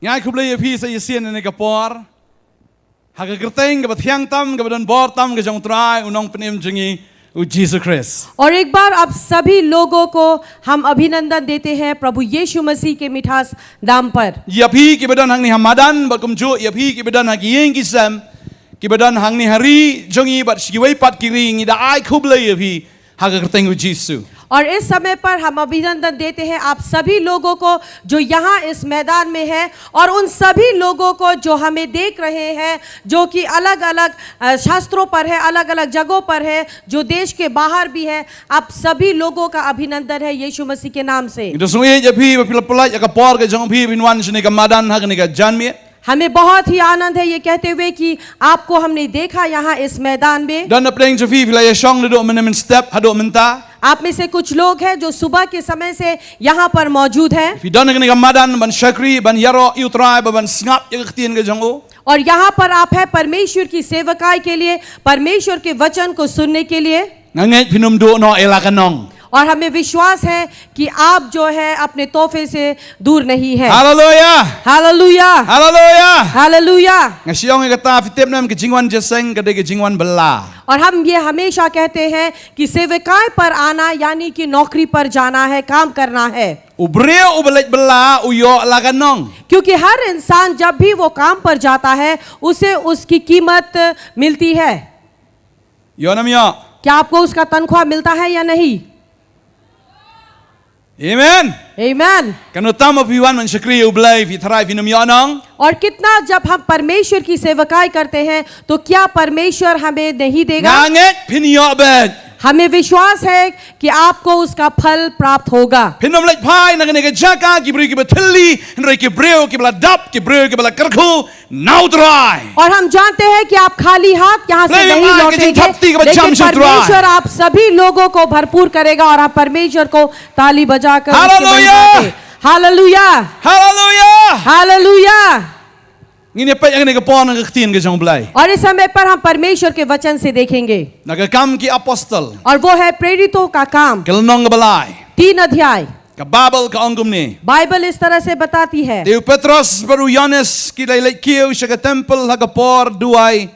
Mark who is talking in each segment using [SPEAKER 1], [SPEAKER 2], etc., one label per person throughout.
[SPEAKER 1] Ngai kublai api sa yesian ni kapor. Haga kerteng ke bathiang tam ke badan bor tam ke jong trai unong penim jengi u Jesus Christ.
[SPEAKER 2] और एक बार आप सभी लोगों को हम अभिनंदन देते हैं प्रभु यीशु मसीह के मिठास नाम पर।
[SPEAKER 1] Yapi ke badan hang ni hamadan bakumju yapi ke badan hang yeng kisam ke badan hang ni hari jongi bat siwai pat kiri ngi da ai kublai api haga kerteng u Jesus.
[SPEAKER 2] और इस समय पर हम अभिनंदन देते हैं आप सभी लोगों को जो यहाँ इस मैदान में हैं और उन सभी लोगों को जो हमें देख रहे हैं जो कि अलग अलग शास्त्रों पर है, अलग अलग जगहों पर है, जो देश के बाहर भी है। आप सभी लोगों का अभिनंदन है यीशु मसीह के नाम से।
[SPEAKER 1] Itu sungai yapi bapila pelai ya kapor ke jong pi binwan sini ke madan hang ni ke janmi.
[SPEAKER 2] हमें बहुत ही आनंद है ये कहते हुए कि आपको हमने देखा यहाँ इस मैदान में।
[SPEAKER 1] Dan apeng jafi bila ya shong duduk menemen step haduk menta.
[SPEAKER 2] आप में से कुछ लोग हैं जो सुबह के समय से यहाँ पर मौजूद हैं
[SPEAKER 1] Fi dan ni ke madan ban syakri ban yaro utrai ban sngap ya ketien ke jongo.
[SPEAKER 2] और यहाँ पर आप हैं परमेश्वर की सेवकाई के लिए, परमेश्वर के वचन को सुनने के लिए।
[SPEAKER 1] Ngangai pinum do no elakanong.
[SPEAKER 2] और हमें विश्वास है कि आप जो है अपने तोहफे से दूर नहीं है।
[SPEAKER 1] Hallelujah.
[SPEAKER 2] Hallelujah
[SPEAKER 1] Hallelujah.
[SPEAKER 2] Hallelujah.
[SPEAKER 1] Ngasiong ke kata fitep nam ke jingwan jeseng ke de ke jingwan bela.
[SPEAKER 2] और हम ये हमेशा कहते हैं कि सेवकाई पर आना यानी कि नौकरी पर जाना है, काम करना है।
[SPEAKER 1] Ubreo ubelet bela uyo elakanong.
[SPEAKER 2] क्योंकि हर इंसान जब भी वो काम पर जाता है उसे उसकी कीमत मिलती है।
[SPEAKER 1] Yo nam yo.
[SPEAKER 2] क्या आपको उसका तनख्वाह मिलता है या नहीं?
[SPEAKER 1] Amen.
[SPEAKER 2] आमीन।
[SPEAKER 1] Kanu tamo piwan man syakri ublai fi tharai fi nam yo nong.
[SPEAKER 2] और कितना जब हम परमेश्वर की सेवकाई करते हैं तो क्या परमेश्वर हमें नहीं देगा?
[SPEAKER 1] Ngangai pin yo bet.
[SPEAKER 2] हमें विश्वास है कि आपको उसका फल प्राप्त होगा।
[SPEAKER 1] Pinam lek pai na ke jaka ki bri ki beteli ndrai ki breo ki bela dap ki breo ki bela kerku now dry.
[SPEAKER 2] और हम जानते हैं कि आप खाली हाथ यहाँ से
[SPEAKER 1] नहीं,
[SPEAKER 2] नहीं
[SPEAKER 1] माँ, कि जिन थप्ती के
[SPEAKER 2] लौटेंगे,
[SPEAKER 1] बच्चा
[SPEAKER 2] लेकिन
[SPEAKER 1] हमसे दुआ है।
[SPEAKER 2] परमेश्वर आप सभी लोगों को भरपूर करेगा और आप परमेश्वर को ताली बजाकर
[SPEAKER 1] hallelujah!
[SPEAKER 2] Hallelujah
[SPEAKER 1] Hallelujah.
[SPEAKER 2] Hallelujah.
[SPEAKER 1] Ngini pa yang ni ke pon ke ketien ke jong blai.
[SPEAKER 2] और इस समय पर हम परमेश्वर के वचन से देखेंगे
[SPEAKER 1] Na ke kam ki apostol.
[SPEAKER 2] और वो है प्रेरितों का काम,
[SPEAKER 1] Ke lenong ke balai.
[SPEAKER 2] 3 अध्याय।
[SPEAKER 1] Ke Babel ke ongkum ni.
[SPEAKER 2] Bible इस तरह से बताती है।
[SPEAKER 1] Deu Petrus baru Yohanes ki lai lek kieu se ke tempel ha ke por duai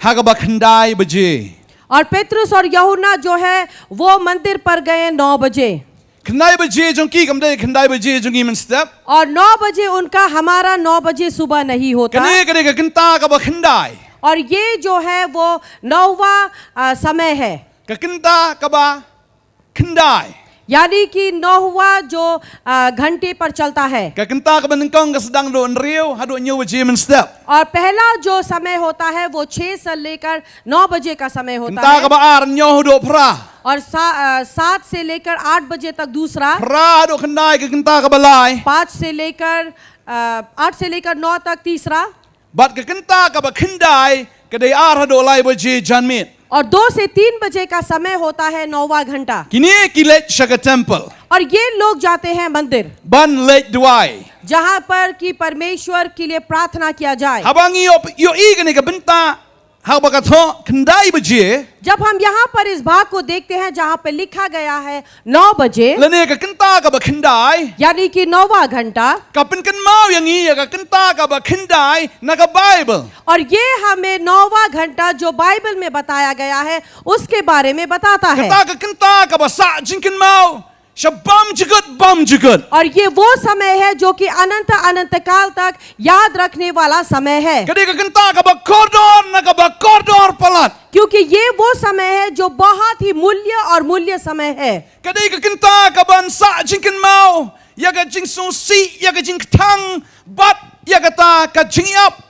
[SPEAKER 1] ha ke bakhandai beje.
[SPEAKER 2] और पेतरुस और यूहन्ना जो है वो मंदिर पर गए 9 बजे
[SPEAKER 1] Khandai beje jong ki kam dai khandai beje jong imen step.
[SPEAKER 2] और 9 बजे उनका हमारा 9 बजे सुबह नहीं होता।
[SPEAKER 1] Kene ke kenta ke bakhandai.
[SPEAKER 2] और ये जो है वो 9वां समय है,
[SPEAKER 1] Ke kenta ke bakhandai.
[SPEAKER 2] यानी कि 9वां जो घंटे पर चलता है।
[SPEAKER 1] Ke kenta ke benengkong ke sedang do nriu ha do nyeu beje men step.
[SPEAKER 2] और पहला जो समय होता है वो 6 से लेकर 9 बजे का समय होता
[SPEAKER 1] Kenta ke
[SPEAKER 2] है
[SPEAKER 1] baar nyeu do pra.
[SPEAKER 2] और 7 से लेकर 8 बजे तक दूसरा,
[SPEAKER 1] Pra do khandai ke kenta ke balai.
[SPEAKER 2] 8 से लेकर 9 तक तीसरा
[SPEAKER 1] Bat ke kenta ke bakhandai ke dai ar ha do lai beje janmit.
[SPEAKER 2] और 2 से 3 बजे का समय होता है 9वां घंटा।
[SPEAKER 1] Kini ki lek shaka temple.
[SPEAKER 2] और ये लोग जाते हैं मंदिर
[SPEAKER 1] Ban lek duai.
[SPEAKER 2] जहाँ पर कि परमेश्वर के लिए प्रार्थना किया जाए।
[SPEAKER 1] Habangi yo i ke ni ke benta ha ba ka tho khandai beje.
[SPEAKER 2] जब हम यहाँ पर इस भाग को देखते हैं जहाँ पे लिखा गया है 9 बजे
[SPEAKER 1] Lene ke kenta ke bakhandai.
[SPEAKER 2] यानी कि 9वां घंटा,
[SPEAKER 1] Ka pen kan mau yang i ka kenta ke bakhandai na ka Bible.
[SPEAKER 2] और ये हमें 9वां घंटा जो बाइबल में बताया गया है उसके बारे में बताता है।
[SPEAKER 1] Kata ke kenta ke basa jinkin mau. Shabam jugut bam jugut.
[SPEAKER 2] और ये वो समय है जो कि अनंत अनंत काल तक याद रखने वाला समय है,
[SPEAKER 1] Kadi ke kenta ke bakordor na ka bakordor palat.
[SPEAKER 2] क्योंकि ये वो समय है जो बहुत ही मूल्य समय है।
[SPEAKER 1] Kadi ke kenta ke bansa jinkin mau. Ya ka jing susi ya ka jing tang bat ya kata ka jingiap.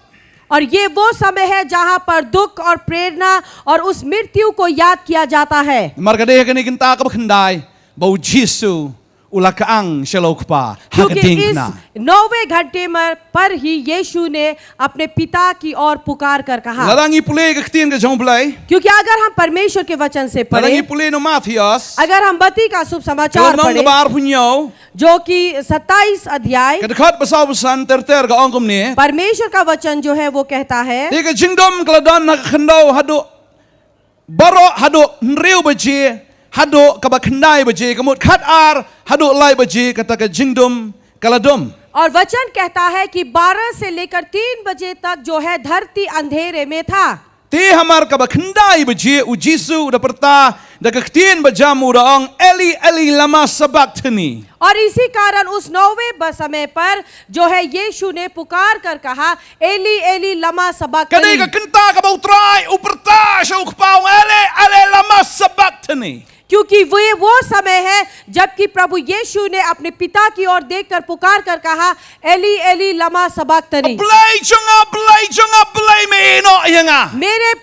[SPEAKER 2] और ये वो समय है जहाँ पर दुख और प्रेरणा और उस मृत्यु को याद किया जाता है।
[SPEAKER 1] Markade ke ni kenta ke bakhandai. Bau Jisu ulakaang shalokpa
[SPEAKER 2] क्योंकि इस
[SPEAKER 1] hakatingna.
[SPEAKER 2] 9वें घंटे पर ही यीशु ने अपने पिता की ओर पुकार कर कहा।
[SPEAKER 1] Larangi pule ke ketien ke jong blai.
[SPEAKER 2] क्योंकि अगर हम परमेश्वर के वचन से
[SPEAKER 1] Larangi
[SPEAKER 2] पढ़ें,
[SPEAKER 1] pule no Matthias.
[SPEAKER 2] अगर हम मत्ती का शुभ समाचार
[SPEAKER 1] Nong ke
[SPEAKER 2] पढ़ें
[SPEAKER 1] bar punyo.
[SPEAKER 2] जो कि 27 अध्याय,
[SPEAKER 1] Ke dekat besau besan ter ke ongkom ni.
[SPEAKER 2] परमेश्वर का वचन जो है वो कहता है
[SPEAKER 1] Dia ke jingdom keladan nak khendau hadu baro hadu nriu beje hadu ke bakhandai beje kemut khat ar hadu lai beje kata ke jingdom kaladom.
[SPEAKER 2] और वचन कहता है कि 12 से लेकर 3 बजे तक जो है धरती अंधेरे में था।
[SPEAKER 1] Te hamar ka bakhandai baje u Jisu da perta da kakhtien bajamu raong Eli Eli lama sabachthani.
[SPEAKER 2] और इसी कारण उस 9वें समय पर जो है यीशु ने पुकार कर कहा एली एली लमा
[SPEAKER 1] Kadai
[SPEAKER 2] सबक्तनी।
[SPEAKER 1] ka kenta ka bautrai u perta sha ukpau Eli Eli lama sabachthani.
[SPEAKER 2] क्योंकि वो समय है जबकि प्रभु यीशु ने अपने पिता की ओर देखकर पुकार कर कहा एली एली लमा सबक्तनी।
[SPEAKER 1] Blai chunga me no yanga.
[SPEAKER 2] मेरे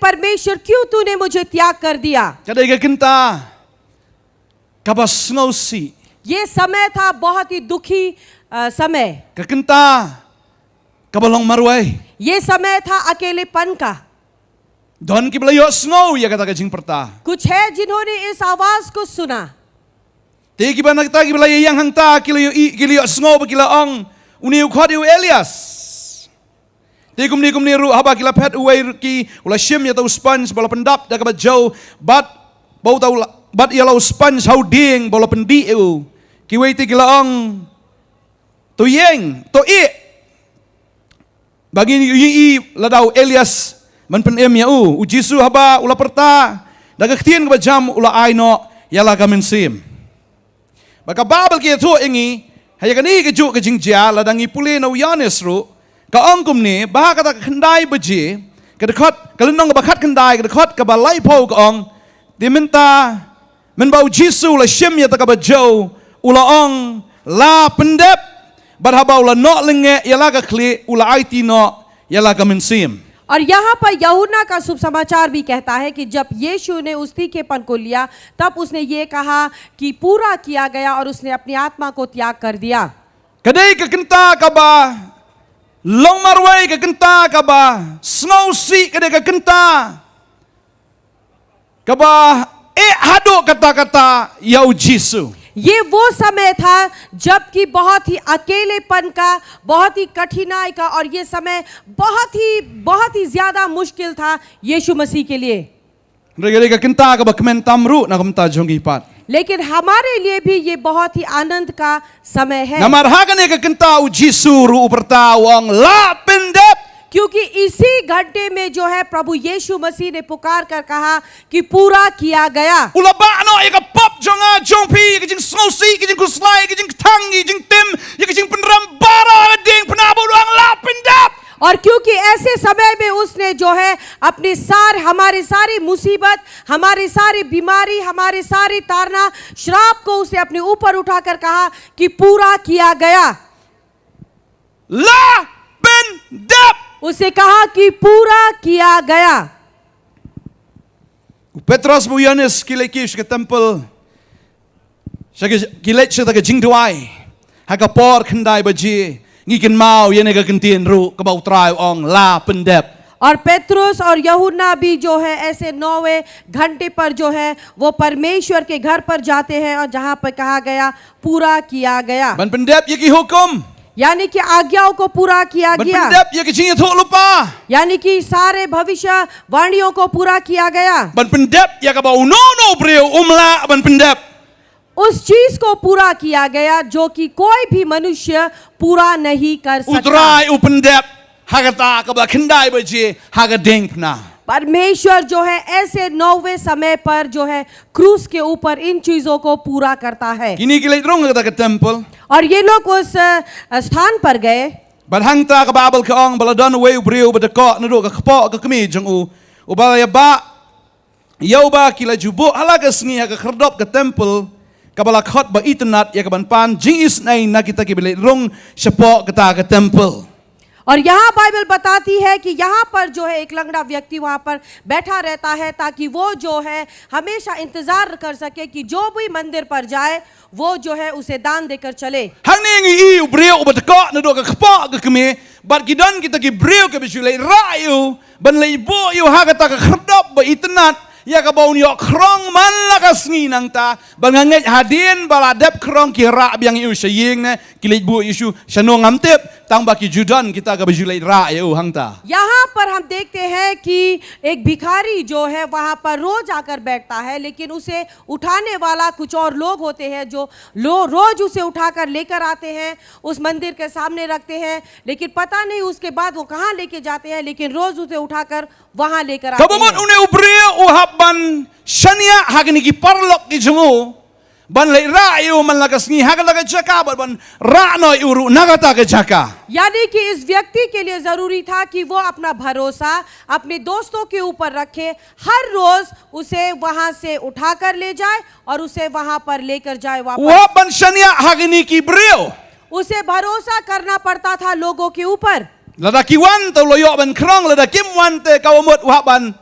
[SPEAKER 2] परमेश्वर क्यों तूने मुझे त्याग कर दिया।
[SPEAKER 1] Kadai ka kenta ka basngausi.
[SPEAKER 2] ये समय था बहुत ही दुखी समय।
[SPEAKER 1] Ka kenta ka balong marwai.
[SPEAKER 2] ये समय था अकेलेपन का।
[SPEAKER 1] Don ki blayo snow ya kata ka jing perta.
[SPEAKER 2] कुछ है जिन्होंने इस आवाज को सुना।
[SPEAKER 1] Te ki banak ta ki blayo yang hangta kiliyo snow ba kila ong uni ukhod u Elias. Te kumni ru haba kila pet uai ki ula shim ya tau sponge bola pendap da ka ba jau bat bau tau bat ya lau sponge hau ding bola pendi eu. Ki wei te kila ong to yeng to i bagi i ladau Elias man pen em ya u Jisu haba ula perta daga ktien ka jam ula aino yala ka mensim baka babel ki thu ingi haya kani ke ju ke jingja la dangi pule no yanes ru ka angkum ni ba ka ta khandai baje ka dekhot ka lenong ba khat khandai ka dekhot ka ba lai pho ka ong di minta men bau Jisu la shim ya ta ka ba jo ula ong la pendep ba haba ula no lenge yala ka kli ula aiti no yala ka mensim.
[SPEAKER 2] और यहाँ पर यूहन्ना का शुभ समाचार भी कहता है कि जब यीशु ने उस तीखेपन को लिया तब उसने ये कहा कि पूरा किया गया और उसने अपनी आत्मा को त्याग कर दिया।
[SPEAKER 1] Kadai ka kenta ka ba long marwai ka kenta ka ba snow si kadai ka kenta ka ba hado kata-kata yau Jisu.
[SPEAKER 2] ये वो समय था जबकि बहुत ही अकेलेपन का, बहुत ही कठिनाई का और ये समय बहुत ही ज्यादा मुश्किल था यीशु मसीह के लिए।
[SPEAKER 1] Rega kenta ka ba kemen tamru na kumta jongi pat.
[SPEAKER 2] लेकिन हमारे लिए भी ये बहुत ही आनंद का समय है,
[SPEAKER 1] Namarhagan ka kenta u Jisu ru uperta wang la pendep.
[SPEAKER 2] क्योंकि इसी घंटे में जो है प्रभु यीशु मसीह ने पुकार कर कहा कि पूरा किया गया।
[SPEAKER 1] Ula ba no ya ka pop jonga jongpi ka jing snow si ka jing kuslai ka jing tangi jing tim ya ka jing penram bara ka ding penabu wang la pendep.
[SPEAKER 2] और क्योंकि ऐसे समय में उसने जो है अपनी हमारी सारी मुसीबत, हमारी सारी बीमारी, हमारी सारी ताड़ना, श्राप को उसने अपने ऊपर उठाकर कहा कि पूरा किया गया।
[SPEAKER 1] La pendep.
[SPEAKER 2] उसे कहा कि पूरा किया गया।
[SPEAKER 1] Petros bu Yohanes kilekish ke temple. Saka kilet sa taga jingduai. Haka por khandai baji. Ngikin mau yene ka kentien ru ka bau trai ong la pendep.
[SPEAKER 2] और पेत्रुस और यूहन्ना भी जो है ऐसे 9वें घंटे पर जो है वो परमेश्वर के घर पर जाते हैं और जहां पर कहा गया पूरा किया गया।
[SPEAKER 1] Ban pendep ye ki hukum.
[SPEAKER 2] यानी कि आज्ञाओं को पूरा किया
[SPEAKER 1] Ban
[SPEAKER 2] गया,
[SPEAKER 1] pendep ye ki jing thok lupa.
[SPEAKER 2] यानी कि सारे भविष्य वाणियों को पूरा किया गया।
[SPEAKER 1] Ban pendep ye ka bau no breu umla ban pendep.
[SPEAKER 2] उस चीज को पूरा किया गया जो कि कोई भी मनुष्य पूरा नहीं कर सकता।
[SPEAKER 1] Utrai u pendep. Hagata ka ba khandai baji haga ding pna.
[SPEAKER 2] परमेश्वर जो है ऐसे 9वें समय पर जो है क्रूस के ऊपर इन चीजों को पूरा करता है।
[SPEAKER 1] Kini kilet rong ka ta temple.
[SPEAKER 2] और ये लोग उस स्थान पर गए
[SPEAKER 1] Ban hangta ka babel ka ong baladon we breu badako na ro ka kpo ka kami jong u ba ya ba yau ba kila jubo halaga sngi ha ka khardop ka temple ka bala khot ba itnat ya ka ban pan jingis nai na kita ki bele rong shapo ka ta ka temple.
[SPEAKER 2] और यहाँ बाइबल बताती है कि यहाँ पर जो है एक लंगड़ा व्यक्ति वहाँ पर बैठा रहता है ताकि वो जो है हमेशा इंतजार कर सके कि जो भी मंदिर पर जाए वो जो है उसे दान देकर चले।
[SPEAKER 1] Hangning i breu badako na ro ka kpo ka kami bat gidan kita ki breu ka bisule rayu ban lei bo yu ha ka ta ka khardop ba itnat ya ka bau niok krong man la ka sngi nang ta banganget hadin baladep krong kira biang iu shaying ne kilit bu isu shano ngamtep tang baki judan kita ka bajulai ra eu hang ta.
[SPEAKER 2] यहाँ पर हम देखते हैं कि एक भिखारी जो है वहां पर रोज आकर बैठता है, लेकिन उसे उठाने वाला कुछ और लोग होते हैं जो रोज उसे उठाकर लेकर आते हैं, उस मंदिर के सामने रखते हैं, लेकिन पता नहीं उसके बाद वो कहाँ लेके जाते हैं, लेकिन रोज उसे उठाकर वहां लेकर आते
[SPEAKER 1] Kabamot
[SPEAKER 2] हैं।
[SPEAKER 1] une ubria uhaban shania hagni ki parlok ki jungu ban lai ra eu man la ka sngi hagla ka jaka ban ra no uru nagata ka jaka.
[SPEAKER 2] यानी कि इस व्यक्ति के लिए जरूरी था कि वो अपना भरोसा अपने दोस्तों के ऊपर रखे, हर रोज उसे वहां से उठाकर ले जाए और उसे वहां पर लेकर जाए वापस।
[SPEAKER 1] Uhaban shania hagni ki brio
[SPEAKER 2] उसे भरोसा करना पड़ता था लोगों के ऊपर।
[SPEAKER 1] lada ki wan to loyo ban krong lada kim wan te kabamot uhaban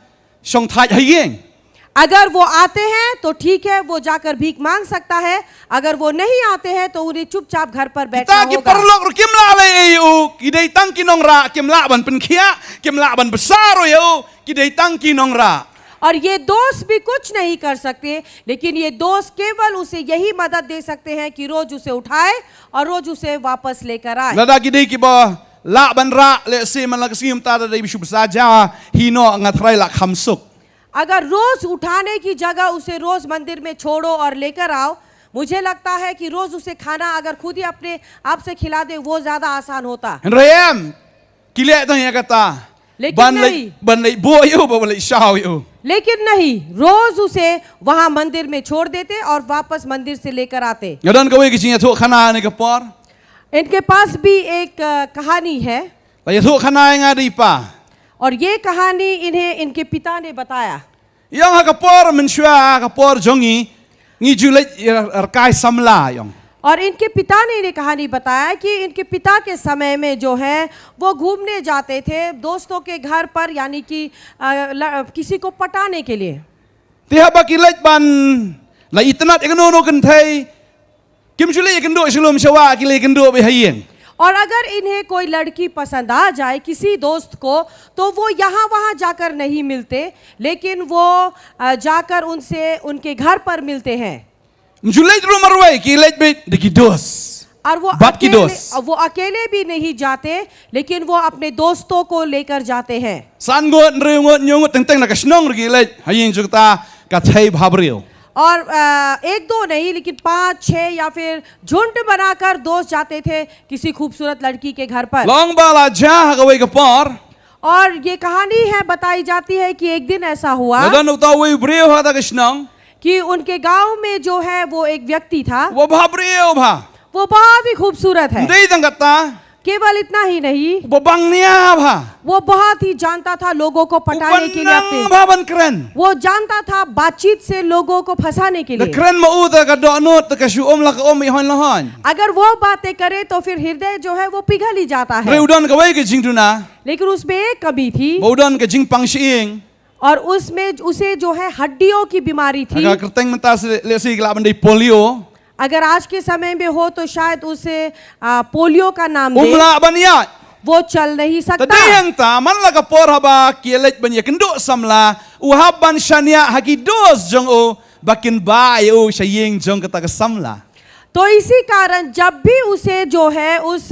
[SPEAKER 1] shong thai hayeng.
[SPEAKER 2] अगर वो आते हैं तो ठीक है, वो जाकर भीख मांग सकता है, अगर वो नहीं आते हैं तो उन्हें चुपचाप घर पर बैठना
[SPEAKER 1] Ta ki
[SPEAKER 2] होगा।
[SPEAKER 1] parlok ru kim la le eu ki dei tang ki nong ra kim la ban pen khia kim la ban besar eu ki dei tang ki nong ra.
[SPEAKER 2] और ये दोस्त भी कुछ नहीं कर सकते, लेकिन ये दोस्त केवल उसे यही मदद दे सकते हैं कि रोज उसे उठाए और रोज उसे वापस लेकर आए।
[SPEAKER 1] Lada ki dei ki ba la ban ra le se man la ka sim ta da dei bisu saja hino ngatrai la khamsuk.
[SPEAKER 2] अगर रोज उठाने की जगह उसे रोज मंदिर में छोड़ो और लेकर आओ, मुझे लगता है कि रोज उसे खाना अगर खुद ही अपने आप से खिला दे वो ज्यादा आसान होता।
[SPEAKER 1] Rayam kile tang ya kata
[SPEAKER 2] Lekin nahi.
[SPEAKER 1] ban lei bo eu ba lei shao eu.
[SPEAKER 2] लेकिन नहीं, रोज उसे वहां मंदिर में छोड़ देते और वापस मंदिर से लेकर आते।
[SPEAKER 1] Ngadan ka we ki singa thu khana ne ka por.
[SPEAKER 2] इनके पास भी एक कहानी है
[SPEAKER 1] La ya thu khana nga di pa.
[SPEAKER 2] और ये कहानी इन्हें इनके पिता ने बताया।
[SPEAKER 1] Yang ha ka por men shwa ka por jongi ngi julai kai samla yong.
[SPEAKER 2] और इनके पिता ने इन्हें कहानी बताया कि इनके पिता के समय में जो है वो घूमने जाते थे दोस्तों के घर पर, यानी कि किसी को पटाने के लिए।
[SPEAKER 1] Tiha ba ki lek ban la itnat ikno no kan thai kim julai ikndo islum shawa ki le ikndo be hayeng.
[SPEAKER 2] और अगर इन्हें कोई लड़की पसंद आ जाए किसी दोस्त को तो वो यहाँ वहाँ जाकर नहीं मिलते, लेकिन वो जाकर उनसे उनके घर पर मिलते हैं।
[SPEAKER 1] Julai ru marwai ki lek be dikidos.
[SPEAKER 2] और वो अकेले भी नहीं जाते, लेकिन वो अपने दोस्तों को लेकर जाते हैं।
[SPEAKER 1] San ngot nreungot nyongot teng-teng na ka snong ru ki lek hayeng jukta ka thai bhabriu.
[SPEAKER 2] और एक दो नहीं, लेकिन 5 6 या फिर झुंड बनाकर दोस्त जाते थे किसी खूबसूरत लड़की के घर पर।
[SPEAKER 1] Long bala ja ka we ka por.
[SPEAKER 2] और ये कहानी है, बताई जाती है कि एक दिन ऐसा हुआ
[SPEAKER 1] Ngadan uta we breu ha ta ka snong.
[SPEAKER 2] कि उनके गांव में जो है वो एक व्यक्ति था,
[SPEAKER 1] Wo bhabriu bha.
[SPEAKER 2] वो बहुत ही खूबसूरत है।
[SPEAKER 1] Ndei tang kata
[SPEAKER 2] केवल इतना ही नहीं,
[SPEAKER 1] wo bang nia bha.
[SPEAKER 2] वो बहुत ही जानता था लोगों को पटाने के लिए अपने,
[SPEAKER 1] Upanang bha ban kren.
[SPEAKER 2] वो जानता था बातचीत से लोगों को फंसाने के
[SPEAKER 1] Da
[SPEAKER 2] लिए।
[SPEAKER 1] kren ma u ta ka do no ta ka shu la ka om ihon lahon.
[SPEAKER 2] अगर वो बातें करे तो फिर हृदय जो है वो पिघल ही जाता है।
[SPEAKER 1] Reudan ka we ke jing tu na.
[SPEAKER 2] लेकिन उसमें एक कमी थी
[SPEAKER 1] Baudan ka jing pang shiing.
[SPEAKER 2] और उसमें उसे जो है हड्डियों की बीमारी थी।
[SPEAKER 1] Aga kerteng mentas le si kala bandai polio.
[SPEAKER 2] अगर आज के समय में हो तो शायद उसे पोलियो का नाम दे,
[SPEAKER 1] Umla ban ya.
[SPEAKER 2] वो चल नहीं सकता।
[SPEAKER 1] Tadi yang ta man la ka por haba ki lek ban ya kendo samla uhaban shania haki dos jong o bakin ba yo shaying jong kata ka samla.
[SPEAKER 2] तो इसी कारण जब भी उसे जो है उस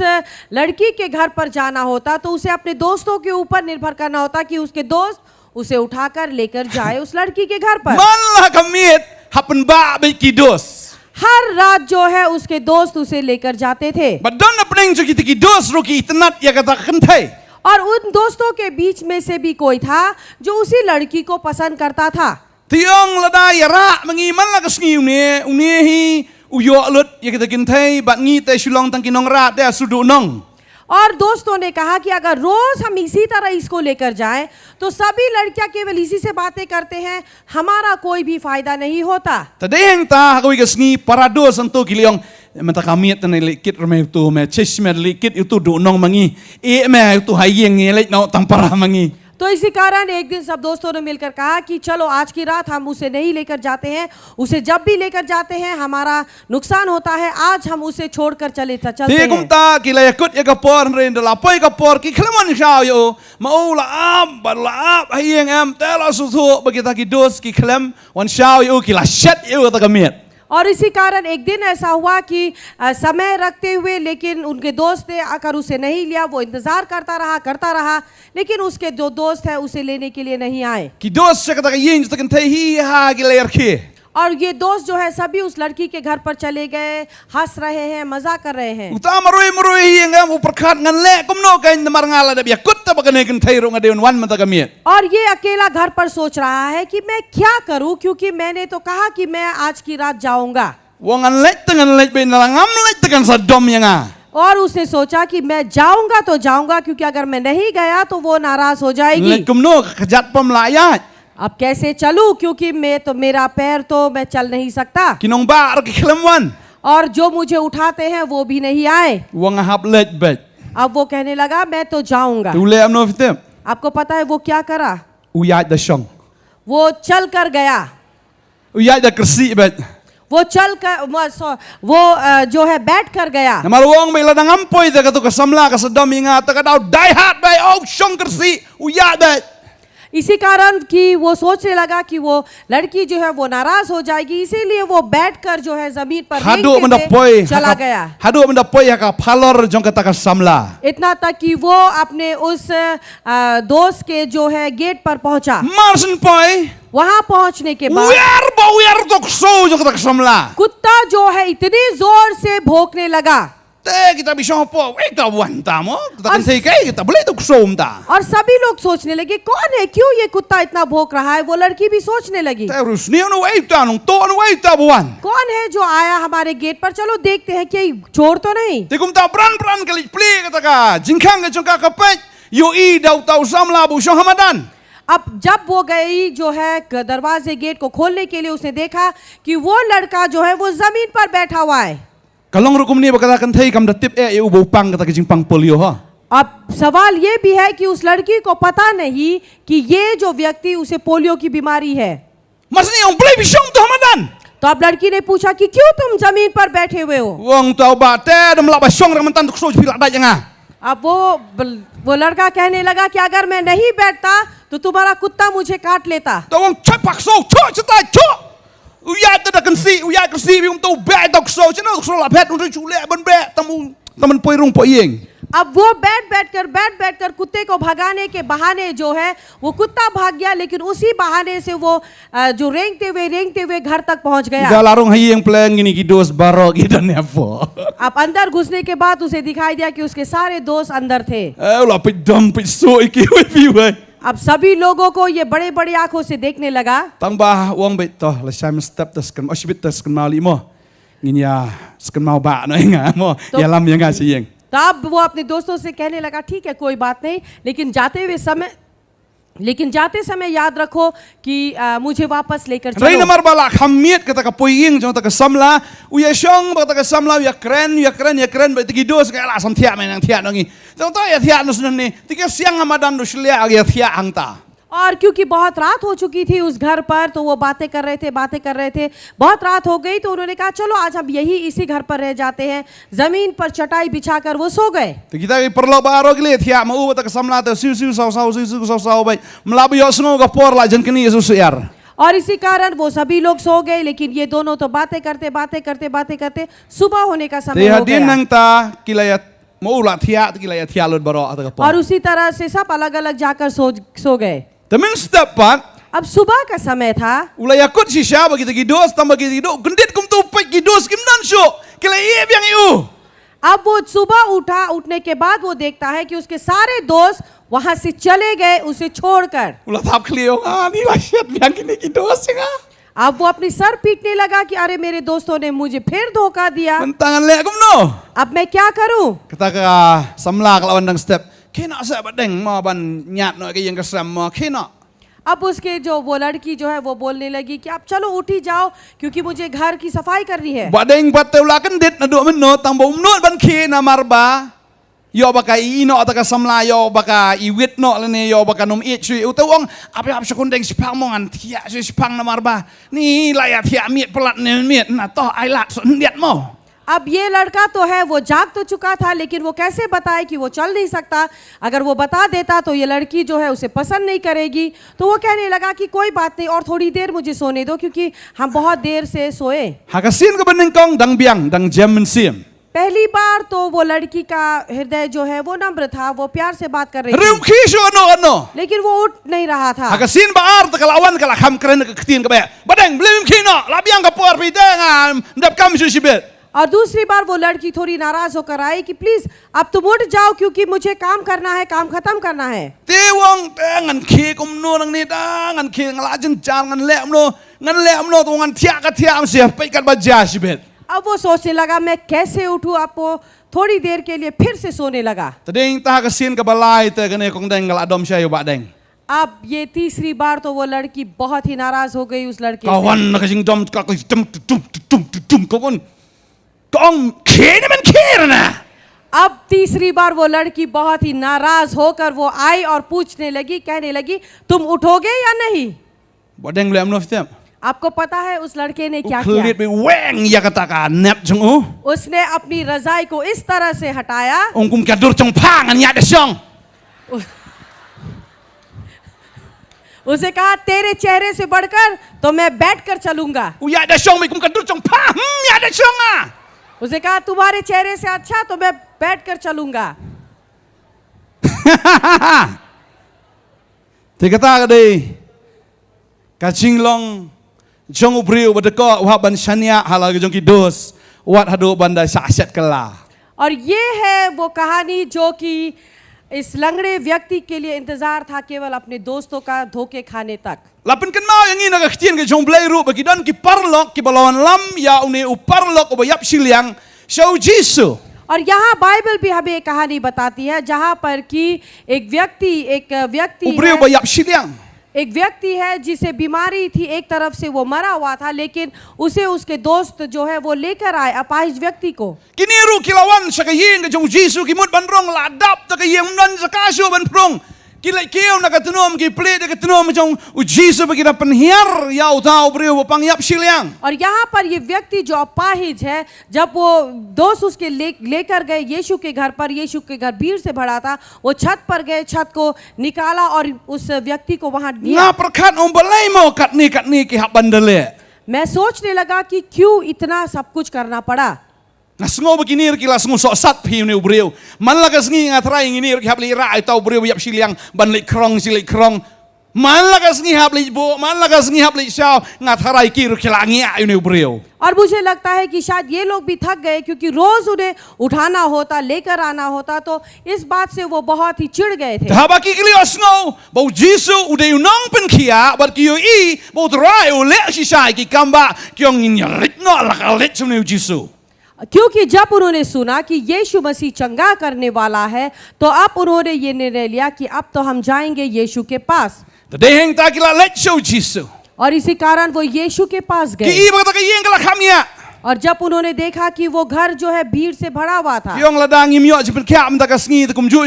[SPEAKER 2] लड़की के घर पर जाना होता तो उसे अपने दोस्तों के ऊपर निर्भर करना होता कि उसके दोस्त उसे उठाकर लेकर जाए उस लड़की के घर पर।
[SPEAKER 1] Man la ka miet hapen ba be ki dos.
[SPEAKER 2] हर रात जो है उसके दोस्त उसे लेकर जाते थे
[SPEAKER 1] Badon na pning jo ki dos ro ki itnat ya kata kentai.
[SPEAKER 2] और उन दोस्तों के बीच में से भी कोई था जो उसी लड़की को पसंद करता था।
[SPEAKER 1] Tiong lada ya ra mangi man la ka sngi une hi uyo lut ya kata kentai bat ngi te shulong tang kinong ra te sudu nong.
[SPEAKER 2] और दोस्तों ने कहा कि अगर रोज हम इसी तरह इसको लेकर जाएं तो सभी लड़कियां केवल इसी से बातें करते हैं, हमारा कोई भी फायदा नहीं होता।
[SPEAKER 1] Tadi yang ta hakui ka sngi parados anto kiliong mata kami tan likit reme tu me chish me likit itu do nong mangi e me itu hayeng ngelek no tampara mangi.
[SPEAKER 2] तो इसी कारण एक दिन सब दोस्तों ने मिलकर कहा कि चलो आज की रात हम उसे नहीं लेकर जाते हैं, उसे जब भी लेकर जाते हैं हमारा नुकसान होता है, आज हम उसे छोड़कर चलते
[SPEAKER 1] Ti
[SPEAKER 2] हैं।
[SPEAKER 1] kum ta ki la yakut ya kapor rin da la poi kapor ki khlaman shao yo mau la am ba la am hieng am ta la su su ba kita ki dos ki khlam wan shao yo ki la shat yo ta kamiet.
[SPEAKER 2] और इसी कारण एक दिन ऐसा हुआ कि समय रखते हुए लेकिन उनके दोस्त ने आकर उसे नहीं लिया, वो इंतजार करता रहा लेकिन उसके जो दोस्त है उसे लेने के लिए नहीं आए।
[SPEAKER 1] Ki dos sa kata ka yin ta kan thai hi ha ki la yar ki.
[SPEAKER 2] और ये दोस्त जो है सभी उस लड़की के घर पर चले गए, हंस रहे हैं, मजाक कर रहे हैं।
[SPEAKER 1] Uta marui hieng am uperkhat ngan le kum no ka mar ngala da yakut ta ba kan kan thai ro ngadeun wan ma ta kamiet.
[SPEAKER 2] और ये अकेला घर पर सोच रहा है कि मैं क्या करूं, क्योंकि मैंने तो कहा कि मैं आज की रात जाऊंगा।
[SPEAKER 1] Wong an lek tangan lek be na ngam lek ta kan sa dom yang a.
[SPEAKER 2] और उसने सोचा कि मैं जाऊंगा तो जाऊंगा, क्योंकि अगर मैं नहीं गया तो वो नाराज हो जाएगी।
[SPEAKER 1] Lek kum no ka jat pam layat.
[SPEAKER 2] अब कैसे चलूं, क्योंकि मेरा पैर तो मैं चल नहीं सकता,
[SPEAKER 1] Kinong ba ar ki khlam wan.
[SPEAKER 2] और जो मुझे उठाते हैं वो भी नहीं आए।
[SPEAKER 1] Wong hap lek bet.
[SPEAKER 2] अब वो कहने लगा मैं तो जाऊंगा।
[SPEAKER 1] Tu le am no fitem.
[SPEAKER 2] आपको पता है वो क्या करा?
[SPEAKER 1] Uyat da shong.
[SPEAKER 2] वो चल कर गया,
[SPEAKER 1] Uyat da kersi bet.
[SPEAKER 2] वो चल कर वो जो है बैठ कर गया।
[SPEAKER 1] Namar wong me ladang ampoi ta ka tu ka samla ka sa dom inga ta ka dau dai hat bai au shong kersi uyat bet.
[SPEAKER 2] इसी कारण कि वो सोचने लगा कि वो लड़की जो है वो नाराज हो जाएगी, इसीलिए वो बैठकर जो है जमीन पर
[SPEAKER 1] Hadu
[SPEAKER 2] रेंगते
[SPEAKER 1] mendapoi
[SPEAKER 2] हुए चला गया।
[SPEAKER 1] hadu mendapoi ka phalor jong ka ta ka samla.
[SPEAKER 2] इतना तक कि वो अपने उस दोस्त के जो है गेट पर पहुंचा।
[SPEAKER 1] Marsin poi
[SPEAKER 2] वहां पहुंचने के बाद
[SPEAKER 1] uyar tok so jong ka ta ka samla.
[SPEAKER 2] कुत्ता जो है इतनी जोर से भौंकने लगा
[SPEAKER 1] Te kita bisa po kita wan ta mo ta kan sei kai kita boleh tok so ta.
[SPEAKER 2] और सभी लोग सोचने लगे कौन है, क्यों ये कुत्ता इतना भौंक रहा है। वो लड़की भी सोचने लगी
[SPEAKER 1] Terus ni anu wai ta nong to anu wai ta buan.
[SPEAKER 2] कौन है जो आया हमारे गेट पर, चलो देखते हैं कि चोर तो नहीं।
[SPEAKER 1] Tikum ta pran kali pli kata ka jingkang ke jong ka kapet yo I dau tau samla bu shong hamadan.
[SPEAKER 2] अब जब वो गई जो है दरवाजे गेट को खोलने के लिए, उसने देखा कि वो लड़का जो है वो जमीन पर बैठा हुआ है।
[SPEAKER 1] Kalong rukum ni bakata kan thai kam da tip e u bu pang kata ka jingpang polio ha.
[SPEAKER 2] अब सवाल ये भी है कि उस लड़की को पता नहीं कि ये जो व्यक्ति उसे पोलियो की बीमारी है।
[SPEAKER 1] Mas ni ong play bishong tu hamadan.
[SPEAKER 2] तो अब लड़की ने पूछा कि क्यों तुम जमीन पर बैठे हुए हो।
[SPEAKER 1] Wong tau ba te dam la ba shong ram tan tok so pila da janga.
[SPEAKER 2] अब वो लड़का कहने लगा कि अगर मैं नहीं बैठता तो तुम्हारा कुत्ता मुझे काट लेता।
[SPEAKER 1] To wong chapak so cho chata cho. Uyat ta kan si uyat kersi bi tau ba tok so chana tok so la phet un chu le ban be taman poi rung poi yeng.
[SPEAKER 2] अब वो बैठ कर कुत्ते को भगाने के बहाने जो है वो कुत्ता भाग गया, लेकिन उसी बहाने से वो जो रेंगते हुए घर तक पहुंच गया।
[SPEAKER 1] Galarong hayeng pleng ini ki dos baro ki dan apa.
[SPEAKER 2] अब अंदर घुसने के बाद उसे दिखाई दिया कि उसके सारे दोस्त अंदर थे।
[SPEAKER 1] La pit dam pit so iki we pi we.
[SPEAKER 2] अब सभी लोगों को ये बड़े बड़ी आंखों से देखने लगा।
[SPEAKER 1] Tang ba wong be to la sam step tas kan osbit tas kan mali mo. Ngin ya skan mau ba no nga mo. Ya lam yang ga si yeng.
[SPEAKER 2] तब वो अपने दोस्तों से कहने लगा ठीक है कोई बात नहीं, लेकिन जाते समय याद रखो कि मुझे वापस लेकर
[SPEAKER 1] Rai
[SPEAKER 2] चलो।
[SPEAKER 1] namar bala khamiet kata ka poying jong ta ka samla uya shong ba ta ka samla ya kren ba tigi dos ka la sam thia men ang thia ngi jong to ya thia no sun ni tiga siang hamadan do shlia ya thia ang ta.
[SPEAKER 2] और क्योंकि बहुत रात हो चुकी थी उस घर पर, तो वो बातें कर रहे थे। बहुत रात हो गई तो उन्होंने कहा चलो आज हम इसी घर पर रह जाते हैं। जमीन पर चटाई बिछाकर वो सो गए।
[SPEAKER 1] Ti kita ki perlo baro ki le thia ma u ta ka samla ta siu sao ba mlabu yo sno ka por la jan kini yesus yar.
[SPEAKER 2] और इसी कारण वो सभी लोग सो गए, लेकिन ये दोनों तो बातें करते सुबह होने का समय
[SPEAKER 1] Ti
[SPEAKER 2] हो
[SPEAKER 1] hadin
[SPEAKER 2] गया।
[SPEAKER 1] nang ta kilaya mau la thia lod baro ta ka por.
[SPEAKER 2] और उसी तरह से सब अलग अलग जाकर सो गए।
[SPEAKER 1] Temen step pat
[SPEAKER 2] अब सुबह का समय था।
[SPEAKER 1] ulai yakut si siapa kita gidos tambah gido gendit kum tu pai gidos kim dan so kila ye biang iu.
[SPEAKER 2] अब वो सुबह उठने के बाद वो देखता है कि उसके सारे दोस्त वहां से चले गए उसे छोड़कर।
[SPEAKER 1] Ulah tap klio ni lah shit biang kini gidos nga.
[SPEAKER 2] अब वो अपनी सर पीटने लगा कि अरे मेरे दोस्तों ने मुझे फिर धोखा दिया,
[SPEAKER 1] Bentangan le kum no.
[SPEAKER 2] अब मैं क्या kरूं।
[SPEAKER 1] Kata ka samla lawan dang step. Kena sa badeng mo ban nyat no ke yang kesam mo kena.
[SPEAKER 2] अब उसके जो वो लड़की जो है वो बोलने लगी कि आप चलो उठ ही जाओ क्योंकि मुझे घर की सफाई करनी है।
[SPEAKER 1] Badeng pat te ulakan dit na do men no tang bom no ban kena marba. yo baka ino ataka samla yo baka iwit no lene yo baka nom it chui utawong apa sakun deng sipang mongan tia sipang namar ba ni layat tia miet pelat ne miet na to ai lat so ndiat mo.
[SPEAKER 2] अब ये लड़का तो है, वो जाग तो चुका था, लेकिन वो कैसे बताए कि वो चल नहीं सकता। अगर वो बता देता तो ये लड़की जो है उसे पसंद नहीं करेगी। तो वो कहने लगा कि कोई बात नहीं, और थोड़ी देर मुझे सोने दो, क्योंकि हम बहुत देर से सोए।
[SPEAKER 1] Hakasin ka bening kong dang biang dang jam mensim.
[SPEAKER 2] पहली बार तो वो लड़की का हृदय जो है वो नम्र था, वो प्यार से बात कर रही
[SPEAKER 1] Rum
[SPEAKER 2] थी,
[SPEAKER 1] kisho ano.
[SPEAKER 2] लेकिन वो उठ नहीं रहा था।
[SPEAKER 1] Hakasin baar takalawan kala kham keren ka ketin ka ba. Badeng blim kino la biang ka por pi dang ndap kam susibet.
[SPEAKER 2] और दूसरी बार वो लड़की थोड़ी नाराज होकर आई कि प्लीज अब तुम उठ जाओ, क्योंकि मुझे काम करना है, काम खत्म करना है।
[SPEAKER 1] Tiwong ngan ki kum no nang ni dang ngan ki ngala jen jan ngan lem no to ngan tia ka tia am sia pe kat ba ja sibet.
[SPEAKER 2] अब वो सोचने लगा मैं कैसे उठूं। अब वो थोड़ी देर के लिए फिर से सोने लगा।
[SPEAKER 1] Tading ta hakasin ka balai te kene kong deng kala dom sia yo ba deng.
[SPEAKER 2] अब ये तीसरी बार तो वो लड़की बहुत ही नाराज हो गई उस लड़के से।
[SPEAKER 1] Kawan na kasing dom ka tum kawan. Kong ki ni men ki na.
[SPEAKER 2] अब तीसरी बार वो लड़की बहुत ही नाराज होकर वो आई और पूछने लगी, कहने लगी तुम उठोगे या नहीं।
[SPEAKER 1] Badeng lem no fitem.
[SPEAKER 2] आपको पता है उस लड़के ने क्या
[SPEAKER 1] Kulit
[SPEAKER 2] किया?
[SPEAKER 1] be weng ya kata ka nep jong u.
[SPEAKER 2] उसने अपनी रजाई को इस तरह से हटाया,
[SPEAKER 1] Ongkum ka dur jong pang an ya de song.
[SPEAKER 2] उसे कहा तेरे चेहरे से बढ़कर तो मैं बैठ कर चलूंगा।
[SPEAKER 1] U ya de song me kum ka dur jong pang. Ya de song ah.
[SPEAKER 2] उसे कहा तुम्हारे चेहरे से अच्छा तो मैं बैठ कर चलूंगा।
[SPEAKER 1] Tiga ta ka dei. Ka jinglong jong ubriu badeko wa ban shania hala jong ki dos wat hado bandai saset kala.
[SPEAKER 2] और ये है वो कहानी जो कि इस लंगड़े व्यक्ति के लिए इंतजार था केवल अपने दोस्तों का धोखे खाने तक।
[SPEAKER 1] Lapin kan mau yang ina ka ktien ke jong blai ru bagi dan ki parlok ki balawan lam ya une u parlok o yap siliang show Jesu.
[SPEAKER 2] और यहाँ बाइबल भी हमें एक कहानी बताती है जहाँ पर कि एक व्यक्ति है जिसे बीमारी थी, एक तरफ से वो मरा हुआ था, लेकिन उसे उसके दोस्त जो है वो लेकर आए अपाहिज व्यक्ति को।
[SPEAKER 1] Kini ru kilawan sa kayeng ke jong Jesu ki mut ban rong ladap ta kayeng nan sa kaso ban prong. Kilai keo na katunom ki plate ka tunom jong u Jesu bagi na penhiar ya utau brio pang yap siliang.
[SPEAKER 2] और यहाँ पर ये व्यक्ति जो अपाहिज है, जब वो दोस्त उसके लेकर गए यीशु के घर पर, यीशु के घर भीड़ से भरा था, वो छत पर गए, छत को निकाला और उस व्यक्ति को वहां दिया।
[SPEAKER 1] Na perkat om balai mo kat ni ki hak bandele.
[SPEAKER 2] मैं सोचने लगा कि क्यों इतना सब कुछ करना पड़ा।
[SPEAKER 1] Na sengo begini kila sengo sok sat pi ne ubriu. Man la ka sengi ngatrai ngini ki hab li ra tau ubriu yap siliang ban li krong sili krong. Man la ka sengi hab li bo, man la ka sengi hab li shao ngatrai ki ru kila ngia ne ubriu.
[SPEAKER 2] और मुझे लगता है कि शायद ये लोग भी थक गए, क्योंकि रोज उन्हें उठाना होता, लेकर आना होता, तो इस बात से वो बहुत ही चिढ़ गए थे।
[SPEAKER 1] Haba ki kili osngo bo Jesu ude unong pen kia bat ki I bo trai u le si sai ki kamba ki ong in ya lit no la ka lit ne Jesu.
[SPEAKER 2] क्योंकि जब उन्होंने सुना कि यीशु मसीह चंगा करने वाला है, तो अब उन्होंने ये निर्णय लिया कि अब तो हम जाएंगे यीशु के पास।
[SPEAKER 1] Tadeheng ta kila let show Jesu.
[SPEAKER 2] और इसी कारण वो यीशु के पास
[SPEAKER 1] Ki
[SPEAKER 2] गए।
[SPEAKER 1] I ba ta kayeng kala khamya.
[SPEAKER 2] और जब उन्होंने देखा कि वो घर जो है भीड़ से भरा हुआ था,
[SPEAKER 1] Ki ong ladang imyo jipen kia am ta ka sengi ta kumju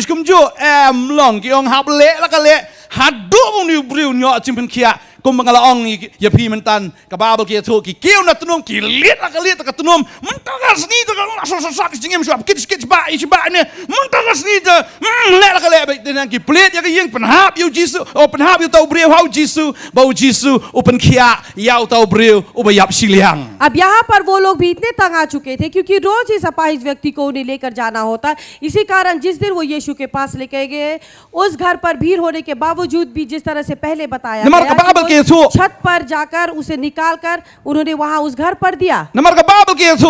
[SPEAKER 1] em long ki ong hab le la ka le hadu ni ubriu nyo jipen kia. Kung mga laong ya pi mentan ka babel ki tu ki kiu na tunom ki liet la ka liet ka tunom mentagas ni ta ka so sak jingem so kits ba I ba ne mentagas ni ta le la ka le ba den ki plet ya ka yeng penhap yu Jesu o penhap yu tau breu hau Jesu bau Jesu open kia yau tau breu o ba yap siliang.
[SPEAKER 2] अब यहाँ पर वो लोग भी इतने तंग आ चुके थे, क्योंकि रोज इस अपाहिज व्यक्ति को उन्हें लेकर जाना होता। इसी कारण जिस दिन वो यीशु के पास लेकर गए, उस घर पर भीड़ होने के बावजूद भी, जिस तरह से पहले बताया
[SPEAKER 1] नमर
[SPEAKER 2] गया,
[SPEAKER 1] का बाइबल
[SPEAKER 2] कि
[SPEAKER 1] के थ्रू
[SPEAKER 2] छत पर जाकर उसे निकाल कर उन्होंने वहां उस घर पर दिया।
[SPEAKER 1] namar ka babel ki tu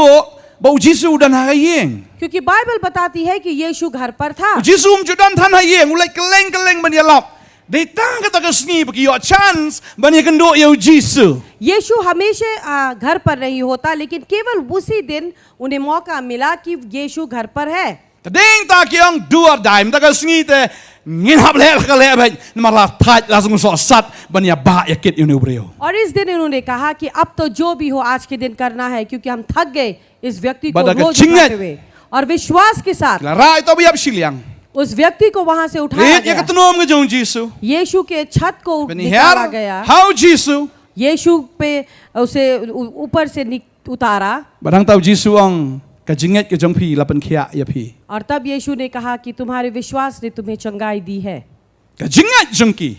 [SPEAKER 1] bau Jesu dan ha yeng.
[SPEAKER 2] क्योंकि बाइबल बताती है कि यीशु घर पर था।
[SPEAKER 1] Jesu judan tan ha yeng ulai keleng ban ya lap. Dei tang ka ta ka sengi bagi yo chance ban ya kendo yo Jesu.
[SPEAKER 2] यीशु हमेशा घर पर नहीं होता, लेकिन केवल उसी दिन उन्हें मौका मिला कि यीशु घर पर है।
[SPEAKER 1] Tadeng ta ki ong dua daim ta ka sengi te ngin hab le ka le ba namar la thai langsung so sat ban ya ba ya kit yu ubriu.
[SPEAKER 2] और इस दिन उन्होंने कहा कि अब तो जो भी हो आज के दिन करना है, क्योंकि हम थक गए इस व्यक्ति को
[SPEAKER 1] Badaka
[SPEAKER 2] रोज
[SPEAKER 1] chingat.
[SPEAKER 2] उठाते हुए। और विश्वास के साथ
[SPEAKER 1] Lara ito biyap siliang.
[SPEAKER 2] उस व्यक्ति को वहां से उठाया
[SPEAKER 1] Rit ya
[SPEAKER 2] गया।
[SPEAKER 1] katunom ga jong Jisu.
[SPEAKER 2] यीशु के छत को निकाला
[SPEAKER 1] Benihar
[SPEAKER 2] गया,
[SPEAKER 1] how Jisu.
[SPEAKER 2] यीशु पे उसे ऊपर से उतारा।
[SPEAKER 1] Barang tahu Jisu ang kajinget ke jong pi lapan kia ya pi.
[SPEAKER 2] और तब यीशु ने कहा कि तुम्हारे विश्वास ने तुम्हें चंगाई दी है,
[SPEAKER 1] Kajinget jong ki.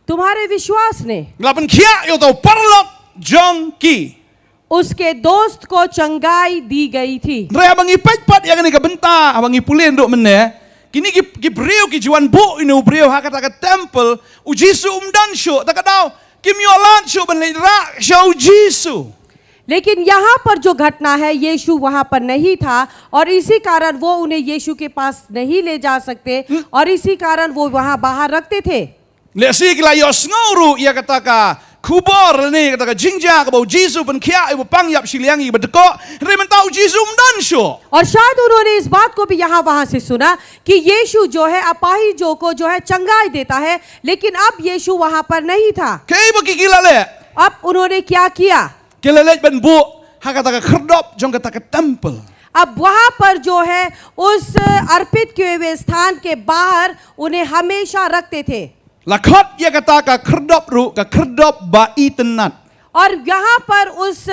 [SPEAKER 2] तुम्हारे विश्वास ने
[SPEAKER 1] Lapan kia yo tau parlok jong ki.
[SPEAKER 2] उसके दोस्त को चंगाई दी गई थी।
[SPEAKER 1] Ray abang ipet pat ya kani ka benta abang ipulen dok mene. Kini ki breu ki juan bo inu breu hakata ka temple u Jisu umdan syo takadaw kim yo lan syo ban ra syo Jisu.
[SPEAKER 2] लेकिन यहाँ पर जो घटना है, यीशु वहाँ पर नहीं था और इसी कारण वो उन्हें यीशु के पास नहीं ले जा सकते और इसी कारण वो वहाँ बाहर रखते थे।
[SPEAKER 1] Le si kila yo sngoru ya kata ka kubor ni kata ka jingja ka bau Jisu ban kia ibu pang yap siliang i bedeko re mentau Jisu umdan syo.
[SPEAKER 2] और शायद उन्होंने इस बात को भी यहाँ वहाँ से सुना कि यीशु जो है अपाहिजों को जो है चंगाई देता है, लेकिन अब यीशु वहाँ पर नहीं था।
[SPEAKER 1] Kei bagi kila le.
[SPEAKER 2] अब उन्होंने क्या किया?
[SPEAKER 1] Kila le ban bu hakata ka kherdop jong kata ka temple.
[SPEAKER 2] अब वहाँ पर जो है उस अर्पित किए हुए स्थान के बाहर उन्हें हमेशा रखते थे।
[SPEAKER 1] Lakot ya kata ka kherdop ru ka kherdop ba itenat.
[SPEAKER 2] और यहाँ पर उस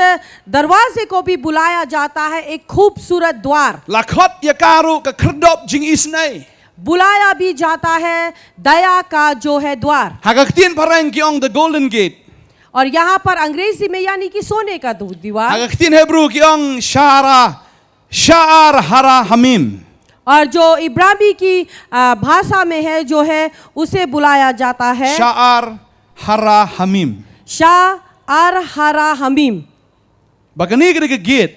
[SPEAKER 2] दरवाजे को भी बुलाया जाता है एक खूबसूरत द्वार,
[SPEAKER 1] Lakot ya karu ka kherdop jing isnai.
[SPEAKER 2] बुलाया भी जाता है दया का जो है द्वार।
[SPEAKER 1] Hagaktin parang kiong the golden gate.
[SPEAKER 2] और यहाँ पर अंग्रेजी में यानी कि सोने का दीवार,
[SPEAKER 1] Hagaktin Hebrew kiong sha'ar hara hamim.
[SPEAKER 2] और जो इब्रानी की भाषा में है जो है उसे बुलाया जाता है
[SPEAKER 1] Sha'ar hara hamim.
[SPEAKER 2] शाह आर हरा हमीम।
[SPEAKER 1] Bagani ka gate.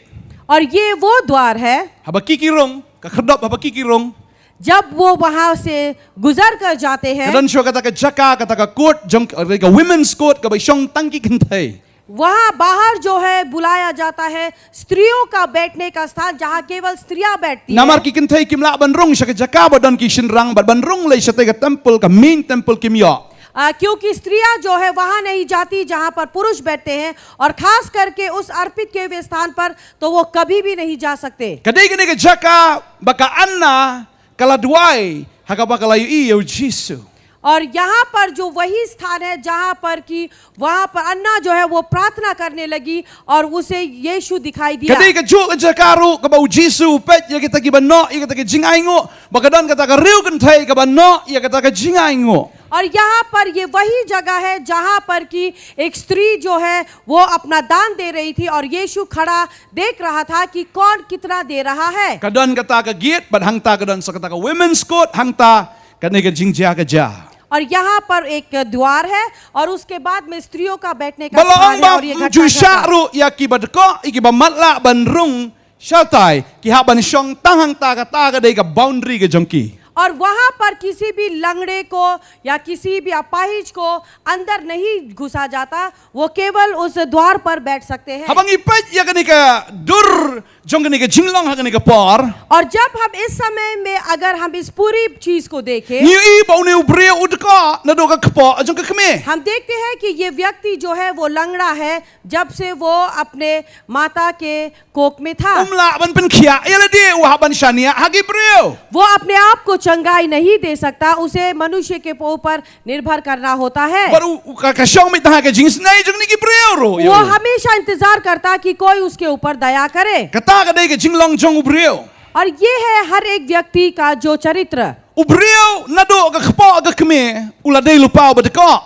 [SPEAKER 2] और ये वो द्वार है
[SPEAKER 1] Habaki kirong ka kherdop habaki kirong.
[SPEAKER 2] जब वो वहां से गुजर कर जाते हैं,
[SPEAKER 1] Kadan syo kata ka jaka kata ka court jong ka women's court ka ba syong tangki kintai.
[SPEAKER 2] वहां बाहर जो है बुलाया जाता है स्त्रियों का बैठने का स्थान, जहां केवल स्त्रियां बैठती
[SPEAKER 1] Namar
[SPEAKER 2] हैं।
[SPEAKER 1] ki kintai kimla banrong sya ka jaka ba don ki shinrang ba banrong lai sya ka temple ka main temple kimyo.
[SPEAKER 2] क्योंकि स्त्रियां जो है वहां नहीं जाती जहां पर पुरुष बैठते हैं, और खास करके उस अर्पित किए हुए स्थान पर तो वो कभी भी नहीं जा सकते।
[SPEAKER 1] Kadai kini ka jaka baka anna kala duai hakaba kala yu iyo Jisu.
[SPEAKER 2] और यहाँ पर जो वही स्थान है जहाँ पर कि वहाँ पर अन्ना जो है वो प्रार्थना करने लगी और उसे यीशु दिखाई दिया।
[SPEAKER 1] Kadai ka jo ka jakaru ka ba Jisu pet ya kita ki bano ya kita ki jingai ngo baka don kata ka riu kentai ka bano ya kita ka jingai ngo.
[SPEAKER 2] और यहाँ पर ये वही जगह है जहाँ पर कि एक स्त्री जो है वो अपना दान दे रही थी और यीशु खड़ा देख रहा था कि कौन कितना दे रहा है।
[SPEAKER 1] Kadon kata ka gate bad hangta kadon sa kata ka women's court hangta kadai ka jingja ka ja.
[SPEAKER 2] और यहाँ पर एक द्वार है और उसके बाद में स्त्रियों का बैठने का स्थान
[SPEAKER 1] Balong
[SPEAKER 2] है।
[SPEAKER 1] ba
[SPEAKER 2] और ये घटना
[SPEAKER 1] ju
[SPEAKER 2] घटा।
[SPEAKER 1] syaru ya ki badko iki ba matla banrung syatai ki ha ban syong tahang ta ka dai ka boundary ka jongki.
[SPEAKER 2] और वहां पर किसी भी लंगड़े को या किसी भी अपाहिज को अंदर नहीं घुसा जाता, वो केवल उस द्वार पर बैठ सकते हैं।
[SPEAKER 1] Habang ipet ya kani ka dur jong kani ka jinglong ha kani ka por.
[SPEAKER 2] और जब हम इस समय में अगर हम इस पूरी चीज को देखें,
[SPEAKER 1] Ni i ba uni ubre udka na do ka kpo jong ka kme.
[SPEAKER 2] हम देखते हैं कि ये व्यक्ति जो है वो लंगड़ा है जब से वो अपने माता के कोख में था।
[SPEAKER 1] Umla ban pen khia ya la de wa ban shania hagi breu.
[SPEAKER 2] वो अपने आप को चंगाई नहीं दे सकता, उसे मनुष्य के ऊपर निर्भर करना होता है।
[SPEAKER 1] Baru ka syong mi ta ka jings nai jong ni ki breu ro.
[SPEAKER 2] वो हमेशा इंतजार करता कि कोई उसके ऊपर दया करे।
[SPEAKER 1] Kata ka dai ka jinglong jong ubreu.
[SPEAKER 2] और ये है हर एक व्यक्ति का जो चरित्र।
[SPEAKER 1] Ubreu na do ka kpo ka kme ula dai lupa ba de ko.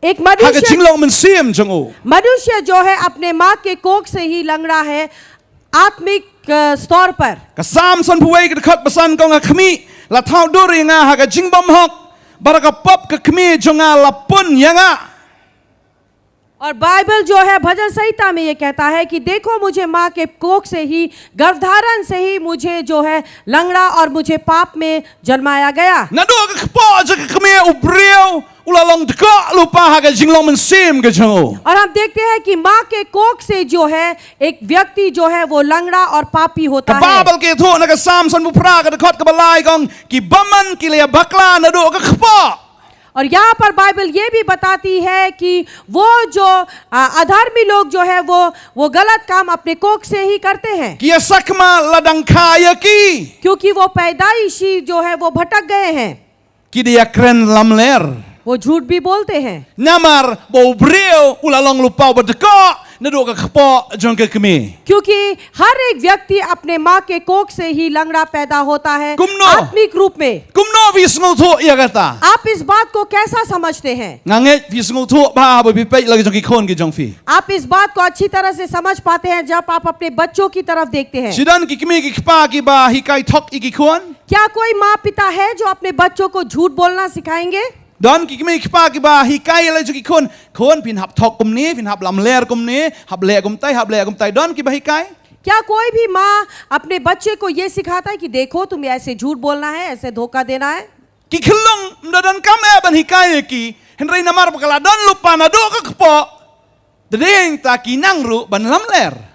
[SPEAKER 2] एक
[SPEAKER 1] Ha ka
[SPEAKER 2] मनुष्य
[SPEAKER 1] jinglong men sim jong o.
[SPEAKER 2] मनुष्य जो है अपने माँ के कोख से ही लंगड़ा है आत्मिक स्तर पर।
[SPEAKER 1] Kasam san puwei ka dekat pesan kau nga kmi la thau duri nga ha ka jingbom hok baraka pop ka kmi jonga la pun yanga.
[SPEAKER 2] और बाइबल जो है भजन संहिता में ये कहता है कि देखो मुझे माँ के कोख से ही, गर्भधारण से ही मुझे जो है लंगड़ा और मुझे पाप में जन्माया गया।
[SPEAKER 1] Na do ka kpo ja ka kmi ubreu ula long deka lupa ha ka jinglong men sim ka jong o.
[SPEAKER 2] और हम देखते हैं कि माँ के कोख से जो है एक व्यक्ति जो है वो लंगड़ा और पापी होता
[SPEAKER 1] Ka
[SPEAKER 2] है।
[SPEAKER 1] babal ke thu na ka sam san pu pra ka dekat ka balai kong ki baman ki le bakla na do ka kpo.
[SPEAKER 2] और यहाँ पर बाइबल ये भी बताती है कि वो जो अधर्मी लोग जो है वो गलत काम अपने कोख से ही करते हैं,
[SPEAKER 1] Kia sakma ladang kaya ki.
[SPEAKER 2] क्योंकि वो पैदाइशी जो है वो भटक गए हैं,
[SPEAKER 1] Ki dia keren lamler.
[SPEAKER 2] वो झूठ भी बोलते हैं।
[SPEAKER 1] Namar bau breu ulalong lupa berdeka. Naduk ke kepo jong ke kemi.
[SPEAKER 2] क्योंकि हर एक व्यक्ति अपने माँ के कोख से ही लंगड़ा पैदा होता है
[SPEAKER 1] कुमनो।
[SPEAKER 2] आत्मिक रूप में।
[SPEAKER 1] Kumno visngu tu ia kata.
[SPEAKER 2] आप इस बात को कैसा समझते हैं?
[SPEAKER 1] Nganget visngu tu ba bepek lagi jong ki khon ki jong fi.
[SPEAKER 2] आप इस बात को अच्छी तरह से समझ पाते हैं जब आप अपने बच्चों की तरफ देखते हैं।
[SPEAKER 1] Sidan ki kemi ki kpa ki ba hikai thok iki khon.
[SPEAKER 2] क्या कोई माँ पिता है जो अपने बच्चों को झूठ बोलना सिखाएंगे?
[SPEAKER 1] Dan ki kemi ki kpa ki ba hikai lagi jong ki khon. Khon pin hap thok kum ni, pin hap lamler kum ni, hap le kum tai. Dan ki ba hikai.
[SPEAKER 2] क्या कोई भी माँ अपने बच्चे को ये सिखाता है कि देखो तुम्हें ऐसे झूठ बोलना है, ऐसे धोखा देना है?
[SPEAKER 1] Ki khilong mdadan kam ban hikai ki. Henry namar bakala dan lupa naduk ke kepo. Dedeng ta ki nangru ban lamler.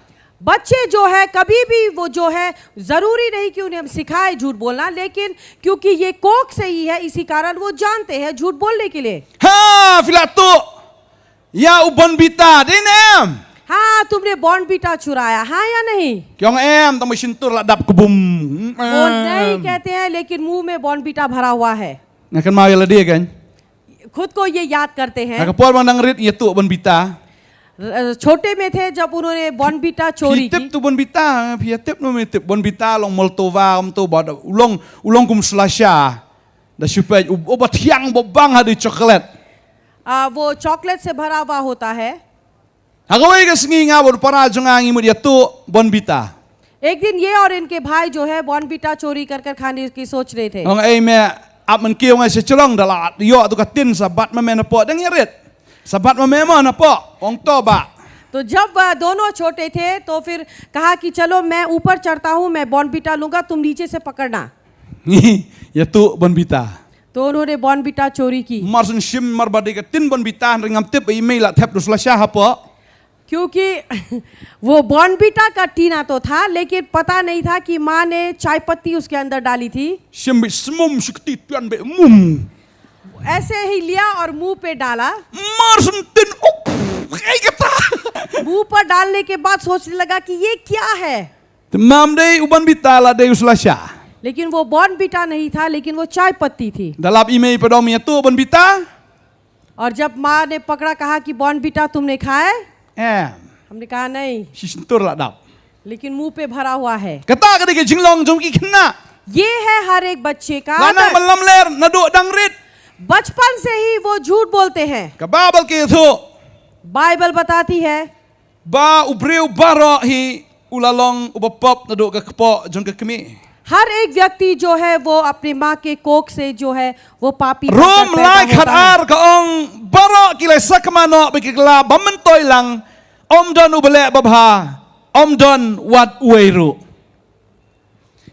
[SPEAKER 2] बच्चे जो है कभी भी वो जो है जरूरी नहीं कि उन्हें हम सिखाए झूठ बोलना, लेकिन क्योंकि ये कोख से ही है इसी कारण वो जानते हैं झूठ बोलने के लिए।
[SPEAKER 1] Ha filatu. Ya ubon bita denem.
[SPEAKER 2] हाँ, तुमने बॉर्नवीटा चुराया, हाँ या नहीं?
[SPEAKER 1] Kyong em tang mesintur ladap kebum.
[SPEAKER 2] वो नहीं कहते हैं, लेकिन मुंह में बॉर्नवीटा भरा हुआ है।
[SPEAKER 1] Ngakan mau ya dia kan.
[SPEAKER 2] खुद को ये याद करते हैं।
[SPEAKER 1] Ngakapor bang dang rit yetu bon bita.
[SPEAKER 2] छोटे में थे जब उन्होंने बॉर्नवीटा चोरी
[SPEAKER 1] Tip
[SPEAKER 2] की।
[SPEAKER 1] tu bon bita, pia tip no me tip bon bita long Moldova tu bad ulong kum Selasya. Da supaya obat tiang bobang hadi coklat.
[SPEAKER 2] वो चॉकलेट से भरा हुआ होता है।
[SPEAKER 1] Hagawai ka singi nga bod para jongangi mo yetu bon bita.
[SPEAKER 2] एक दिन ये और इनके भाई जो है बॉर्नवीटा चोरी कर कर खाने की सोच रहे थे।
[SPEAKER 1] Ong ai me ap man kiyo nga sechelong dala yo tu katin sabat ma me na po dang yerit. Sabat ma me mo na po ong to ba.
[SPEAKER 2] तो जब वह दोनों छोटे थे तो फिर कहा कि चलो मैं ऊपर चढ़ता हूँ, मैं बॉर्नवीटा लूंगा, तुम नीचे से पकड़ना।
[SPEAKER 1] Yetu bon bita.
[SPEAKER 2] तो उन्होंने बॉर्नवीटा चोरी की,
[SPEAKER 1] Marsun shim marbadi ka tin bon bita ringam tip email la tap du Selasya hapo.
[SPEAKER 2] क्योंकि वो बॉर्नवीटा का टीना तो था, लेकिन पता नहीं था कि माँ ने चाय पत्ती उसके अंदर डाली थी।
[SPEAKER 1] Shim bi smum shukti tuan be mum.
[SPEAKER 2] ऐसे ही लिया और मुंह पे डाला।
[SPEAKER 1] Marsun tin ai kata.
[SPEAKER 2] मुंह पर डालने के बाद सोचने लगा कि ये क्या है,
[SPEAKER 1] Temam dei uban bita la dei Selasya.
[SPEAKER 2] लेकिन वो बॉर्नवीटा नहीं था, लेकिन वो चाय पत्ती थी।
[SPEAKER 1] Dalam email padom yetu bon bita.
[SPEAKER 2] और जब माँ ने पकड़ा, कहा कि बॉर्नवीटा तुमने खाया? हमने कहा नहीं,
[SPEAKER 1] Sisentur la dap.
[SPEAKER 2] लेकिन मुंह पे भरा हुआ है।
[SPEAKER 1] Kata ka dike jinglong jong ki kena.
[SPEAKER 2] ये है हर एक बच्चे का
[SPEAKER 1] Lana
[SPEAKER 2] आदत।
[SPEAKER 1] malam ler naduk dang rit.
[SPEAKER 2] बचपन से ही वो झूठ बोलते हैं।
[SPEAKER 1] Ka babal ke tu.
[SPEAKER 2] Bible बताती है
[SPEAKER 1] Ba ubreu bara hi ulalong ubapop naduk ka kepo jong ka kemi.
[SPEAKER 2] हर एक व्यक्ति जो है वो अपने माँ के कोख से जो है वो पापी बनकर
[SPEAKER 1] Rom
[SPEAKER 2] पैदा
[SPEAKER 1] lai
[SPEAKER 2] होता
[SPEAKER 1] khat
[SPEAKER 2] है।
[SPEAKER 1] ar ka ong bara kilai sakmano bikikla bamentoi lang om don ubele babha om don wat ueru.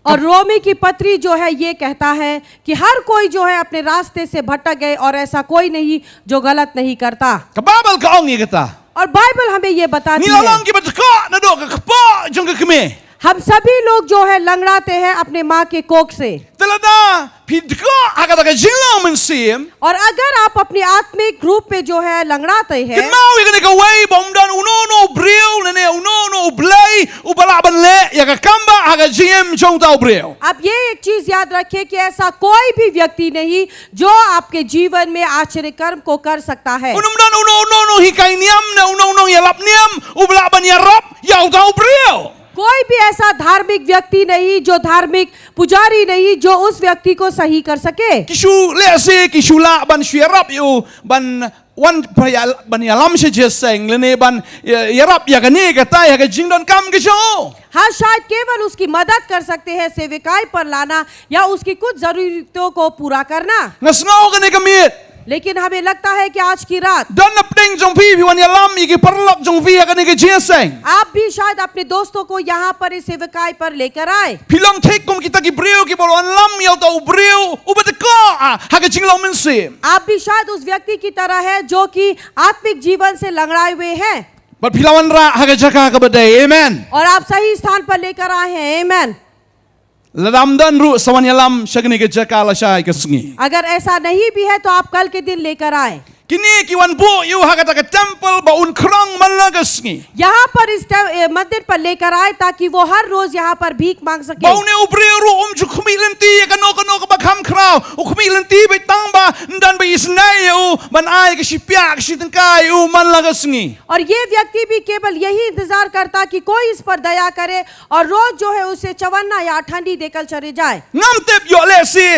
[SPEAKER 2] और रोमी की पत्री जो है ये कहता है कि हर कोई जो है अपने रास्ते से भटक गए और ऐसा कोई नहीं जो गलत नहीं करता।
[SPEAKER 1] Ka babal ka ong ye kata.
[SPEAKER 2] और बाइबल हमें ये बताती है
[SPEAKER 1] Nilalong ki batko naduk ka kepo jong ka kemi.
[SPEAKER 2] हम सभी लोग जो है लंगड़ाते हैं अपने माँ के कोख से।
[SPEAKER 1] Telada pidko agada ka jinglong mensim.
[SPEAKER 2] और अगर आप अपनी आत्मिक रूप में जो है लंगड़ाते हैं,
[SPEAKER 1] Kenau ye ka wei bom don uno breu nene uno blai ubala ban le ya ka kamba aga jim jong tau breu.
[SPEAKER 2] आप ये एक चीज याद रखें कि ऐसा कोई भी व्यक्ति नहीं जो आपके जीवन में आश्चर्य कर्म को कर सकता है।
[SPEAKER 1] Unum dan uno hikai niam na uno ya lap niam ubala ban ya rap ya tau breu.
[SPEAKER 2] कोई भी ऐसा धार्मिक व्यक्ति नहीं, जो धार्मिक पुजारी नहीं, जो उस व्यक्ति को सही कर सके।
[SPEAKER 1] Kishu le se kishu la ban syarap yu ban wan paya ban ya lam se jeseng lene ban yarap ya kani kata ya ka jingdon kam kisho.
[SPEAKER 2] हाँ, शायद केवल उसकी मदद कर सकते हैं सेविकाई पर लाना या उसकी कुछ जरूरतों को पूरा करना।
[SPEAKER 1] Ngasngau kani kamit.
[SPEAKER 2] लेकिन हमें लगता है कि आज की रात
[SPEAKER 1] Dan napding jong fi wan ya lam iki perlok jong fi ya kani ka jeseng.
[SPEAKER 2] आप भी शायद अपने दोस्तों को यहाँ पर इस सेविकाई पर लेकर आए।
[SPEAKER 1] Pilang take kum kita ki breu ki bolon lam ya tau breu ubatko ha ka jinglong mensim.
[SPEAKER 2] आप भी शायद उस व्यक्ति की तरह है जो कि आत्मिक जीवन से लंगड़ाए हुए हैं
[SPEAKER 1] But pilawan ra ha ka jaka ka badai. Amen.
[SPEAKER 2] और आप सही स्थान पर लेकर आए हैं। आमेन।
[SPEAKER 1] Ladam dan ru sawan yalam syagni ke jaka la syai ke sungi.
[SPEAKER 2] अगर ऐसा नहीं भी है तो आप कल के दिन लेकर आए।
[SPEAKER 1] Kini kiwan bu yu hakata ke temple ba un krang manla ke sungi.
[SPEAKER 2] यहाँ पर इस मंदिर पर लेकर आए ताकि वो हर रोज यहाँ पर भीख मांग सके।
[SPEAKER 1] Ba une ubre ru ju khmi lenti ka no ka ba kham krau. U khmi lenti be tang ba dan be isnai u ban ai ke shipya ke shitkai u manla ke sungi.
[SPEAKER 2] और ये व्यक्ति भी केवल यही इंतजार करता कि कोई इस पर दया करे और रोज जो है उसे चवन्ना या ठंडी देकर चले जाए।
[SPEAKER 1] Ngam tep yo le si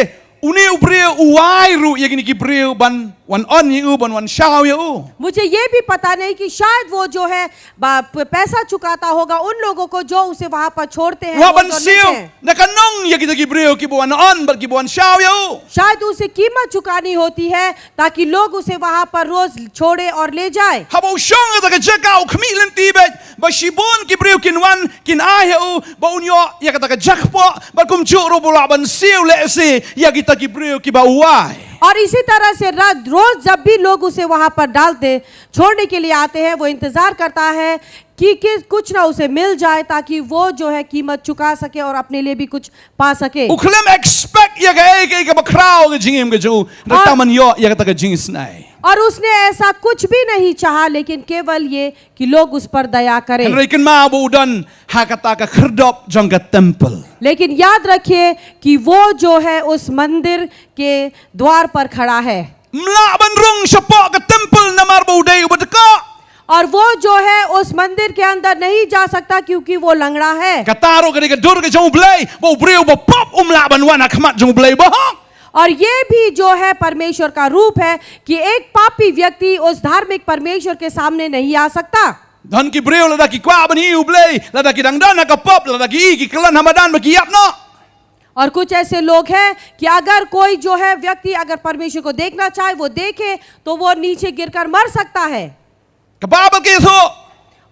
[SPEAKER 1] uni ubre uai ru ye gini ki bre ban wan on yu ban wan shao yu.
[SPEAKER 2] मुझे ये भी पता नहीं कि शायद वो जो है पैसा चुकाता होगा उन लोगों को जो उसे वहां पर छोड़ते हैं
[SPEAKER 1] Wa
[SPEAKER 2] रोज
[SPEAKER 1] ban
[SPEAKER 2] और लेते
[SPEAKER 1] siu
[SPEAKER 2] हैं।
[SPEAKER 1] na kanong ye kita ki bre ki wan on ba ki wan shao yu.
[SPEAKER 2] शायद उसे कीमत चुकानी होती है ताकि लोग उसे वहां पर रोज छोड़े और ले जाए।
[SPEAKER 1] Ha ba shong ta ka jaka u khmi lenti be ba shibon ki bre kin wan kin ai yu ba unyo ye kata ka jakpo ba kum chu ro bola ban siu le si ye kita ki bre ki ba uai.
[SPEAKER 2] और इसी तरह से रोज जब भी लोग उसे वहां पर डालते छोड़ने के लिए आते हैं वो इंतजार करता है कि कुछ ना उसे मिल जाए ताकि वो जो है कीमत चुका सके और अपने लिए भी कुछ पा सके।
[SPEAKER 1] U klem expect ye ka ba krao ke jingim ke ju ta man yo ye kata ka jing snai.
[SPEAKER 2] और उसने ऐसा कुछ भी नहीं चाहा लेकिन केवल ये कि लोग उस पर दया करें।
[SPEAKER 1] Henry ma bu dan ha kata ka khrdop jong ka temple.
[SPEAKER 2] लेकिन याद रखिए कि वो जो है उस मंदिर के द्वार पर खड़ा है
[SPEAKER 1] Mla ban rong sapa ka temple namar bu dai u badka.
[SPEAKER 2] और वो जो है उस मंदिर के अंदर नहीं जा सकता क्योंकि वो लंगड़ा है।
[SPEAKER 1] Kataro ka ka dur ka jong blai bu bre bu pop mla ban wan akhmat jong blai ba.
[SPEAKER 2] और ये भी जो है परमेश्वर का रूप है कि एक पापी व्यक्ति उस धार्मिक परमेश्वर के सामने नहीं आ सकता।
[SPEAKER 1] Dan ki bre la da ki kwa ban u blai la da ki dang dan ka pop la da ki ki klan hamadan ba ki yap no.
[SPEAKER 2] और कुछ ऐसे लोग हैं कि अगर कोई जो है व्यक्ति अगर परमेश्वर को देखना चाहे वो देखे तो वो नीचे गिरकर मर सकता है।
[SPEAKER 1] Ka babal ke so.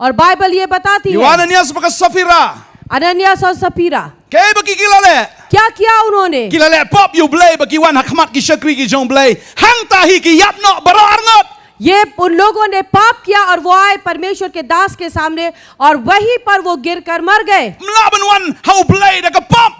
[SPEAKER 2] और बाइबल ये बताती है
[SPEAKER 1] Yohananias ba ka Safira.
[SPEAKER 2] अनन्यास और Safira
[SPEAKER 1] Ke ba ki kilale.
[SPEAKER 2] क्या किया उन्होंने।
[SPEAKER 1] Kilale pop u blai ba ki wan akhmat ki shakri ki jong blai. Hang ta hi ki yap no barar ngot.
[SPEAKER 2] ये उन लोगों ने पाप किया और वो आए परमेश्वर के दास के सामने और वहीं पर वो गिरकर मर गए।
[SPEAKER 1] Mla ban wan how blai da ka pop.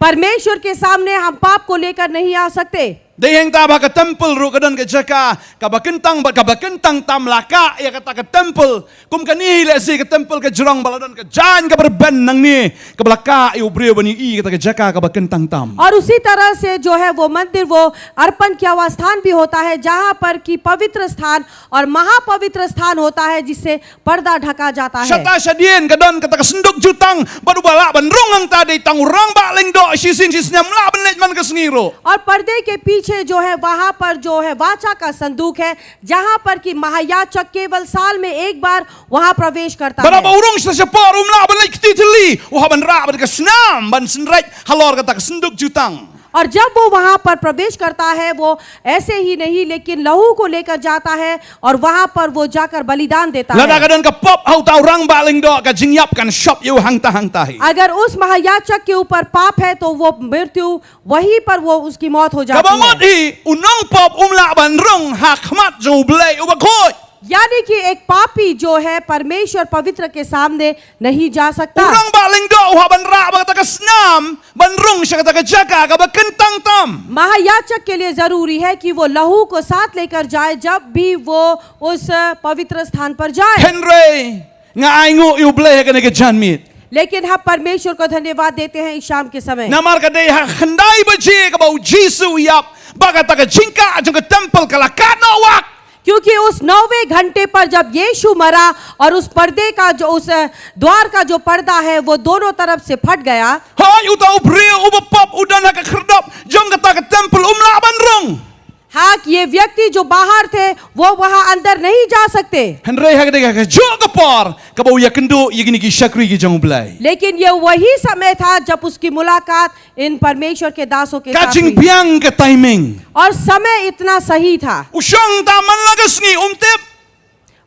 [SPEAKER 2] परमेश्वर के सामने हम पाप को लेकर नहीं आ सकते।
[SPEAKER 1] Deheng ta ba ka temple ru kadan ke jaka ka ba kentang tam laka ya kata ka temple kum ka ni le si ka temple ka jurang baladan ka jan ka berben nang ni ka belaka yu bre bani i kata ka jaka ka ba kentang tam.
[SPEAKER 2] और उसी तरह से जो है वो मंदिर वो अर्पण किया हुआ स्थान भी होता है जहाँ पर कि पवित्र स्थान और महापवित्र स्थान होता है जिससे पर्दा ढका जाता है।
[SPEAKER 1] Syata syadien kadan kata ka senduk jutang baru bala ban rong ang ta dei tang urang ba leng do sisin sisnya mla ban lej man ka sengiro.
[SPEAKER 2] और पर्दे के पीछे जो है वहां पर जो है वाचा का संदूक है जहां पर कि महायाजक केवल साल में एक बार वहां प्रवेश करता
[SPEAKER 1] Bara ba
[SPEAKER 2] है।
[SPEAKER 1] urong sa syapa mla ban lej titili wa ban ra ban ka snam ban senraj halor kata ka senduk jutang.
[SPEAKER 2] और जब वो वहां पर प्रवेश करता है वो ऐसे ही नहीं लेकिन लहू को लेकर जाता है और वहां पर वो जाकर बलिदान देता
[SPEAKER 1] Lada
[SPEAKER 2] है।
[SPEAKER 1] kadan ka pop hau ta urang ba leng do ka jingyap kan shop yu hang ta hi.
[SPEAKER 2] अगर उस महायाजक के ऊपर पाप है तो वो मृत्यु वहीं पर वो उसकी मौत हो जाती
[SPEAKER 1] Kabangot
[SPEAKER 2] है।
[SPEAKER 1] hi unang pop umla ban rong hakmat jo blai ubakhoy.
[SPEAKER 2] यानी कि एक पापी जो है परमेश्वर पवित्र के सामने नहीं जा सकता।
[SPEAKER 1] Urang ba leng do ha ban ra ba ta ka snam ban rong sya ta ka jaka ka ba kentang tam.
[SPEAKER 2] महायाजक के लिए जरूरी है कि वो लहू को साथ लेकर जाए जब भी वो उस पवित्र स्थान पर जाए।
[SPEAKER 1] Henry nga aingu yu blai ka ne ka janmit.
[SPEAKER 2] लेकिन हम परमेश्वर को धन्यवाद देते हैं इस शाम के समय
[SPEAKER 1] Namar ka dei ha khandai ba je ka ba jisu yap ba ka ta ka jingka jong ka temple ka la ka no wak.
[SPEAKER 2] क्योंकि उस 9वें घंटे पर जब यीशु मरा और उस पर्दे का जो उस द्वार का जो पर्दा है वो दोनों तरफ से फट गया।
[SPEAKER 1] Ha yu ta ubre ubapop udan ha ka khrdop jong ka ta ka temple umla ban rong.
[SPEAKER 2] हाँ कि ये व्यक्ति जो बाहर थे वो वहां अंदर नहीं जा सकते।
[SPEAKER 1] Henry ha ka dei ka jo ka por ka ba ya kendo yigini ki shakri ki jong blai.
[SPEAKER 2] लेकिन ये वही समय था जब उसकी मुलाकात इन परमेश्वर के दासों के साथ
[SPEAKER 1] Kajing
[SPEAKER 2] हुई
[SPEAKER 1] piang ka timing.
[SPEAKER 2] और समय इतना सही था।
[SPEAKER 1] Usyang ta man la ka sngi umtip.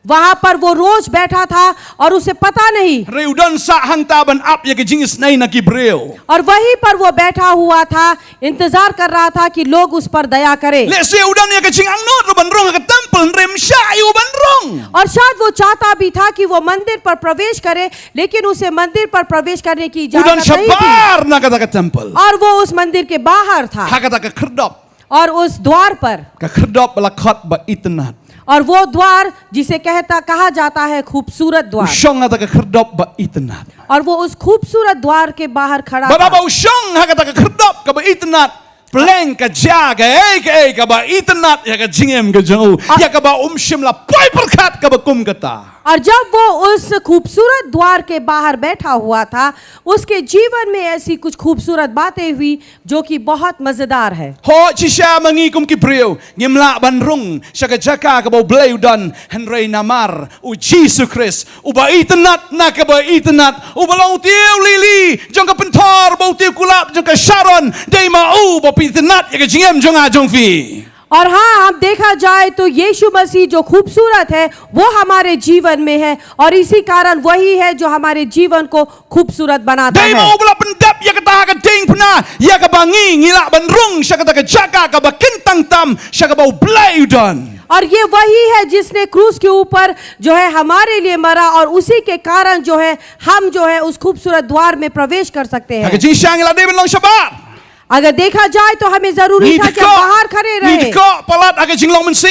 [SPEAKER 2] वहां पर वो रोज बैठा था और उसे पता नहीं,
[SPEAKER 1] Reudan sa hang taban up ya ke jingis nai na kibreo.
[SPEAKER 2] और वहीं पर वो बैठा हुआ था, इंतजार कर रहा था कि लोग उस पर दया करें।
[SPEAKER 1] Le se udan ya ke jing ang not ban rong ke temple rem sha yu ban rong.
[SPEAKER 2] और शायद वो चाहता भी था कि वो मंदिर पर प्रवेश करे, लेकिन उसे मंदिर पर प्रवेश करने की
[SPEAKER 1] Udan
[SPEAKER 2] इजाजत नहीं थी
[SPEAKER 1] shabar na kata ke temple.
[SPEAKER 2] और वो उस मंदिर के बाहर था
[SPEAKER 1] Ha kata ke kherdop.
[SPEAKER 2] और उस द्वार पर,
[SPEAKER 1] Ke kherdop lakot ba itnat.
[SPEAKER 2] और वो द्वार जिसे कहा जाता है खूबसूरत द्वार,
[SPEAKER 1] Usyong kata ke kherdop ba itnat.
[SPEAKER 2] और वो उस खूबसूरत द्वार के बाहर खड़ा
[SPEAKER 1] Ba
[SPEAKER 2] था।
[SPEAKER 1] ba usyong ha kata ke kherdop ke ba itnat. Pleng ke jaga ke ba itnat ya ke jingem ke jauh. Ya ke ba shim la poi perkat ke ba kum kata.
[SPEAKER 2] और जब वो उस खूबसूरत द्वार के बाहर बैठा हुआ था, उसके जीवन में ऐसी कुछ खूबसूरत बातें हुई जो कि बहुत मजेदार है।
[SPEAKER 1] Ho chisha mangi kum kibreu ngimla banrung saka jaka ka bau bleu dan henrei namar u Jesus Christ u ba itnat na ka ba itnat u balau tiu lili jong ka pentor bau tiu kulap jong ka Sharon dei ma u ba itnat ya ka jingem jong a jong fi.
[SPEAKER 2] और हाँ, हम देखा जाए तो यीशु मसीह जो खूबसूरत है वो हमारे जीवन में है, और इसी कारण वही है जो हमारे जीवन को खूबसूरत बनाता
[SPEAKER 1] Dei
[SPEAKER 2] है।
[SPEAKER 1] ma u bala pendap ya ka ta ka ding pna ya ka bangi ngila banrung saka ta ka jaka ka ba kintang tam saka bau bleu dan.
[SPEAKER 2] और ये वही है जिसने क्रूस के ऊपर जो है हमारे लिए मरा, और उसी के कारण जो है हम जो है उस खूबसूरत द्वार में प्रवेश कर सकते
[SPEAKER 1] Ha ka
[SPEAKER 2] हैं।
[SPEAKER 1] jisha ngila dei ban long shabat.
[SPEAKER 2] अगर देखा जाए तो हमें जरूरी था कि हम बाहर खड़े
[SPEAKER 1] Ni
[SPEAKER 2] रहे।
[SPEAKER 1] ko palat aga jinglong mense.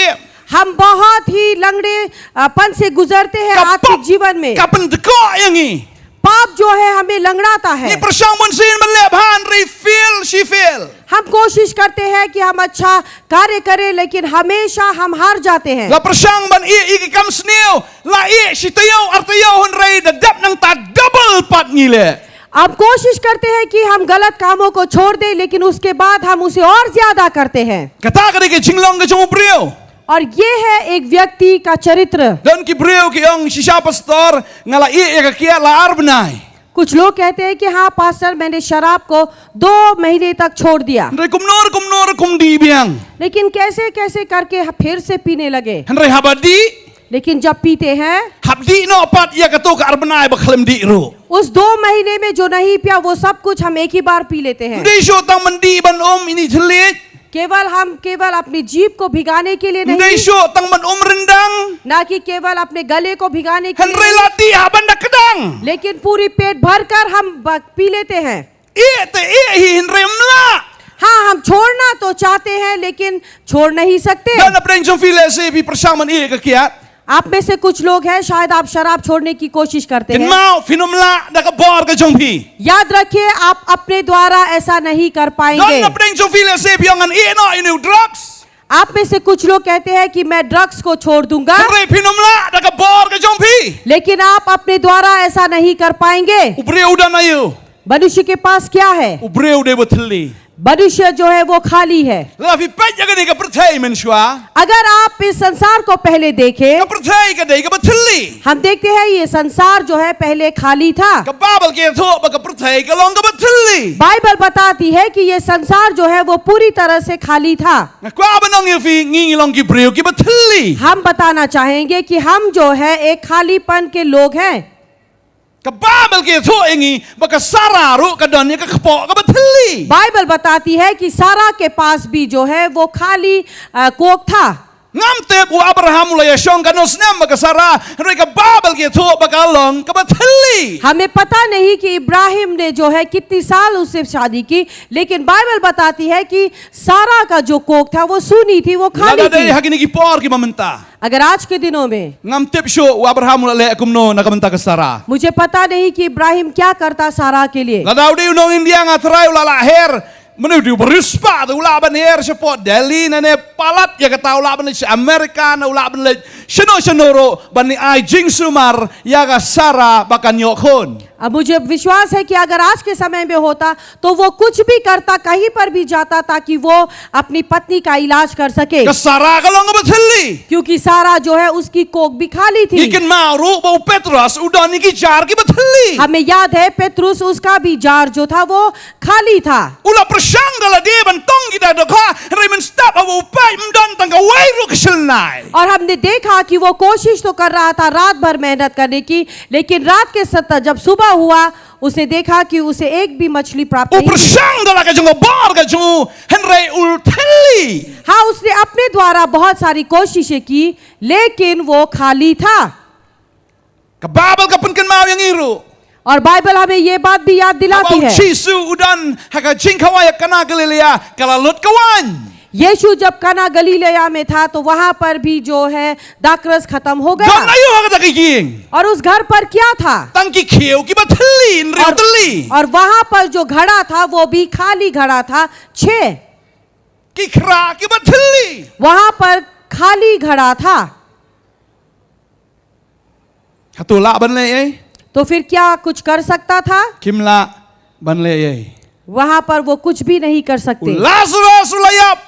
[SPEAKER 2] हम बहुत ही लंगड़े पन से गुजरते हैं आत्मिक जीवन में।
[SPEAKER 1] Kapan deko yangi.
[SPEAKER 2] पाप जो है हमें लंगड़ाता
[SPEAKER 1] Ni
[SPEAKER 2] है।
[SPEAKER 1] persang mensin menlep han refill she feel.
[SPEAKER 2] हम कोशिश करते हैं कि हम अच्छा कार्य करें, लेकिन हमेशा हम हार जाते हैं।
[SPEAKER 1] La persang ban i kam sneo la i si tayo artayo hon rei da dap nang ta double pat ngile.
[SPEAKER 2] अब कोशिश करते हैं कि हम गलत कामों को छोड़ दें, लेकिन उसके बाद हम उसे और ज्यादा करते हैं।
[SPEAKER 1] Kata ka ke jinglong ke jong brio.
[SPEAKER 2] और ये है एक व्यक्ति का चरित्र।
[SPEAKER 1] Dan ki brio ki ong sisa pastor ngala i ka kia la arbnai.
[SPEAKER 2] कुछ लोग कहते हैं कि हाँ पास्टर, मैंने शराब को 2 महीने तक छोड़ दिया,
[SPEAKER 1] Rei kumnor kum di biang.
[SPEAKER 2] लेकिन कैसे कैसे करके फिर से पीने लगे।
[SPEAKER 1] Han rei habadi
[SPEAKER 2] लेकिन जब पीते हैं,
[SPEAKER 1] habdi no pat ya ka to ka arbnai ba khlem di ro.
[SPEAKER 2] उस 2 महीने में जो नहीं पिया वो सब कुछ हम एक ही बार पी लेते हैं।
[SPEAKER 1] Ndi sho tang mandi ban ini thelit.
[SPEAKER 2] केवल अपनी जीभ को भिगाने के लिए
[SPEAKER 1] Ndi
[SPEAKER 2] नहीं,
[SPEAKER 1] sho tang man rendang.
[SPEAKER 2] ना कि केवल अपने गले को भिगाने के
[SPEAKER 1] Han rei
[SPEAKER 2] लिए,
[SPEAKER 1] lati haban da kedang.
[SPEAKER 2] लेकिन पूरी पेट भरकर हम पी लेते हैं।
[SPEAKER 1] I te i hin rei mla.
[SPEAKER 2] हाँ, हम छोड़ना तो चाहते हैं लेकिन छोड़ नहीं सकते।
[SPEAKER 1] Dan apa yang jom file se bi persang man i ka kiat.
[SPEAKER 2] आप में से कुछ लोग हैं, शायद आप शराब छोड़ने की कोशिश करते
[SPEAKER 1] Ken
[SPEAKER 2] हैं।
[SPEAKER 1] mau finomla da ka bor ka jom fi.
[SPEAKER 2] याद रखिए, आप अपने द्वारा ऐसा नहीं कर पाएंगे।
[SPEAKER 1] Dan apa yang jom file se bi angan i no inu drugs.
[SPEAKER 2] आप में से कुछ लोग कहते हैं कि मैं ड्रग्स को छोड़ दूंगा,
[SPEAKER 1] Han rei finomla da ka bor ka jom fi.
[SPEAKER 2] लेकिन आप अपने द्वारा ऐसा नहीं कर पाएंगे।
[SPEAKER 1] Ubreu dan ayu.
[SPEAKER 2] मनुष्य के पास क्या है?
[SPEAKER 1] Ubreu de betheli.
[SPEAKER 2] मनुष्य जो है वो खाली है।
[SPEAKER 1] La fi pat ya ka ni ka perthai menshwa.
[SPEAKER 2] अगर आप इस संसार को पहले देखें,
[SPEAKER 1] Ka perthai ka dei ka betheli.
[SPEAKER 2] हम देखते हैं ये संसार जो है पहले खाली था।
[SPEAKER 1] Ka babal ke tho ba ka perthai ka long ka betheli.
[SPEAKER 2] Bible बताती है कि ये संसार जो है वो पूरी तरह से खाली था।
[SPEAKER 1] Na kwa ba nong fi ngi long ki breu ki betheli.
[SPEAKER 2] हम बताना चाहेंगे कि हम जो है एक खालीपन के लोग हैं।
[SPEAKER 1] Ka babal ke tho ingi ba ka sararu ka don ya ka kpo ka betheli.
[SPEAKER 2] Bible बताती है कि सारा के पास भी जो है वो खाली कोक था।
[SPEAKER 1] Ngam te bu Abraham ula ya shong ka no snam ba ka sara rei ka babal ke tho ba ka long ka betheli.
[SPEAKER 2] हमें पता नहीं कि इब्राहिम ने जो है कितनी साल उससे शादी की, लेकिन बाइबल बताती है कि सारा का जो कोक था वो सूनी थी, वो खाली
[SPEAKER 1] Lada dei
[SPEAKER 2] थी।
[SPEAKER 1] hakini ki por ki mamenta.
[SPEAKER 2] अगर आज के दिनों में
[SPEAKER 1] Ngam tip sho u Abraham ula le kumno na kamenta ka sara.
[SPEAKER 2] मुझे पता नहीं कि इब्राहिम क्या करता सारा के लिए,
[SPEAKER 1] Lada udi unong India ngatrai ula lahir. Menu di berispa tu ula ban air support Delhi nene palat ya kata ula ban Amerika na ula ban sheno ban ai jing sumar ya ka sara bakan yokhon.
[SPEAKER 2] अब मुझे विश्वास है कि अगर आज के समय में होता तो वो कुछ भी करता, कहीं पर भी जाता ताकि वो अपनी पत्नी का इलाज कर सके,
[SPEAKER 1] Ka sara ka long ka betheli.
[SPEAKER 2] क्योंकि सारा जो है उसकी कोक भी खाली थी।
[SPEAKER 1] Ikin maru bau Petrus udah niki jar ki betheli.
[SPEAKER 2] हमें याद है पेत्रुस, उसका भी जार जो था वो खाली था।
[SPEAKER 1] Ula persang dala dia ban tong kita dokha remen stop abu Rai mdan tangga wai ru keselnai.
[SPEAKER 2] और हमने देखा कि वो कोशिश तो कर रहा था रात भर मेहनत करने की, लेकिन रात के सत्ता जब सुबह हुआ उसने देखा कि उसे एक भी मछली प्राप्त
[SPEAKER 1] U
[SPEAKER 2] नहीं हुई।
[SPEAKER 1] persang dala ka jungo bar ka jungo henrai ul teli.
[SPEAKER 2] हाँ, उसने अपने द्वारा बहुत सारी कोशिशें की, लेकिन वो खाली था।
[SPEAKER 1] Ka babal ka penken mau yang iru.
[SPEAKER 2] और बाइबल हमें ये बात भी याद दिलाती
[SPEAKER 1] Abau
[SPEAKER 2] है,
[SPEAKER 1] Jisu udan haka jing kawaya kana Galilea kala lut kawan.
[SPEAKER 2] यीशु जब कना गलीलया में था तो वहां पर भी जो है दाखरस खत्म हो
[SPEAKER 1] Don
[SPEAKER 2] गया।
[SPEAKER 1] ayu haka taki ging.
[SPEAKER 2] और उस घर पर क्या था?
[SPEAKER 1] Tangki kieu ki ba teli nriu teli.
[SPEAKER 2] और वहां पर जो घड़ा था वो भी खाली घड़ा था। 6
[SPEAKER 1] Ki kra ki ba teli.
[SPEAKER 2] वहां पर खाली घड़ा था।
[SPEAKER 1] Hatula ban le ai.
[SPEAKER 2] तो फिर क्या कुछ कर सकता था?
[SPEAKER 1] Kimla ban le ai.
[SPEAKER 2] वहां पर वो कुछ भी नहीं कर सकते।
[SPEAKER 1] Lazarus ulayap.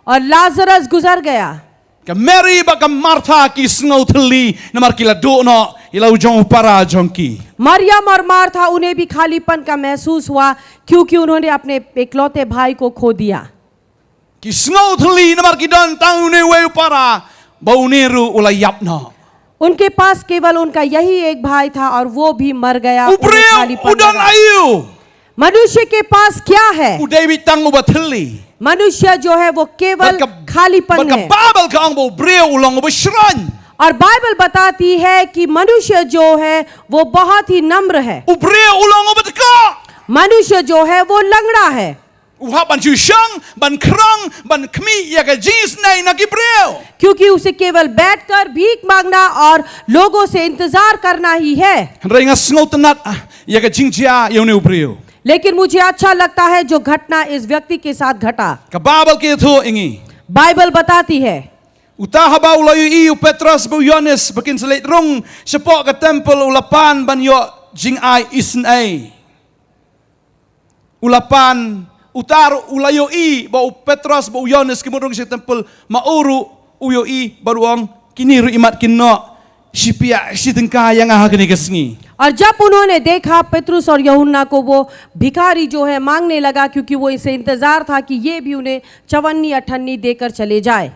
[SPEAKER 2] और लाजरस गुजर गया।
[SPEAKER 1] Ka Mary ba ka Martha ki sngau teli namar kila do no ila ujong para jongki.
[SPEAKER 2] Maryam और मार्था उन्हें भी खालीपन का महसूस हुआ, क्योंकि उन्होंने अपने इकलौते भाई को खो दिया।
[SPEAKER 1] Ki sngau teli namar ki don tang une we para bau neru ulayap no.
[SPEAKER 2] उनके पास केवल उनका यही एक भाई था और वो भी मर गया। उन्हें
[SPEAKER 1] Ubreu
[SPEAKER 2] खालीपन
[SPEAKER 1] udan
[SPEAKER 2] लगा।
[SPEAKER 1] ayu.
[SPEAKER 2] मनुष्य के पास क्या है?
[SPEAKER 1] Udai tang uba teli.
[SPEAKER 2] मनुष्य जो है वो केवल खालीपन
[SPEAKER 1] Baka
[SPEAKER 2] है।
[SPEAKER 1] babal ka ang bau breu ulong uba shran.
[SPEAKER 2] और बाइबल बताती है कि मनुष्य जो है वो बहुत ही नम्र है।
[SPEAKER 1] Ubreu ulong uba teka.
[SPEAKER 2] मनुष्य जो है वो लंगड़ा है,
[SPEAKER 1] Uha ban chu shang ban krang ban kmi ya ka jis nai na ki breu.
[SPEAKER 2] क्योंकि उसे केवल बैठकर भीख मांगना और लोगों से इंतजार करना ही है।
[SPEAKER 1] Rai nga sngau tenat ya ka jingjia ya une ubreu.
[SPEAKER 2] लेकिन मुझे अच्छा लगता है जो घटना इस व्यक्ति के साथ घटा।
[SPEAKER 1] Ka babal ki thu ingi.
[SPEAKER 2] Bible बताती है,
[SPEAKER 1] Utaha ba ulayu i u Petros bu Yohanes bakin selit rong sepok ka temple ulapan ban yo jing ai isn ai. Ulapan utar ulayo i ba u Petros bu Yohanes kimurong sa temple mauru uyo i baruang kiniru imat kinno sipia sitengka yang ah kini kesngi.
[SPEAKER 2] और जब उन्होंने देखा पेतरुस और यूहन्ना को, वो भिखारी जो है मांगने लगा, क्योंकि वो इसे इंतजार था कि ये भी उन्हें चवन्नी अठन्नी देकर चले जाए।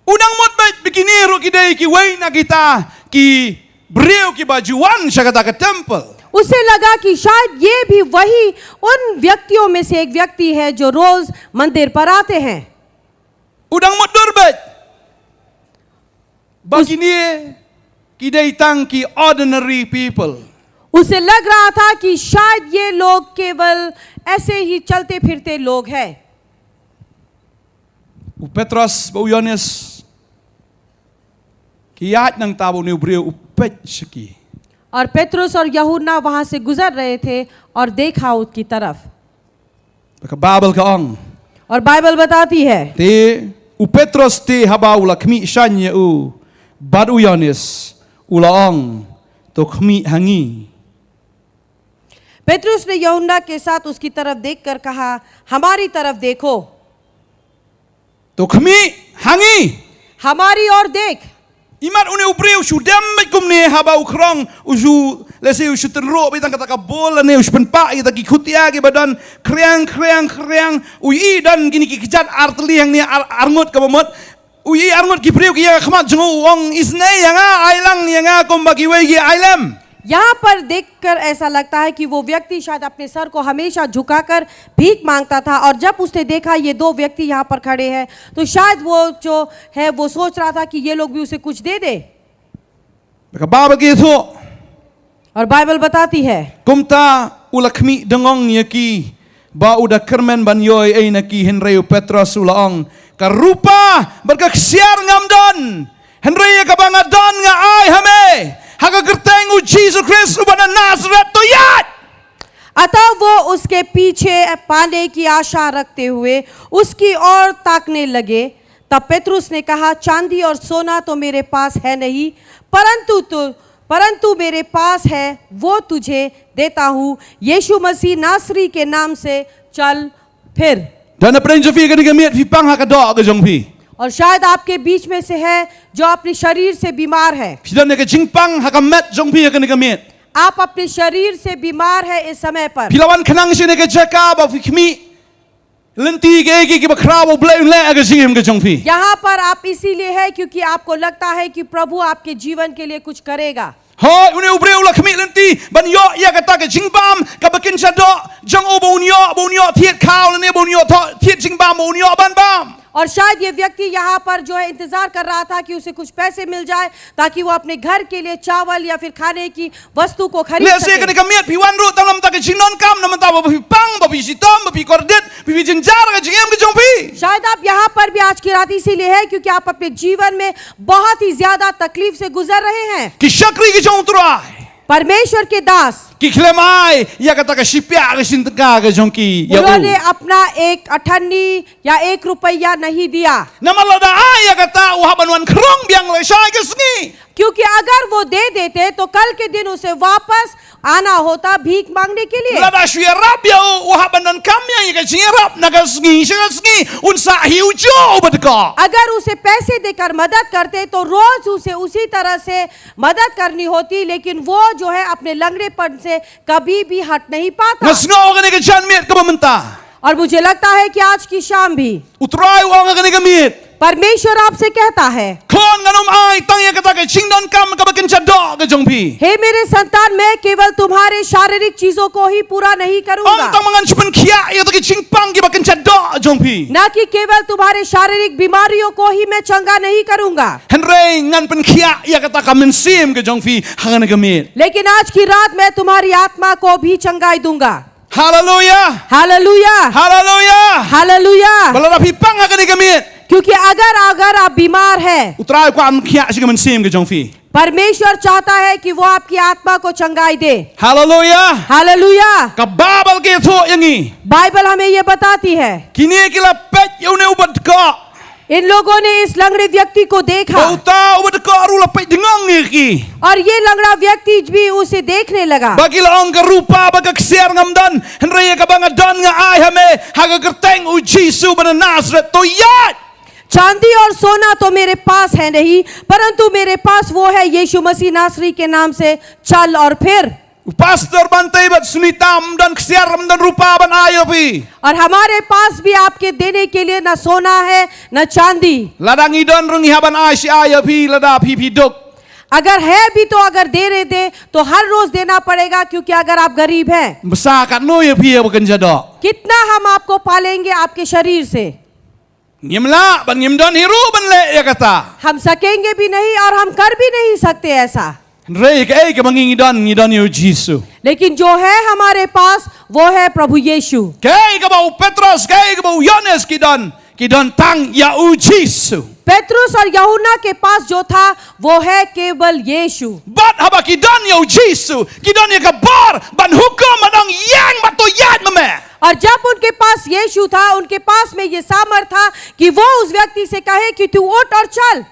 [SPEAKER 1] Unang mot ba bikiniru kidai ki wai na kita ki breu ki bajuan sa kata ka temple.
[SPEAKER 2] उसे लगा कि शायद ये भी वही उन व्यक्तियों में से एक व्यक्ति है जो रोज मंदिर पर आते हैं।
[SPEAKER 1] Udang mot dorbet. Bagini kidai tang ki ordinary people.
[SPEAKER 2] उसे लग रहा था कि शायद ये लोग केवल ऐसे ही चलते फिरते लोग हैं।
[SPEAKER 1] U Petros ba u Yohanes ki yat nang tabo ni breu u pechki.
[SPEAKER 2] और पेतरुस और यूहन्ना वहां से गुजर रहे थे और देखा उसकी तरफ।
[SPEAKER 1] Ka babal ka ong.
[SPEAKER 2] और बाइबल बताती है,
[SPEAKER 1] Te u Petros te haba ula kmi shanya u bad u Yohanes ula ong to kmi hangi.
[SPEAKER 2] Petrus ने यूहन्ना के साथ उसकी तरफ देखकर कहा, हमारी तरफ देखो,
[SPEAKER 1] To kmi hangi.
[SPEAKER 2] हमारी ओर देख।
[SPEAKER 1] Imat une ubreu sudam kum ne haba ukrong uju lese u shutro bitang kata ka bola ne uspen pa kita ki khutia ke badan kreang ui dan gini ki kijat artli yang ni arngot ka bomot ui arngot ki breu ki ya khmat jungu wong isne yang ailang yang kom bagi wei ki ailem.
[SPEAKER 2] यहाँ पर देखकर ऐसा लगता है कि वो व्यक्ति शायद अपने सर को हमेशा झुकाकर भीख मांगता था, और जब उसने देखा ये दो व्यक्ति यहाँ पर खड़े हैं तो शायद वो जो है वो सोच रहा था कि ये लोग भी उसे कुछ दे दे।
[SPEAKER 1] Ka baba ki thu
[SPEAKER 2] और बाइबल बताती है,
[SPEAKER 1] kumta ulakmi dengong ya ki ba uda kermen ban yoy ai na ki Henry Petros ulaong ka rupa berkaksiar ngamdon Henry ka bangadon nga ai hame haga gerteng u Jesus Christ ubana Nazareth to yat.
[SPEAKER 2] अतः वो उसके पीछे पाने की आशा रखते हुए उसकी ओर ताकने लगे। तब पेतरुस ने कहा, चांदी और सोना तो मेरे पास है नहीं, परंतु मेरे पास है वो तुझे देता हूँ। यीशु मसीह नासरी के नाम से चल फिर।
[SPEAKER 1] Dan apren jofi ka digamiat fi pang hakado ka jongpi.
[SPEAKER 2] और शायद आपके बीच में से है जो अपने शरीर से बीमार है।
[SPEAKER 1] Fi dan ka jingpang hakamet jongpi ka digamiat.
[SPEAKER 2] आप अपने शरीर से बीमार है इस समय पर।
[SPEAKER 1] Pilawan kanang sine ka jaka ba fi kmi lenti ke ki bakra bo blai le aga jim ke jongfi.
[SPEAKER 2] यहाँ पर आप इसीलिए है क्योंकि आपको लगता है कि प्रभु आपके जीवन के लिए कुछ करेगा.
[SPEAKER 1] Hoi une ubre ula khmi lenti ban yo ya kata ke jingbam ka bakin chado jong o bo nyo thiet khao ne bo nyo thiet jingbam bo nyo ban bam.
[SPEAKER 2] और शायद ये व्यक्ति यहाँ पर जो है इंतजार कर रहा था कि उसे कुछ पैसे मिल जाए ताकि वो अपने घर के लिए चावल या फिर खाने की वस्तु को खरीद
[SPEAKER 1] Le se ke
[SPEAKER 2] सके.
[SPEAKER 1] ka miet pi wan ru tam ta ke jinon kam nam ta bo pi pang bo pi sitom bo pi kordet pi jinjar ke jingem ke jongfi.
[SPEAKER 2] शायद आप यहाँ पर भी आज की रात इसीलिए है क्योंकि आप अपने जीवन में बहुत ही ज्यादा तकलीफ से गुजर रहे हैं.
[SPEAKER 1] Ki shakri ke jong turai.
[SPEAKER 2] परमेश्वर के दास
[SPEAKER 1] Ki khlemai ya kata ke sipya ke sintaka ke jongki ya
[SPEAKER 2] उन्होंने
[SPEAKER 1] u.
[SPEAKER 2] अपना एक अठन्नी या 1 रुपया नहीं दिया
[SPEAKER 1] Namalada ai ya kata u habanwan krong biang le sai ke sngi.
[SPEAKER 2] क्योंकि अगर वो दे देते तो कल के दिन उसे वापस आना होता भीख मांगने के लिए.
[SPEAKER 1] Lada shwe rap ya u habanan kam ya ke jingrap na ke sngi un sa hiu jo badka.
[SPEAKER 2] अगर उसे पैसे देकर मदद करते तो रोज उसे उसी तरह से मदद करनी होती लेकिन वो जो है अपने लंगड़ेपन से कभी भी हट नहीं पाता.
[SPEAKER 1] Ngasngo ke ne ke jan miet ke bamenta.
[SPEAKER 2] और मुझे लगता है कि आज की शाम भी
[SPEAKER 1] Utrai u ke ne ke miet.
[SPEAKER 2] परमेश्वर आपसे कहता है,
[SPEAKER 1] Kon nganom ai tang ya kata ke chingdon kam ke bakin chado ke jongpi.
[SPEAKER 2] हे मेरे संतान, मैं केवल तुम्हारे शारीरिक चीजों को ही पूरा नहीं
[SPEAKER 1] Ong
[SPEAKER 2] करूंगा,
[SPEAKER 1] tang mangan chupan khia ya to ke chingpang ke bakin chado jongpi.
[SPEAKER 2] न कि केवल तुम्हारे शारीरिक बीमारियों को ही मैं चंगा नहीं करूंगा,
[SPEAKER 1] Henry ngan pen khia ya kata ka mensim ke jongfi hangan ke miet.
[SPEAKER 2] लेकिन आज की रात मैं तुम्हारी आत्मा को भी चंगाई दूंगा.
[SPEAKER 1] Hallelujah.
[SPEAKER 2] Hallelujah,
[SPEAKER 1] Hallelujah.
[SPEAKER 2] Hallelujah.
[SPEAKER 1] Balada pipang ke ne ke miet.
[SPEAKER 2] क्योंकि अगर आप बीमार हैं,
[SPEAKER 1] Utrai ku am khia ke mensim ke jongfi.
[SPEAKER 2] परमेश्वर चाहता है कि वो आपकी आत्मा को चंगाई दे.
[SPEAKER 1] Hallelujah.
[SPEAKER 2] Hallelujah.
[SPEAKER 1] Ka babal ke tho yangi.
[SPEAKER 2] Bible हमें ये बताती है,
[SPEAKER 1] Kini kila pet yune ubat ka.
[SPEAKER 2] इन लोगों ने इस लंगड़े व्यक्ति को देखा
[SPEAKER 1] Bauta ubat ka ru la pet dengang ni ki.
[SPEAKER 2] और ये लंगड़ा व्यक्ति भी उसे देखने लगा.
[SPEAKER 1] Bagi la ong ka rupa baga ksiar ngamdan. Henry ka banga don nga ai hame haga kerteng u Jisu bana Nazareth to yat.
[SPEAKER 2] चांदी और सोना तो मेरे पास है नहीं, परंतु मेरे पास वो है यीशु मसीह नासरी के नाम से चल और फिर.
[SPEAKER 1] Pastor bantai bat sunitam dan ksiar dan rupa ban ayo pi.
[SPEAKER 2] और हमारे पास भी आपके देने के लिए न सोना है न चांदी.
[SPEAKER 1] Ladang idon rungi haban ai si ayo pi lada pi dok.
[SPEAKER 2] अगर है भी तो अगर दे रहे थे तो हर रोज देना पड़ेगा, क्योंकि अगर आप गरीब हैं,
[SPEAKER 1] Besar kat no ya pi ya bukan jadok.
[SPEAKER 2] कितना हम आपको पालेंगे आपके शरीर से.
[SPEAKER 1] Ngimla ban ngimdon hiru ban le ya kata.
[SPEAKER 2] हम सकेंगे भी नहीं और हम कर भी नहीं सकते ऐसा.
[SPEAKER 1] Henry ka ai ka ngidon yu Jisu.
[SPEAKER 2] लेकिन जो है हमारे पास वो है प्रभु यीशु.
[SPEAKER 1] Kay ka bau Petrus, kay ka bau Yohanes kidon tang ya u Jisu.
[SPEAKER 2] पेत्रुस और यूहन्ना के पास जो था वो है केवल यीशु.
[SPEAKER 1] Bat haba kidon ya u Jisu, kidon ya ka bar ban hukum manang yang batu yat mame.
[SPEAKER 2] और जब उनके पास यीशु था, उनके पास में ये सामर्थ था कि वो उस व्यक्ति से कहे कि तू उठ और चल.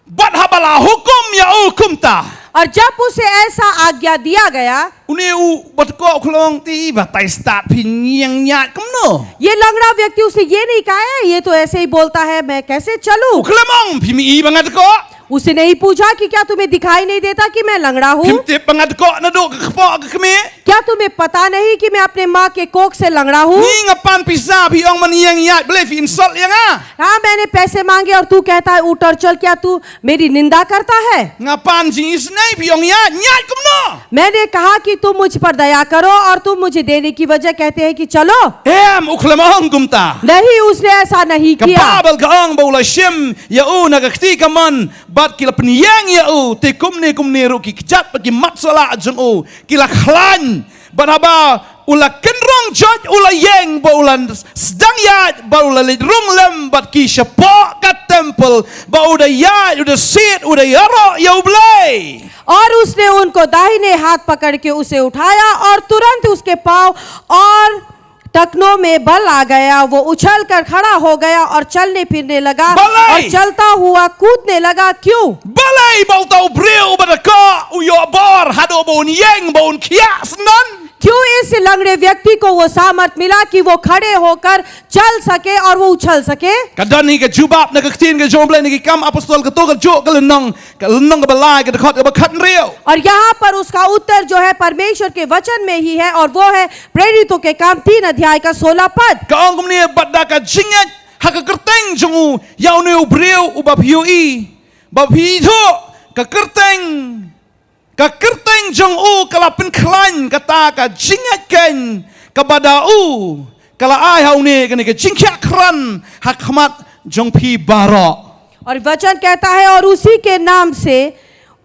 [SPEAKER 1] Bat haba la hukum ya u kumta.
[SPEAKER 2] और जब उसे ऐसा आज्ञा दिया गया,
[SPEAKER 1] Uni u bat ko klong ti batai start pin yang nyat kumno.
[SPEAKER 2] ये लंगड़ा व्यक्ति उसने ये नहीं कहा है, ये तो ऐसे ही बोलता है, मैं कैसे चलूं.
[SPEAKER 1] Uklemong pimi bangat ko.
[SPEAKER 2] उसे नहीं पूछा कि क्या तुम्हें दिखाई नहीं देता कि मैं लंगड़ा हूँ.
[SPEAKER 1] Pimtip bangat ko na do kekpo kekme.
[SPEAKER 2] क्या तुम्हें पता नहीं कि मैं अपने माँ के कोख से लंगड़ा हूँ.
[SPEAKER 1] Ni ngapan pisa pi ong man yang nyat boleh fi insult yang ah.
[SPEAKER 2] हाँ, मैंने पैसे मांगे और तू कहता है उठ और चल. क्या तू मेरी निंदा करता है.
[SPEAKER 1] Ngapan jingis nai pi ong nyat kumno.
[SPEAKER 2] मैंने कहा कि तुम मुझ पर दया करो और तुम मुझे देने की वजह कहते हैं कि चलो.
[SPEAKER 1] Uklemong kumta.
[SPEAKER 2] नहीं, उसने ऐसा नहीं किया.
[SPEAKER 1] Kababal ka ong baula shim ya u nagakti ka man bat kila penyang ya u te kumne ru ki kjat bagi matsala jeng u kila khlan banaba ula kenrong jot ula yang baulan sedang ya baula lidrung lem bat ki syapo ka temple bau da ya udah sit udah yaro ya ublay.
[SPEAKER 2] और उसने उनको दाहिने हाथ पकड़ के उसे उठाया और तुरंत उसके पांव और टखनों में बल आ गया. वो उछल कर खड़ा हो गया और चलने फिरने लगा
[SPEAKER 1] बलाई!
[SPEAKER 2] और चलता हुआ कूदने लगा. क्यों?
[SPEAKER 1] Balay bau tau breu badaka uyo bar hado baun yang baun kias nan.
[SPEAKER 2] क्यों इस लंगड़े व्यक्ति को वो सामर्थ मिला कि वो खड़े होकर चल सके और वो उछल सके?
[SPEAKER 1] Kadang ni ke jubab nak ketin ke jomble ni ke kam apostol ke to ke jo ke lenong ke balai ke dekat ke bakat rio.
[SPEAKER 2] और यहाँ पर उसका उत्तर जो है परमेश्वर के वचन में ही है और वो है प्रेरितों के काम 3 अध्याय का 16 पद।
[SPEAKER 1] Ka ong ni badda ka jingat ha ka kerteng jongu yau ni ubreu ubabhioi babhi tho ka kerteng jong u kala pen klan kata ka jingat ken ka badau kala ai hau ni ke jingkya kran ha khmat jong phi baro.
[SPEAKER 2] और वचन कहता है और उसी के नाम से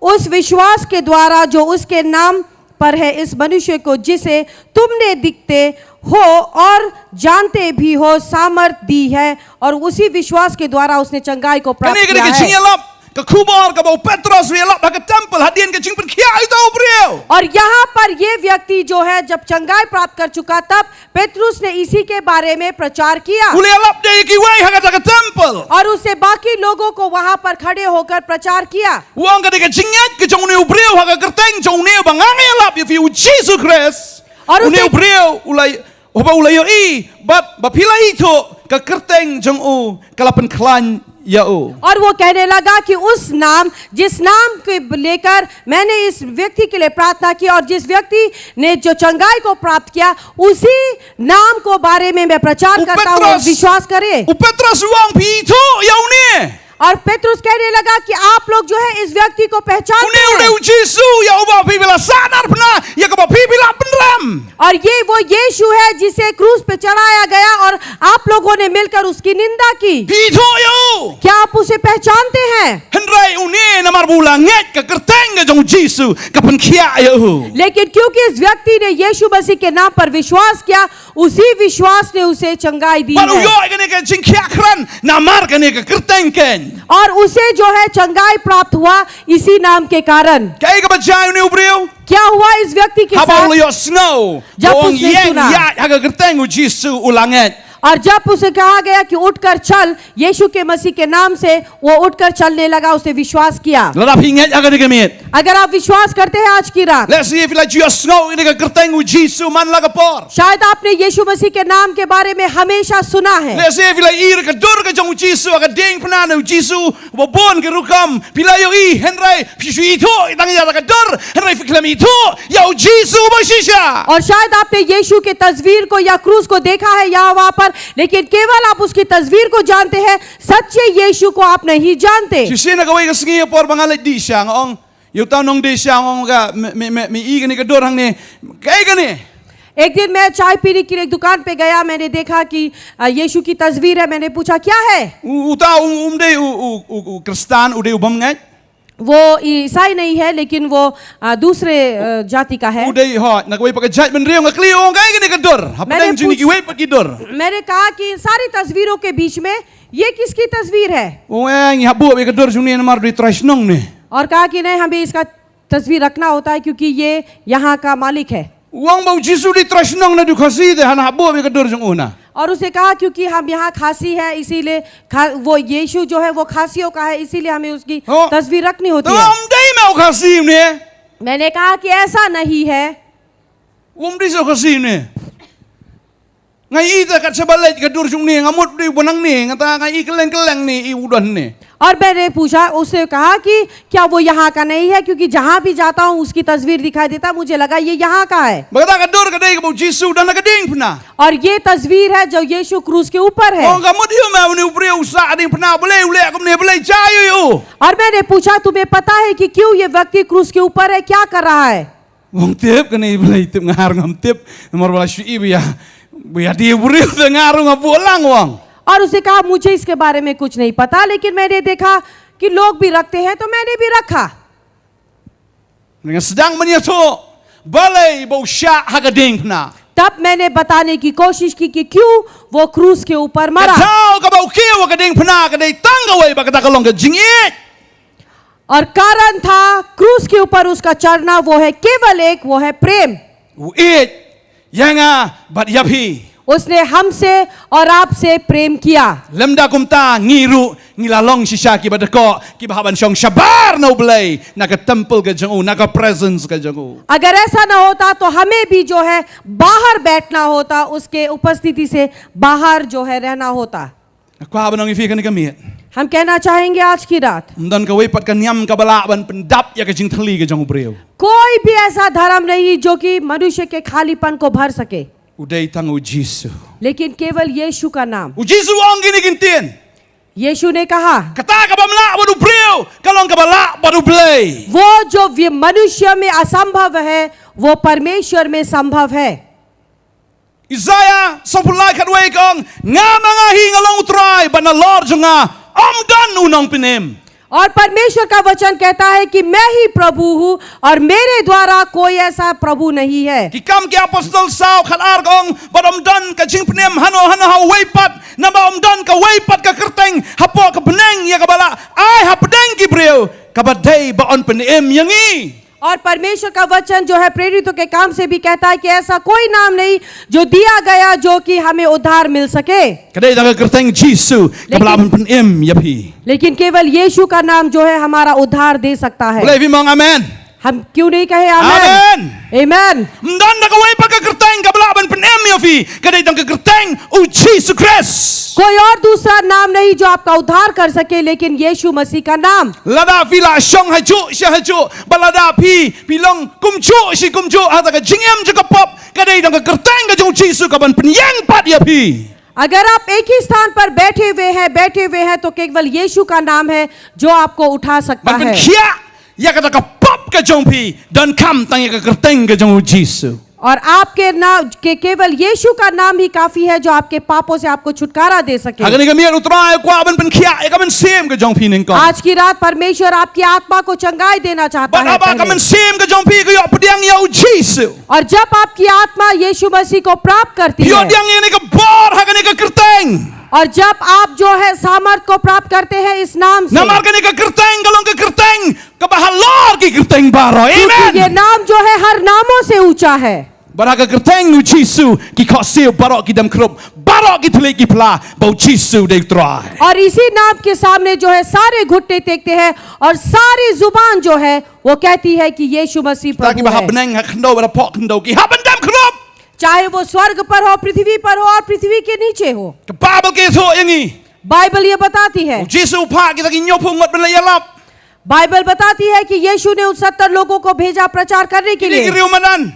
[SPEAKER 2] उस विश्वास के द्वारा जो उसके नाम पर है इस मनुष्य को जिसे तुमने दिखते हो और जानते भी हो सामर्थ दी है और उसी विश्वास के द्वारा उसने चंगाई को प्राप्त
[SPEAKER 1] Kani
[SPEAKER 2] किया
[SPEAKER 1] ke
[SPEAKER 2] है।
[SPEAKER 1] jingalap ka kubor ka bau Petros rialap ha ka temple hadien ke jing pen khia itu ubreu.
[SPEAKER 2] और यहाँ पर ये व्यक्ति जो है जब चंगाई प्राप्त कर चुका तब पेत्रुस ने इसी के बारे में प्रचार किया
[SPEAKER 1] Ulialap dia ki wai ha ka temple.
[SPEAKER 2] और उससे बाकी लोगों को वहां पर खड़े होकर प्रचार किया।
[SPEAKER 1] Uang ka jingat ke jong ni ubreu ha ka kerteng jong ni bangang alap if you Jesus Christ.
[SPEAKER 2] और
[SPEAKER 1] Uni
[SPEAKER 2] उसे
[SPEAKER 1] ubreu ulai oba ulai i bat bapila itu ka kerteng jong u kalapan klan yau.
[SPEAKER 2] और वो कहने लगा कि उस नाम जिस नाम के लेकर मैंने इस व्यक्ति के लिए प्रार्थना की और जिस व्यक्ति ने जो चंगाई को प्राप्त किया उसी नाम को बारे में मैं प्रचार करता हूँ और विश्वास करें।
[SPEAKER 1] U Petros uang pi itu yau ni.
[SPEAKER 2] और पेत्रुस कहने लगा कि आप लोग जो है इस व्यक्ति को पहचानते
[SPEAKER 1] Uni
[SPEAKER 2] हैं
[SPEAKER 1] udah Yesus ya ubah pi bila sadar pernah ya ka pi bila penram.
[SPEAKER 2] और ये वो यीशु है जिसे क्रूस पे चढ़ाया गया और आप लोगों ने मिलकर उसकी निंदा की।
[SPEAKER 1] Pi itu yau.
[SPEAKER 2] क्या आप उसे पहचानते हैं?
[SPEAKER 1] Henry uni namar bulang nget ka kerteng ke jong Yesus ka pen khia yau.
[SPEAKER 2] लेकिन क्योंकि इस व्यक्ति ने यीशु मसीह के नाम पर विश्वास किया उसी विश्वास ने उसे चंगाई दी
[SPEAKER 1] Baru
[SPEAKER 2] है
[SPEAKER 1] yo ke ni ke jing khia kran namar ke ni ka kerteng ken.
[SPEAKER 2] और उसे जो है चंगाई प्राप्त हुआ इसी नाम के कारण।
[SPEAKER 1] Kaya ka bajai uni ubreu.
[SPEAKER 2] क्या हुआ इस व्यक्ति के
[SPEAKER 1] Habang
[SPEAKER 2] साथ?
[SPEAKER 1] liyo snow.
[SPEAKER 2] जब
[SPEAKER 1] Buong
[SPEAKER 2] उसने
[SPEAKER 1] yang
[SPEAKER 2] सुना।
[SPEAKER 1] ya ha ka kerteng u Yesus ulanget.
[SPEAKER 2] और जब उसे कहा गया कि उठकर चल यीशु के मसीह के नाम से वो उठकर चलने लगा उसने विश्वास किया।
[SPEAKER 1] Ladap hinget ha ka ni kemit.
[SPEAKER 2] अगर आप विश्वास करते हैं आज की रात
[SPEAKER 1] Let's see if like you snow ini ka kerteng u Yesus man la ka por.
[SPEAKER 2] शायद आपने यीशु मसीह के नाम के बारे में हमेशा सुना है
[SPEAKER 1] Let's see if like ir ka dur ka jong Yesus ka ding pna u Yesus bo bon ke rukam pila yo i Henry pishu itu itang ya ka dur Henry fiklam itu ya u Yesus ba shisha.
[SPEAKER 2] और शायद आपने यीशु के तस्वीर को या क्रूस को देखा है यहाँ वहां पर लेकिन केवल आप उसकी तस्वीर को जानते हैं सच्चे यीशु को आप नहीं जानते।
[SPEAKER 1] Sisi na kawai ka singi por bangalit di siya ngong yung tao nong di siya ngong ka me i ka ni ka dur hang ni kaya ka ni.
[SPEAKER 2] एक दिन मैं चाय पीने के लिए एक दुकान पे गया मैंने देखा कि यीशु की तस्वीर है मैंने पूछा क्या है?
[SPEAKER 1] Uta umde u Kristan ude ubam ngat.
[SPEAKER 2] वो ईसाई नहीं है लेकिन वो दूसरे जाति का है।
[SPEAKER 1] Ude ho na kawai pagajat men riyo nga kliyo kaya ka ni ka dur. Hapadang jing ni kiwai pag dur.
[SPEAKER 2] मैंने कहा कि इन सारी तस्वीरों के बीच में ये किसकी तस्वीर है?
[SPEAKER 1] Ong habu ka dur jung ni namar di trash nong ni.
[SPEAKER 2] और कहा कि नहीं हमें इसका तस्वीर रखना होता है क्योंकि ये यहाँ का मालिक है।
[SPEAKER 1] Uang bau Yesus di trash nong na du kasi de hana habu ka dur jung una.
[SPEAKER 2] और उसे कहा क्योंकि हम यहाँ खासी है इसीलिए वो यीशु जो है वो खासियों का है इसीलिए हमें उसकी
[SPEAKER 1] हाँ।
[SPEAKER 2] तस्वीर रखनी होती
[SPEAKER 1] Tama
[SPEAKER 2] है।
[SPEAKER 1] umday mau kasi ni.
[SPEAKER 2] मैंने कहा कि ऐसा नहीं है
[SPEAKER 1] Umday sa kasi ni. Ngai ita kat sabalay ka dur jung ni ngamut di bonang ni ngata ngai keleng ni i udan ni.
[SPEAKER 2] और मैंने पूछा उससे कहा कि क्या वो यहाँ का नहीं है क्योंकि जहाँ भी जाता हूँ उसकी तस्वीर दिखाई देता मुझे लगा ये यहाँ का है।
[SPEAKER 1] Bagata ka dur ka dai ka bau Yesus dan ka ding pna.
[SPEAKER 2] और ये तस्वीर है जो यीशु क्रूस के ऊपर है।
[SPEAKER 1] Oh kamu dia mau ni upre usa ding pna boleh ule aku ni boleh cayu yo.
[SPEAKER 2] और मैंने पूछा तुम्हें पता है कि क्यों ये व्यक्ति क्रूस के ऊपर है क्या कर रहा है?
[SPEAKER 1] Wong tip ka ni boleh tip ngar ngam tip nomor bala shui biya dia upre ngar ngam bolang wong.
[SPEAKER 2] और उसे कहा मुझे इसके बारे में कुछ नहीं पता लेकिन मैंने देखा कि लोग भी रखते हैं तो मैंने भी रखा।
[SPEAKER 1] Dengan sedang menyetu balai bau syak ha ka ding pna.
[SPEAKER 2] तब मैंने बताने की कोशिश की कि क्यों वो क्रूस के ऊपर मरा।
[SPEAKER 1] Kau ka bau kiu ka ding pna ka dai tanggawai ba ka kalong ka jingit.
[SPEAKER 2] और कारण था क्रूस के ऊपर उसका चढ़ना वो है केवल एक वो है प्रेम।
[SPEAKER 1] Uit yanga bat yapi.
[SPEAKER 2] उसने हमसे और आपसे प्रेम किया।
[SPEAKER 1] Lemda kumta ngiru ngilalong sisya ki badako ki bahaban syong syabar no blay naga temple ke jangu naga presence ke jangu.
[SPEAKER 2] अगर ऐसा ना होता तो हमें भी जो है बाहर बैठना होता, उसके उपस्थिति से बाहर जो है रहना होता।
[SPEAKER 1] Aku haban ngi fi kan kami.
[SPEAKER 2] हम कहना चाहेंगे आज की रात
[SPEAKER 1] Dan ka wepat kan nyam ka bala ban pendap ya ke jing thali ke jangu breu.
[SPEAKER 2] कोई भी ऐसा धर्म नहीं जो कि मनुष्य के खालीपन को भर सके,
[SPEAKER 1] Udai tangu Jisu.
[SPEAKER 2] लेकिन केवल यीशु का नाम।
[SPEAKER 1] U Jisu ong gini gintin.
[SPEAKER 2] यीशु ने कहा
[SPEAKER 1] Kata ka bamla badu breu kalong ka bala badu blay.
[SPEAKER 2] वो जो मनुष्य में असंभव है वो परमेश्वर में संभव है।
[SPEAKER 1] Isaiah sampulai kadway kong nga mga hingalong utray bana Lord junga amdan unang pinim.
[SPEAKER 2] और परमेश्वर का वचन कहता है कि मैं ही प्रभु हूँ और मेरे द्वारा कोई ऐसा प्रभु नहीं है।
[SPEAKER 1] Ki kam ki apostol sao khalar kong badamdan ka jing pinim hano ha waypat na ba amdan ka waypat ka kerteng hapo ka beneng ya ka bala ai ha pedeng ki breu ka badai ba on pinim yangi.
[SPEAKER 2] और परमेश्वर का वचन जो है प्रेरितों के काम से भी कहता है कि ऐसा कोई नाम नहीं जो दिया गया जो कि हमें उद्धार मिल सके,
[SPEAKER 1] Kadai da ka kerteng Jisu ka bala ban pinim ya pi.
[SPEAKER 2] लेकिन केवल यीशु का नाम जो है हमारा उद्धार दे सकता है।
[SPEAKER 1] Boleh fi mong amen.
[SPEAKER 2] हम क्यों नहीं कहे आमेन?
[SPEAKER 1] Amen.
[SPEAKER 2] आमेन।
[SPEAKER 1] Mdan na ka waypat ka kerteng ka bala ban pinim ya fi. Kadai da ka kerteng u Jesus Christ.
[SPEAKER 2] कोई और दूसरा नाम नहीं जो आपका उद्धार कर सके लेकिन यीशु मसीह का नाम।
[SPEAKER 1] Lada fila syong hacu sya hacu balada pi pilong kumcu si kumcu ada ka jingem juga pop kadai dang ka kerteng ka jong Jisu ka ban penyang pat ya pi.
[SPEAKER 2] अगर आप एक ही स्थान पर बैठे हुए हैं तो केवल यीशु का नाम है जो आपको उठा सकता
[SPEAKER 1] Ban pen
[SPEAKER 2] है।
[SPEAKER 1] khia ya ka ka pop ka jong pi dan kam tang ya ka kerteng ka jong Jisu.
[SPEAKER 2] और आपके नाम के केवल यीशु का नाम ही काफी है जो आपके पापों से आपको छुटकारा दे सके।
[SPEAKER 1] Hagan ka mian utrai kwa ban pen khia ya ka ban sem ka jong pi ning ka.
[SPEAKER 2] आज की रात परमेश्वर आपकी आत्मा को चंगाई देना चाहता
[SPEAKER 1] Ban
[SPEAKER 2] है
[SPEAKER 1] aba ka
[SPEAKER 2] पहले।
[SPEAKER 1] ban sem ka jong pi ka yo pediang ya Jisu.
[SPEAKER 2] और जब आपकी आत्मा यीशु मसीह को प्राप्त करती
[SPEAKER 1] Yo
[SPEAKER 2] है
[SPEAKER 1] diang ni ka bor hagan ka kerteng.
[SPEAKER 2] और जब आप जो है सामर्थ को प्राप्त करते हैं इस नाम से,
[SPEAKER 1] Namar ka ni ka kerteng kalong ka kerteng ka bahalor ki kerteng baro.
[SPEAKER 2] क्योंकि ये
[SPEAKER 1] Amen.
[SPEAKER 2] नाम जो है हर नामों से ऊंचा है।
[SPEAKER 1] Baraka kerteng u Jisu ki khoseu barok ki dam khrop barok ki thule ki phla bau Jisu de trai.
[SPEAKER 2] और इसी नाम के सामने जो है सारे घुटने टेकते हैं और सारी जुबान जो है वो कहती है कि यीशु मसीह
[SPEAKER 1] Ta ki
[SPEAKER 2] प्रभु
[SPEAKER 1] ba
[SPEAKER 2] है।
[SPEAKER 1] habneng ha khndo ba pok khndo ki ha ban dam khrop.
[SPEAKER 2] चाहे वो स्वर्ग पर हो, पृथ्वी पर हो और पृथ्वी के नीचे हो।
[SPEAKER 1] Ka Bible ke tho yangi.
[SPEAKER 2] Bible ये बताती है,
[SPEAKER 1] Jisu pha ki ta ki nyopung mat ban la yalap.
[SPEAKER 2] Bible बताती है कि यीशु ने उन 70 लोगों को भेजा प्रचार करने के
[SPEAKER 1] Ki ki
[SPEAKER 2] लिए,
[SPEAKER 1] riu manan.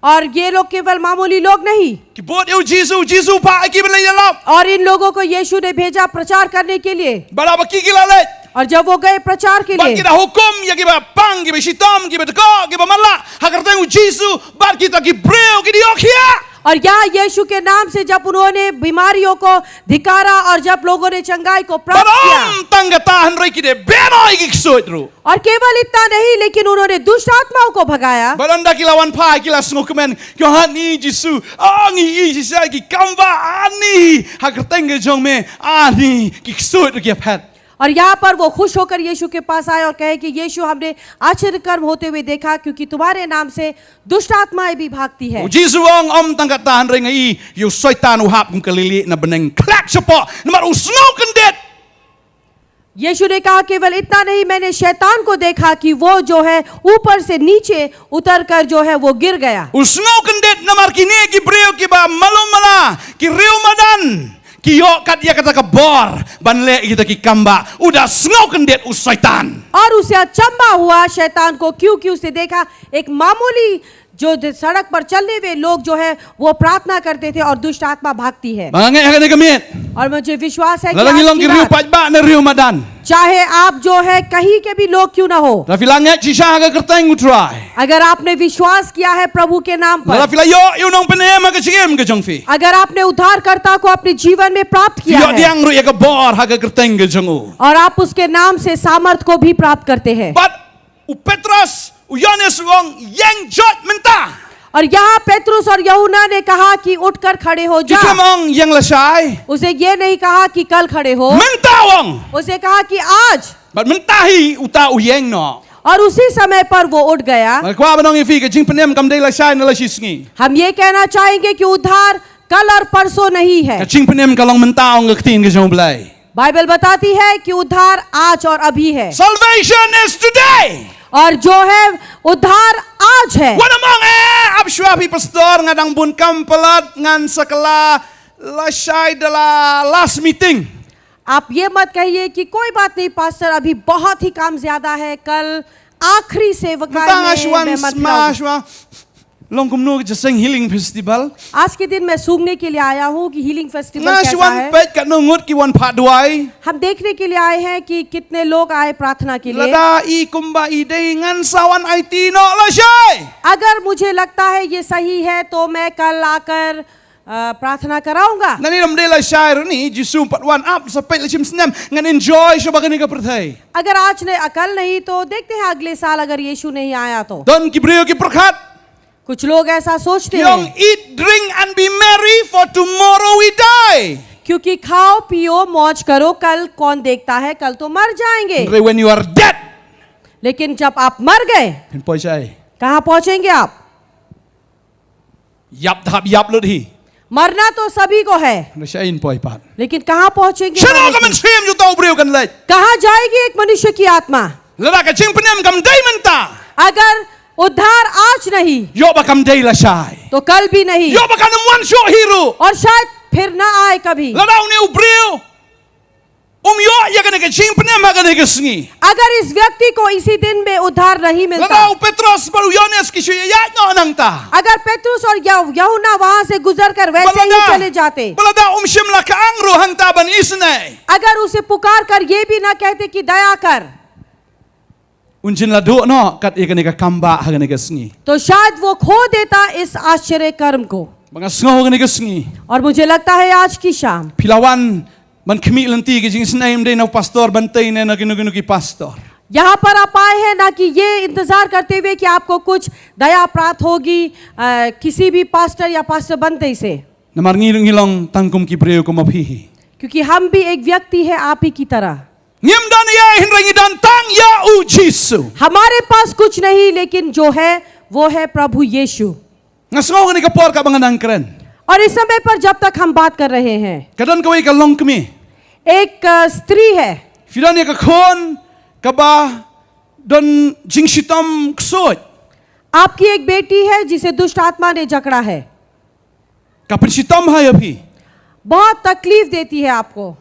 [SPEAKER 2] और ये लोग केवल मामूली लोग नहीं,
[SPEAKER 1] Ki bot eu Jisu pha ki ban la yalap.
[SPEAKER 2] और इन लोगों को यीशु ने भेजा प्रचार करने के लिए।
[SPEAKER 1] Bara ba ki lalet.
[SPEAKER 2] और जब वो गए प्रचार के
[SPEAKER 1] Ba
[SPEAKER 2] लिए,
[SPEAKER 1] ki da hukum ya ki ba pang ki ba shitam ki ba teko ki ba mala. Ha kerteng u Jisu bar ki ta ki breu ki diokhia.
[SPEAKER 2] और यहाँ यीशु के नाम से जब उन्होंने बीमारियों को धिकारा और जब लोगों ने चंगाई को प्राप्त किया,
[SPEAKER 1] Barom tangga tahan rei ki de benoi ki ksut ru.
[SPEAKER 2] और केवल इतना नहीं लेकिन उन्होंने दुष्ट आत्माओं को भगाया।
[SPEAKER 1] Balanda kilawan pai kila sungguh kemen Yohani Jisu angi Jisu ki kamba ani hakerteng ke jong me ani ki ksut ki phat.
[SPEAKER 2] और यहाँ पर वो खुश होकर यीशु के पास आए और कहे कि यीशु हमने आश्चर्य कर्म होते हुए देखा क्योंकि तुम्हारे नाम से दुष्ट आत्माएं भी भागती है।
[SPEAKER 1] Jisu ong om tangga tahan rei ngai yu soitan uhap kum kelili na beneng klak sepo namar usno kendet.
[SPEAKER 2] यीशु ने कहा केवल इतना नहीं, मैंने शैतान को देखा कि वो जो है ऊपर से नीचे उतर कर जो है वो गिर गया।
[SPEAKER 1] Usno kendet namar kini ki breu ki ba malum mala ki riu madan. Ki yo kat ya kata ka bor banle kita ki kamba udah snow kendet usaitan.
[SPEAKER 2] और उसे अचंभा हुआ शैतान को, क्योंकि उसे देखा एक मामूली जो सड़क पर चलने हुए लोग जो है वो प्रार्थना करते थे और दुष्ट आत्मा भागती है।
[SPEAKER 1] Mangai hagan kemit.
[SPEAKER 2] और मुझे विश्वास है कि
[SPEAKER 1] Lalang
[SPEAKER 2] आज
[SPEAKER 1] ilong
[SPEAKER 2] की
[SPEAKER 1] ki riu
[SPEAKER 2] रात,
[SPEAKER 1] pajba na riu madan.
[SPEAKER 2] चाहे आप जो है कहीं के भी लोग क्यों ना हो,
[SPEAKER 1] Rafila ngat sisa haga kerteng utrai.
[SPEAKER 2] अगर आपने विश्वास किया है प्रभु के नाम पर,
[SPEAKER 1] Rafila yo nong penem haga sigem ke jongfi.
[SPEAKER 2] अगर आपने उद्धारकर्ता को अपने जीवन में प्राप्त किया
[SPEAKER 1] Yo
[SPEAKER 2] है
[SPEAKER 1] diang ru ya ka bor haga kerteng ke jongu.
[SPEAKER 2] और आप उसके नाम से सामर्थ को भी प्राप्त करते हैं।
[SPEAKER 1] But u Petros u Yohanes wong yang jot mentah.
[SPEAKER 2] और यहाँ पेत्रुस और यूहन्ना ने कहा कि उठकर खड़े हो जा।
[SPEAKER 1] Jika mong yang lesai.
[SPEAKER 2] उसे ये नहीं कहा कि कल खड़े हो,
[SPEAKER 1] Mentah wong.
[SPEAKER 2] उसे कहा कि आज,
[SPEAKER 1] But mentahi uta u yang no.
[SPEAKER 2] और उसी समय पर वो उठ गया।
[SPEAKER 1] Kwa banong ifi ke jing penem kam dei lesai na lesisngi.
[SPEAKER 2] हम ये कहना चाहेंगे कि उद्धार कल और परसों नहीं है।
[SPEAKER 1] Kaching penem kalong mentau ngaktin ke jong belai.
[SPEAKER 2] Bible बताती है कि उद्धार आज और अभी है,
[SPEAKER 1] Salvation is today.
[SPEAKER 2] और जो है उद्धार आज है।
[SPEAKER 1] Wan among abshwa pi pastor ngadang bun kampelat ngan sekala lasai dala last meeting.
[SPEAKER 2] आप ये मत कहिए कि कोई बात नहीं पास्टर, अभी बहुत ही काम ज्यादा है, कल आखिरी सेवकाई
[SPEAKER 1] Mentang
[SPEAKER 2] में
[SPEAKER 1] ashwan
[SPEAKER 2] मैं मत
[SPEAKER 1] smash
[SPEAKER 2] लाऊं।
[SPEAKER 1] wa long kumnu ke sing healing festival.
[SPEAKER 2] आज के दिन मैं सूंघने के लिए आया हूँ कि हीलिंग फेस्टिवल कैसा
[SPEAKER 1] Nashwan
[SPEAKER 2] है।
[SPEAKER 1] pet kat nungut ki wan paduai.
[SPEAKER 2] हम देखने के लिए आए हैं कि कितने लोग आए प्रार्थना के लिए।
[SPEAKER 1] Lada I kumba I dei ngan sawan IT no lasai.
[SPEAKER 2] अगर मुझे लगता है ये सही है तो मैं कल आकर प्रार्थना कराऊंगा।
[SPEAKER 1] Nani ram dei lasai ru ni jisu pat wan up sampai lachim senam ngan enjoy syabagani ka perthai.
[SPEAKER 2] अगर आज ने अकल नहीं तो देखते हैं अगले साल अगर यीशु नहीं आया तो।
[SPEAKER 1] Don ki brio ki perkhat.
[SPEAKER 2] कुछ लोग ऐसा सोचते
[SPEAKER 1] Yong
[SPEAKER 2] हैं
[SPEAKER 1] eat, drink and be merry for tomorrow we die.
[SPEAKER 2] क्योंकि खाओ पियो मौज करो, कल कौन देखता है, कल तो मर जाएंगे।
[SPEAKER 1] And when you are dead,
[SPEAKER 2] लेकिन जब आप मर गए
[SPEAKER 1] then poi sai.
[SPEAKER 2] कहाँ पहुंचेंगे आप?
[SPEAKER 1] Yap thap yap lut hi.
[SPEAKER 2] मरना तो सभी को है,
[SPEAKER 1] Lasai in poi pat.
[SPEAKER 2] लेकिन कहाँ पहुंचेंगे?
[SPEAKER 1] Chano
[SPEAKER 2] मरने
[SPEAKER 1] ka man
[SPEAKER 2] की?
[SPEAKER 1] sim ju tau brio kan lait.
[SPEAKER 2] कहाँ जाएगी एक मनुष्य की आत्मा?
[SPEAKER 1] Lada ka ching penem kam dei menta.
[SPEAKER 2] अगर उद्धार आज नहीं
[SPEAKER 1] Yo ba kam dei lasai.
[SPEAKER 2] तो कल भी नहीं,
[SPEAKER 1] Yo ba kan one show hero.
[SPEAKER 2] और शायद फिर ना आए कभी।
[SPEAKER 1] Lada uni ubrio. Yo ya kan ka ching penem ha kan ka sngi.
[SPEAKER 2] अगर इस व्यक्ति को इसी दिन में उद्धार नहीं मिलता,
[SPEAKER 1] Lada Petros baru Yohanes ki shuya ya no nang ta.
[SPEAKER 2] अगर पेतरुस और यहूना वहां से गुजर कर वैसे ही चले जाते,
[SPEAKER 1] Balada shimla ka angro hang ta ban isnai.
[SPEAKER 2] अगर उसे पुकार कर ये भी ना कहते कि दया कर,
[SPEAKER 1] Unjin la do no kat ikan ka kamba ha kan ka sngi.
[SPEAKER 2] तो शायद वो खो देता इस आश्चर्य कर्म को।
[SPEAKER 1] Mga sngo kan ka sngi.
[SPEAKER 2] और मुझे लगता है आज की शाम
[SPEAKER 1] Pilawan man kemi lanti ki jing snaim de no pastor bantai ne na kinu ki pastor.
[SPEAKER 2] यहाँ पर आप आए हैं ना कि ये इंतजार करते हुए कि आपको कुछ दया प्राप्त होगी किसी भी पास्टर या पास्टर बनते से,
[SPEAKER 1] Namar ngilong tangkum ki breu ko mapihi.
[SPEAKER 2] क्योंकि हम भी एक व्यक्ति है आप ही की तरह।
[SPEAKER 1] Ngim dan ya hinrangi dan tang ya u Jisu.
[SPEAKER 2] हमारे पास कुछ नहीं, लेकिन जो है वो है प्रभु यीशु।
[SPEAKER 1] Ngasngo kan ka por ka banganang kren.
[SPEAKER 2] और इस समय पर जब तक हम बात कर रहे हैं,
[SPEAKER 1] Kadan kawai ka long kemi.
[SPEAKER 2] एक स्त्री है,
[SPEAKER 1] Fidan ya ka khon ka ba don jing shitam ksot.
[SPEAKER 2] आपकी एक बेटी है जिसे दुष्ट आत्मा ने जकड़ा है,
[SPEAKER 1] Ka shitam ha ya pi.
[SPEAKER 2] बहुत तकलीफ देती है आपको।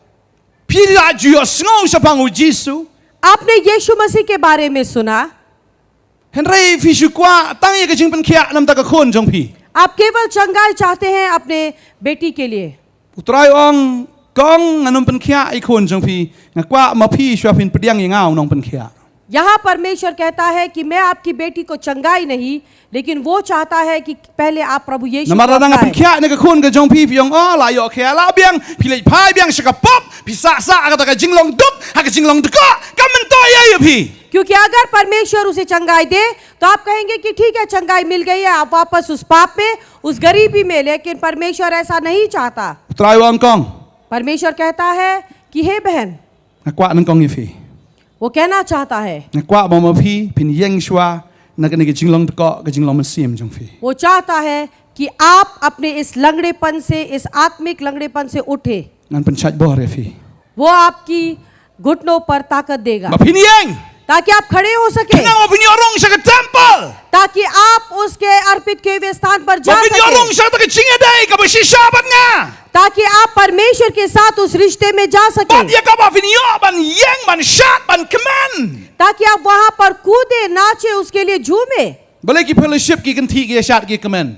[SPEAKER 1] Pila ju sngo sa pangu Jisu.
[SPEAKER 2] आपने यीशु मसीह के बारे में सुना,
[SPEAKER 1] Henry fishu kwa tang ya ka jing pen khia nam ta ka khon jong pi.
[SPEAKER 2] आप केवल चंगाई चाहते हैं अपने बेटी के लिए।
[SPEAKER 1] Utrai ong kong anum pen khia ai khon jong pi. Ngakwa ma pi shwa pin pediang yang ngau nong pen khia.
[SPEAKER 2] यहाँ परमेश्वर कहता है कि मैं आपकी बेटी को चंगाई नहीं, लेकिन वो चाहता है कि पहले आप प्रभु यीशु को
[SPEAKER 1] Namara nang pen
[SPEAKER 2] अपनाएं।
[SPEAKER 1] khia ne ka khon ka jong pi piong o la yo khia la biang pilai pai biang shaka pop pi sa sa ka ta ka jinglong dup ha ka jinglong de ka men to ya ya pi.
[SPEAKER 2] क्योंकि अगर परमेश्वर उसे चंगाई दे तो आप कहेंगे कि ठीक है चंगाई मिल गई है, आप वापस उस पाप में उस गरीबी में, लेकिन परमेश्वर ऐसा नहीं चाहता।
[SPEAKER 1] Utrai ong kong
[SPEAKER 2] परमेश्वर कहता है कि हे बहन,
[SPEAKER 1] ngakwa nang kong ifi.
[SPEAKER 2] वो कहना चाहता है,
[SPEAKER 1] Ngakwa ba ma pi pin yeng shwa na ka ne ka jinglong de ka jinglong ma sim jong pi.
[SPEAKER 2] वो चाहता है कि आप अपने इस लंगड़ेपन से, इस आत्मिक लंगड़ेपन से उठे।
[SPEAKER 1] Ngan pen chat bo re fi.
[SPEAKER 2] वो आपकी घुटनों पर ताकत देगा
[SPEAKER 1] Ma pin yeng.
[SPEAKER 2] ताकि आप खड़े हो सके,
[SPEAKER 1] Nang ma pin yorong sa ka temple.
[SPEAKER 2] ताकि आप उसके अर्पित किए हुए स्थान पर जा
[SPEAKER 1] Ma pin yorong
[SPEAKER 2] सके,
[SPEAKER 1] sa ta ka jinga dai ka ba shi shabat nga.
[SPEAKER 2] ताकि आप परमेश्वर के साथ उस रिश्ते में जा सके,
[SPEAKER 1] Bat ya ka ba fin yo ban yeng ban shat ban command.
[SPEAKER 2] ताकि आप वहां पर कूदे नाचे, उसके लिए झूमे।
[SPEAKER 1] Balai ki fellowship ki kan thi ki shat ki command.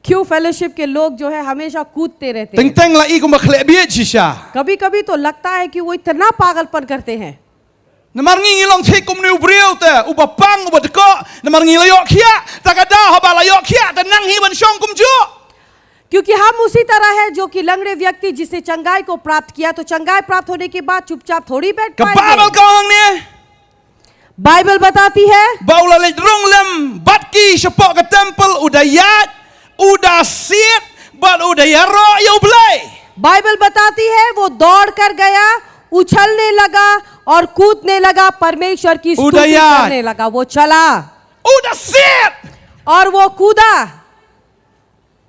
[SPEAKER 2] क्यों फेलोशिप के लोग जो है हमेशा कूदते रहते
[SPEAKER 1] Teng
[SPEAKER 2] हैं।
[SPEAKER 1] teng la i ko makhle bi chisha.
[SPEAKER 2] कभी कभी तो लगता है कि वो इतना पागलपन करते हैं।
[SPEAKER 1] Namar ngi long thik kum ni ubriu te uba pang uba de ko namar ngi la yo khia ta ka da ha ba la yo khia ta nang hi ban shong kum ju.
[SPEAKER 2] क्योंकि हम उसी तरह है जो कि लंगड़े व्यक्ति जिसने चंगाई को प्राप्त किया, तो चंगाई प्राप्त होने के बाद चुपचाप थोड़ी बैठ
[SPEAKER 1] Ka babal
[SPEAKER 2] पाएंगे।
[SPEAKER 1] ka hang ni.
[SPEAKER 2] बाइबल बताती है
[SPEAKER 1] Baula le rong lem bat ki shapok ka temple udayat udasit bat udayaro yo blai.
[SPEAKER 2] Bible बताती है वो दौड़ कर गया, उछलने लगा और कूदने लगा, परमेश्वर की स्तुति
[SPEAKER 1] उदयात।
[SPEAKER 2] करने लगा। वो चला
[SPEAKER 1] Udasit.
[SPEAKER 2] और वो कूदा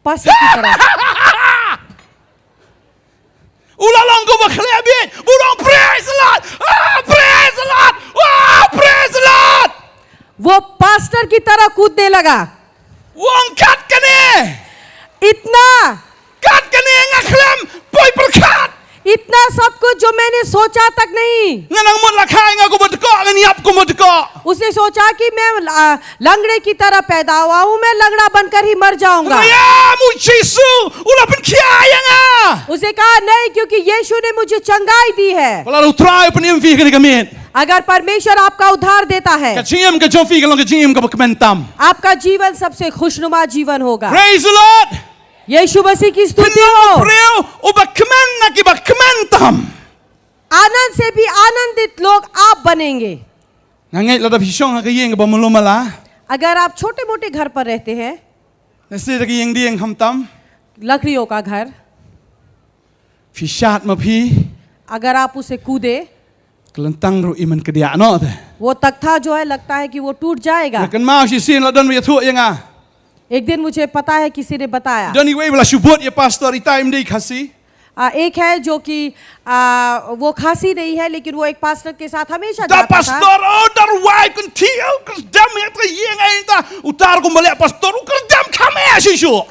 [SPEAKER 2] पशु की तरह।
[SPEAKER 1] Ulalong ko bakhlebin. Burong praise the Lord. Praise the Lord. Praise the Lord.
[SPEAKER 2] वो पास्टर की तरह कूदने लगा।
[SPEAKER 1] Wong kat kani.
[SPEAKER 2] इतना
[SPEAKER 1] Kat kani ngaklem poi perkat.
[SPEAKER 2] इतना सब कुछ जो मैंने सोचा तक नहीं।
[SPEAKER 1] Nganang mut lakai ngaku berdeka nganiap ku berdeka.
[SPEAKER 2] उसने सोचा कि मैं लंगड़े की तरह पैदा हुआ हूँ, मैं लंगड़ा बनकर ही मर जाऊंगा।
[SPEAKER 1] Ya mu Jesu ulah penkiayang ah.
[SPEAKER 2] उसे कहा नहीं, क्योंकि यीशु ने मुझे चंगाई दी है।
[SPEAKER 1] Kalau utrai penim fi kani kamit.
[SPEAKER 2] अगर परमेश्वर आपका उद्धार देता है,
[SPEAKER 1] Kacim ke jofi kalau kacim ke bakmentam.
[SPEAKER 2] आपका जीवन सबसे खुशनुमा जीवन होगा।
[SPEAKER 1] Praise the Lord.
[SPEAKER 2] यीशु मसीह की स्तुति हो।
[SPEAKER 1] Preu ubakmen na ki bakmentam.
[SPEAKER 2] आनंद से भी आनंदित लोग आप बनेंगे।
[SPEAKER 1] Ngangai ladap hisong ha kayeng ba mulumala.
[SPEAKER 2] अगर आप छोटे मोटे घर पर रहते हैं,
[SPEAKER 1] Nasi lagi yang dia yang hamtam.
[SPEAKER 2] लकड़ियों का घर,
[SPEAKER 1] Fishat ma pi.
[SPEAKER 2] अगर आप उसे कूदे,
[SPEAKER 1] Kelentang ru iman kedia no te.
[SPEAKER 2] वो तख्ता जो है लगता है कि वो टूट जाएगा।
[SPEAKER 1] Kan mau si sin ladan wi thu yang ah.
[SPEAKER 2] एक दिन मुझे पता है किसी ने बताया,
[SPEAKER 1] Dan iwe bela subut ya pastor i time dei khasi.
[SPEAKER 2] एक है जो कि वो खांसी नहीं है, लेकिन वो एक पास्टर के साथ हमेशा
[SPEAKER 1] Da
[SPEAKER 2] जाता था।
[SPEAKER 1] pastor oh dar wai kun tiu kerdam ya tra yang ai ta utar ku balik pastor kerdam kame sisu.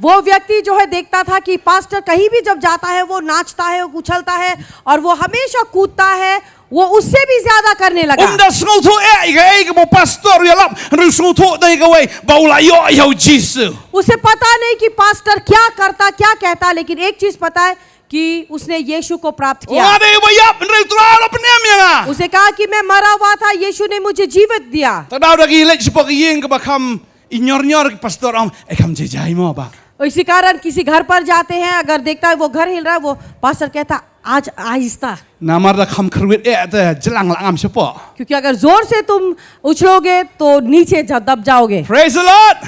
[SPEAKER 2] वो व्यक्ति जो है देखता था कि पास्टर कहीं भी जब जाता है वो naचता है, वो उछलता है और वो हमेशा कूदता है, वो उससे भी ज्यादा करने लगा।
[SPEAKER 1] Da sngau thu e ke pastor ya lap ru sngau thu dai ka wei baula yo yo Jesus.
[SPEAKER 2] उसे पता नहीं कि पास्टर क्या करता क्या कहता, लेकिन एक चीज पता है कि उसने यीशु को प्राप्त किया।
[SPEAKER 1] Ada iwe yap ru tra penem yang ah.
[SPEAKER 2] उसे कहा कि मैं मरा हुआ था, यीशु ने मुझे जीवित दिया।
[SPEAKER 1] Tadau lagi lek sepak yang ke bakam inyor-nyor pastor am kam jejai mo ba.
[SPEAKER 2] इसी कारण किसी घर पर जाते हैं, अगर देखता है वो घर हिल रहा है, वो पास्टर कहता आज आहिस्ता,
[SPEAKER 1] Namar da kham khruit te jelang langam sepo.
[SPEAKER 2] क्योंकि अगर जोर से तुम उछलोगे तो नीचे दब जाओगे।
[SPEAKER 1] Praise the Lord.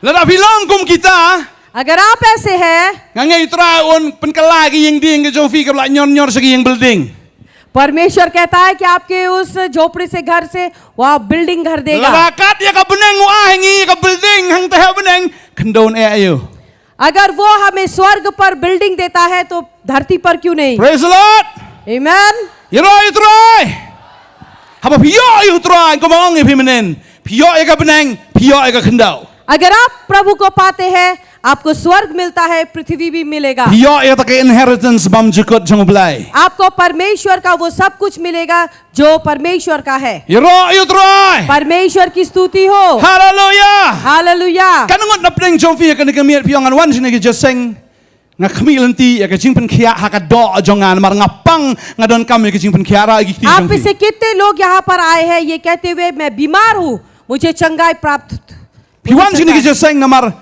[SPEAKER 1] Lada bilang kum kita
[SPEAKER 2] अगर आप ऐसे हैं,
[SPEAKER 1] ngangai tra un penkelai ki yang ding ke jofi ke blak nyor-nyor segi yang building.
[SPEAKER 2] परमेश्वर कहता है कि आपके उस झोपड़ी से घर से वो आप बिल्डिंग घर देगा।
[SPEAKER 1] Lada kat ya ka beneng wa hangi ka building hang teh beneng kendon e ayo.
[SPEAKER 2] अगर वो हमें स्वर्ग पर बिल्डिंग देता है तो धरती पर क्यों नहीं?
[SPEAKER 1] Praise the Lord.
[SPEAKER 2] आमीन।
[SPEAKER 1] Yero try. Haba pio try ko mong e pimenen. Pio e ka beneng, pio e ka kendau.
[SPEAKER 2] अगर आप प्रभु को पाते हैं, आपको स्वर्ग मिलता है, पृथ्वी भी मिलेगा।
[SPEAKER 1] Pio e ta ke inheritance bam jukut jong blai.
[SPEAKER 2] आपको परमेश्वर का वो सब कुछ मिलेगा जो परमेश्वर का है।
[SPEAKER 1] Yero try.
[SPEAKER 2] परमेश्वर की स्तुति हो।
[SPEAKER 1] Hallelujah.
[SPEAKER 2] Hallelujah.
[SPEAKER 1] Kanungot na preng jofi ka ni kamiet pio ngan wan sine ke jeseng. Nga khmi lenti ya ke jingpen khia ha ka do jongan mar ngapang ngadon kam ya ke jingpen khia ra gi ti
[SPEAKER 2] आप
[SPEAKER 1] jong
[SPEAKER 2] में से कितने लोग यहाँ पर आए हैं ये कहते हुए मैं बीमार हूँ, मुझे चंगाई प्राप्त।
[SPEAKER 1] Piwan sini ke jeseng namar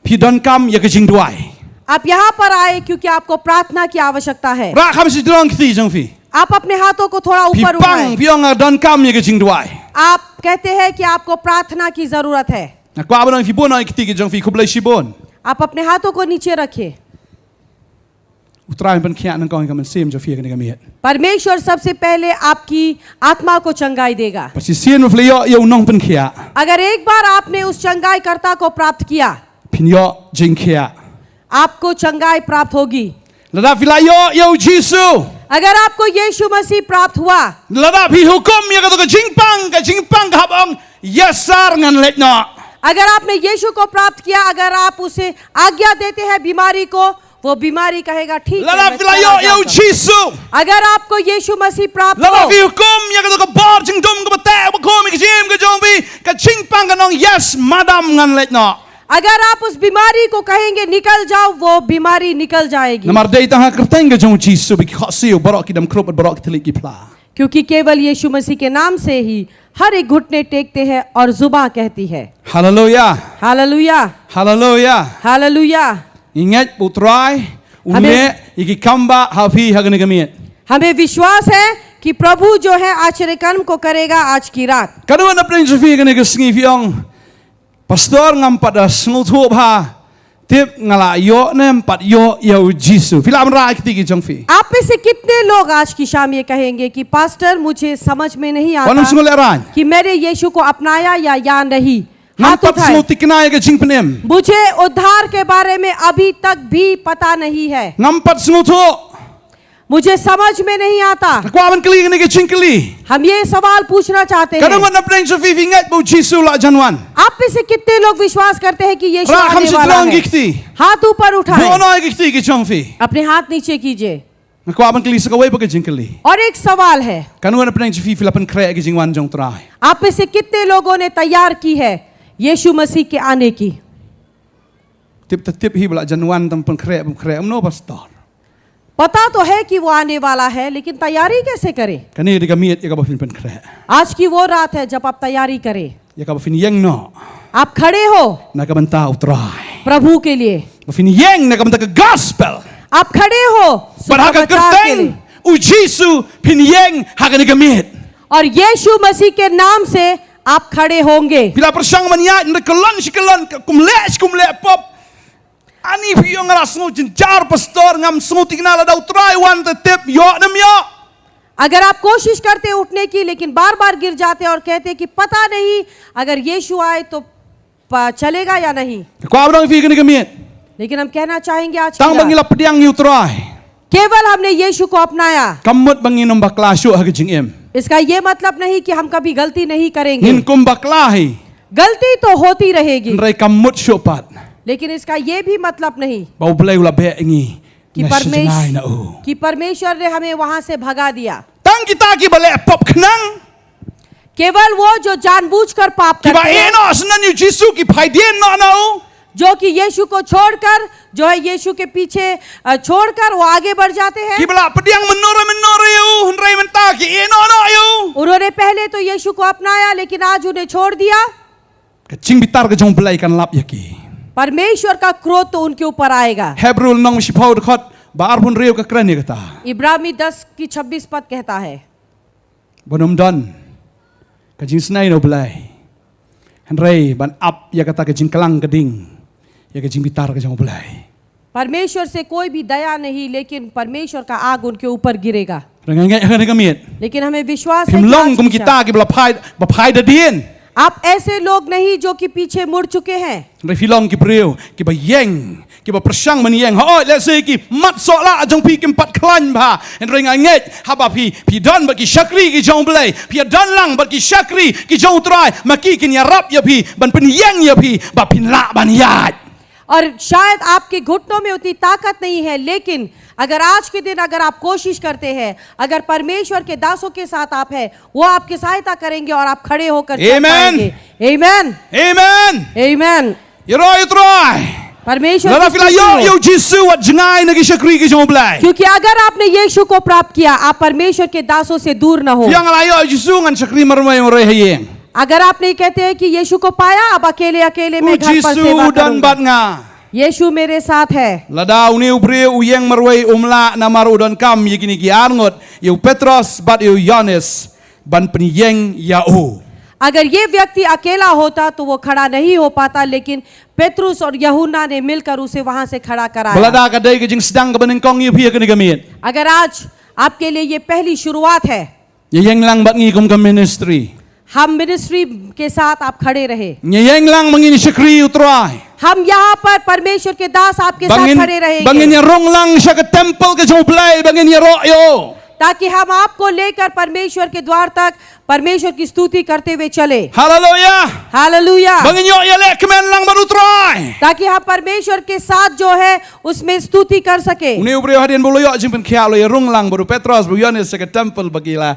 [SPEAKER 1] pi don kam ya ke jing duai.
[SPEAKER 2] आप यहाँ पर आए क्योंकि आपको प्रार्थना की आवश्यकता है।
[SPEAKER 1] Ra kham si drong ti jong fi.
[SPEAKER 2] आप अपने हाथों को थोड़ा
[SPEAKER 1] Pi
[SPEAKER 2] ऊपर
[SPEAKER 1] pang
[SPEAKER 2] उठाएं।
[SPEAKER 1] pio nga don kam ya ke jing duai.
[SPEAKER 2] आप कहते हैं कि आपको प्रार्थना की जरूरत है।
[SPEAKER 1] Na kwa abon fi bon ai ki ti ke jong fi kublai si bon.
[SPEAKER 2] आप अपने हाथों को नीचे रखिए।
[SPEAKER 1] Utrai pen khia nang kong kam sim jofi ka ni kamiet.
[SPEAKER 2] परमेश्वर सबसे पहले आपकी आत्मा को चंगाई देगा।
[SPEAKER 1] Pasi sien mfle yo nong pen khia.
[SPEAKER 2] अगर एक बार आपने उस चंगाई कर्ता को प्राप्त किया,
[SPEAKER 1] Pin yo jing khia.
[SPEAKER 2] आपको चंगाई प्राप्त होगी।
[SPEAKER 1] Lada fila yo Jesu.
[SPEAKER 2] अगर आपको यीशु मसीह प्राप्त हुआ,
[SPEAKER 1] Lada pi hukum ya ka jingpang ka habang yasar ngan let no.
[SPEAKER 2] अगर आपने यीशु को प्राप्त किया, अगर आप उसे आज्ञा देते हैं बीमारी को, वो बीमारी कहेगा ठीक है,
[SPEAKER 1] Lada
[SPEAKER 2] मैं
[SPEAKER 1] fila
[SPEAKER 2] चला
[SPEAKER 1] yo
[SPEAKER 2] जाऊंगा।
[SPEAKER 1] Jesu.
[SPEAKER 2] अगर आपको यीशु मसीह प्राप्त
[SPEAKER 1] Lada
[SPEAKER 2] हो,
[SPEAKER 1] fi hukum ya ka bor jing dum ka bata ba ko mi jim ka jong bi ka jingpang ka nong yes madam ngan let no.
[SPEAKER 2] अगर आप उस बीमारी को कहेंगे निकल जाओ, वो बीमारी निकल जाएगी।
[SPEAKER 1] Namar dei tang kerteng ka jong Jesu bi khasi borok ki dam krop borok telik ki pla.
[SPEAKER 2] क्योंकि केवल यीशु मसीह के नाम से ही हर एक घुटने टेकते हैं और जुबान कहती है
[SPEAKER 1] Hallelujah.
[SPEAKER 2] Hallelujah,
[SPEAKER 1] Hallelujah.
[SPEAKER 2] Hallelujah.
[SPEAKER 1] Ingat putrai ume
[SPEAKER 2] Amen.
[SPEAKER 1] iki kamba hafi hagani kamiet.
[SPEAKER 2] हमें विश्वास है कि प्रभु जो है आश्चर्य कर्म को करेगा आज की रात।
[SPEAKER 1] Kadua na preng jofi ka ni ka sngi fiong. Pastor ngam pada sngu thu ba. Tip ngala yo nem pat yo Jesu. Fila amra ki ti jong fi.
[SPEAKER 2] आप में से कितने लोग आज की शाम ये कहेंगे कि पास्टर मुझे समझ में नहीं
[SPEAKER 1] Wanam sngu
[SPEAKER 2] आता
[SPEAKER 1] le ran.
[SPEAKER 2] कि मैंने यीशु को अपनाया या नहीं।
[SPEAKER 1] Ngam
[SPEAKER 2] हाथ
[SPEAKER 1] pat sngu
[SPEAKER 2] उठाएं।
[SPEAKER 1] tikna ya ka jing penem.
[SPEAKER 2] मुझे उद्धार के बारे में अभी तक भी पता नहीं है।
[SPEAKER 1] Ngam pat sngu thu
[SPEAKER 2] मुझे समझ में नहीं आता।
[SPEAKER 1] Kwa man kali ni ke chingkali.
[SPEAKER 2] हम ये सवाल पूछना चाहते
[SPEAKER 1] Kadang
[SPEAKER 2] हैं,
[SPEAKER 1] wan napeng sa vivingat bu Jisu la janwan.
[SPEAKER 2] आप में से कितने लोग विश्वास करते हैं कि यीशु
[SPEAKER 1] Ra kham
[SPEAKER 2] आने
[SPEAKER 1] si
[SPEAKER 2] वाला
[SPEAKER 1] drang
[SPEAKER 2] है?
[SPEAKER 1] gikti.
[SPEAKER 2] हाथ ऊपर उठाएं,
[SPEAKER 1] Bono gikti ke chongfi.
[SPEAKER 2] अपने हाथ नीचे कीजिए।
[SPEAKER 1] Kwa man kali sa kawai pa ke chingkali.
[SPEAKER 2] और एक सवाल है,
[SPEAKER 1] Kadang wan napeng sa vivi lapan kre ke jingwan jong trai.
[SPEAKER 2] आप में से कितने लोगों ने तैयार की है यीशु मसीह के आने की?
[SPEAKER 1] Tip hi bala janwan tampan kre amno pastor.
[SPEAKER 2] पता तो है कि वो आने वाला है, लेकिन तैयारी कैसे करें?
[SPEAKER 1] Kani di kamiet ya ka bafin pen kre.
[SPEAKER 2] आज की वो रात है जब आप तैयारी करें।
[SPEAKER 1] Ya ka bafin yeng no.
[SPEAKER 2] आप खड़े हो
[SPEAKER 1] Na ka banta utrai.
[SPEAKER 2] प्रभु के लिए,
[SPEAKER 1] Bafin yeng na ka banta ka gospel.
[SPEAKER 2] आप खड़े हो
[SPEAKER 1] Baraka
[SPEAKER 2] सुसमाचार के लिए,
[SPEAKER 1] kerteng u Jisu pin yeng ha ka ni kamiet.
[SPEAKER 2] और यीशु मसीह के नाम से आप खड़े होंगे।
[SPEAKER 1] Bila persang manyat na kelon si kelon kumle pop. Ani piyong ras ngo jinjar pastor ngam sungu tingna dau try wan te tip yo nam yo.
[SPEAKER 2] अगर आप कोशिश करते उठने की, लेकिन बार बार गिर जाते और कहते कि पता नहीं अगर यीशु आए तो चलेगा या नहीं।
[SPEAKER 1] Ko abang fi kini kamiet.
[SPEAKER 2] लेकिन हम कहना चाहेंगे आज
[SPEAKER 1] Tang
[SPEAKER 2] की रात,
[SPEAKER 1] bangila pediang yu try.
[SPEAKER 2] केवल हमने यीशु को अपनाया,
[SPEAKER 1] Kamut bangi nom bakla syu ha jing em.
[SPEAKER 2] इसका ये मतलब नहीं कि हम कभी गलती नहीं करेंगे।
[SPEAKER 1] Nin kum bakla hi.
[SPEAKER 2] गलती तो होती रहेगी,
[SPEAKER 1] Nrai kamut syu pat.
[SPEAKER 2] लेकिन इसका ये भी मतलब नहीं
[SPEAKER 1] Bau play ula be ngi.
[SPEAKER 2] कि परमेश्वर ने हमें वहां से भगा दिया।
[SPEAKER 1] Tang kita ki bale pop khnang.
[SPEAKER 2] केवल वो जो जानबूझकर पाप
[SPEAKER 1] Ki ba
[SPEAKER 2] करते हैं,
[SPEAKER 1] eno asnan yu Jisu ki phaidien no no.
[SPEAKER 2] जो कि यीशु को छोड़कर, जो है यीशु के पीछे छोड़कर वो आगे बढ़ जाते हैं।
[SPEAKER 1] Ki bala pediang menora yu. Nrai menta ki eno no yu.
[SPEAKER 2] उन्होंने पहले तो यीशु को अपनाया, लेकिन आज उन्हें छोड़ दिया।
[SPEAKER 1] Kacing bitar ke jong play kan lap yaki.
[SPEAKER 2] परमेश्वर का क्रोध तो उनके ऊपर आएगा।
[SPEAKER 1] Hebrul nong shipau dekat baar pun riu ke keren ya kata.
[SPEAKER 2] इब्रानी 10 की 26 पद कहता है,
[SPEAKER 1] Bonum don. Kajing senai no belai. Henry ban up ya kata kajing kelang keding. Ya kajing bitar ke jong belai.
[SPEAKER 2] परमेश्वर से कोई भी दया नहीं, लेकिन परमेश्वर का आग उनके ऊपर गिरेगा।
[SPEAKER 1] Rengangai kan kamiet.
[SPEAKER 2] लेकिन हमें विश्वास है कि
[SPEAKER 1] Himlong
[SPEAKER 2] आज
[SPEAKER 1] kum
[SPEAKER 2] की
[SPEAKER 1] kita ki bala phai da dien.
[SPEAKER 2] आप ऐसे लोग नहीं जो कि पीछे मुड़ चुके हैं।
[SPEAKER 1] Henry filong ki priu ki ba yeng. Ki ba persang man yeng. Hoi let's say ki mat sok la jong pi kim pat klan ba. Henry nganget haba pi don ba ki syakri ki jong belai. Pi don lang ba ki syakri ki jong try. Maki ki nyarap ya pi ban pen yeng ya pi ba pin la ban yat.
[SPEAKER 2] और शायद आपके घुटनों में उतनी ताकत नहीं है, लेकिन अगर आज के दिन अगर आप कोशिश करते हैं, अगर परमेश्वर के दासों के साथ आप हैं, वो आपकी सहायता करेंगे और आप खड़े होकर चल
[SPEAKER 1] Amen.
[SPEAKER 2] पाएंगे। आमीन,
[SPEAKER 1] Amen.
[SPEAKER 2] आमीन।
[SPEAKER 1] You try.
[SPEAKER 2] परमेश्वर
[SPEAKER 1] Lala
[SPEAKER 2] की
[SPEAKER 1] fila
[SPEAKER 2] स्तुति
[SPEAKER 1] yo
[SPEAKER 2] हो।
[SPEAKER 1] Jisu wat jengai nagi syakri ki jong belai.
[SPEAKER 2] क्योंकि अगर आपने यीशु को प्राप्त किया, आप परमेश्वर के दासों से दूर न हो।
[SPEAKER 1] Yang alayo Jisu ngan syakri marmai morai hayeng.
[SPEAKER 2] अगर आप नहीं कहते हैं कि यीशु को पाया, अब अकेले अकेले मैं घर पर
[SPEAKER 1] Jisu
[SPEAKER 2] सेवा
[SPEAKER 1] dan
[SPEAKER 2] करूंगा।
[SPEAKER 1] bat nga.
[SPEAKER 2] यीशु मेरे साथ है।
[SPEAKER 1] Lada uni ubri uyeng marwai umla namar udon kam yegini ki arngot. Yu Petros bat yu Yohanes ban penyeng yau.
[SPEAKER 2] अगर ये व्यक्ति अकेला होता तो वो खड़ा नहीं हो पाता, लेकिन पेत्रुस और यूहन्ना ने मिलकर उसे वहां से खड़ा कराया।
[SPEAKER 1] Belada kadai ke jing sedang ke benengkong yu pia ke nigamit.
[SPEAKER 2] अगर आज आपके लिए ये पहली शुरुआत है,
[SPEAKER 1] Yeng lang bat ngi kum ke ministry.
[SPEAKER 2] हम मिनिस्ट्री के साथ आप खड़े रहे,
[SPEAKER 1] Yeng lang mangini syakri utrai.
[SPEAKER 2] हम यहाँ पर परमेश्वर के दास आपके साथ खड़े रहेंगे,
[SPEAKER 1] Bangin ya rong lang siya ke temple ke jong belai bangin ya ro yo.
[SPEAKER 2] ताकि हम आपको लेकर परमेश्वर के द्वार तक परमेश्वर की स्तुति करते हुए चले।
[SPEAKER 1] Hallelujah.
[SPEAKER 2] Hallelujah.
[SPEAKER 1] Bangin yo ya lek kemen lang baru try.
[SPEAKER 2] ताकि हम परमेश्वर के साथ जो है उसमें स्तुति कर सके।
[SPEAKER 1] Uni ubri hadian bolo yo jing pen kia lo ya rong lang baru Petros bu Yohanes siya ke temple bagi la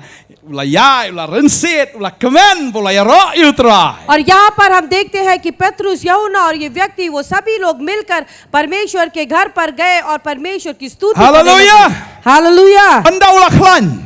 [SPEAKER 1] ya la rensit la kemen bola ya ro yo try.
[SPEAKER 2] और यहाँ पर हम देखते हैं कि पेत्रुस, यूहन्ना और ये व्यक्ति वो सभी लोग मिलकर परमेश्वर के घर पर गए और परमेश्वर की स्तुति करने
[SPEAKER 1] हालेलुया।
[SPEAKER 2] लगे। हालेलुया।
[SPEAKER 1] Anda ulah klan.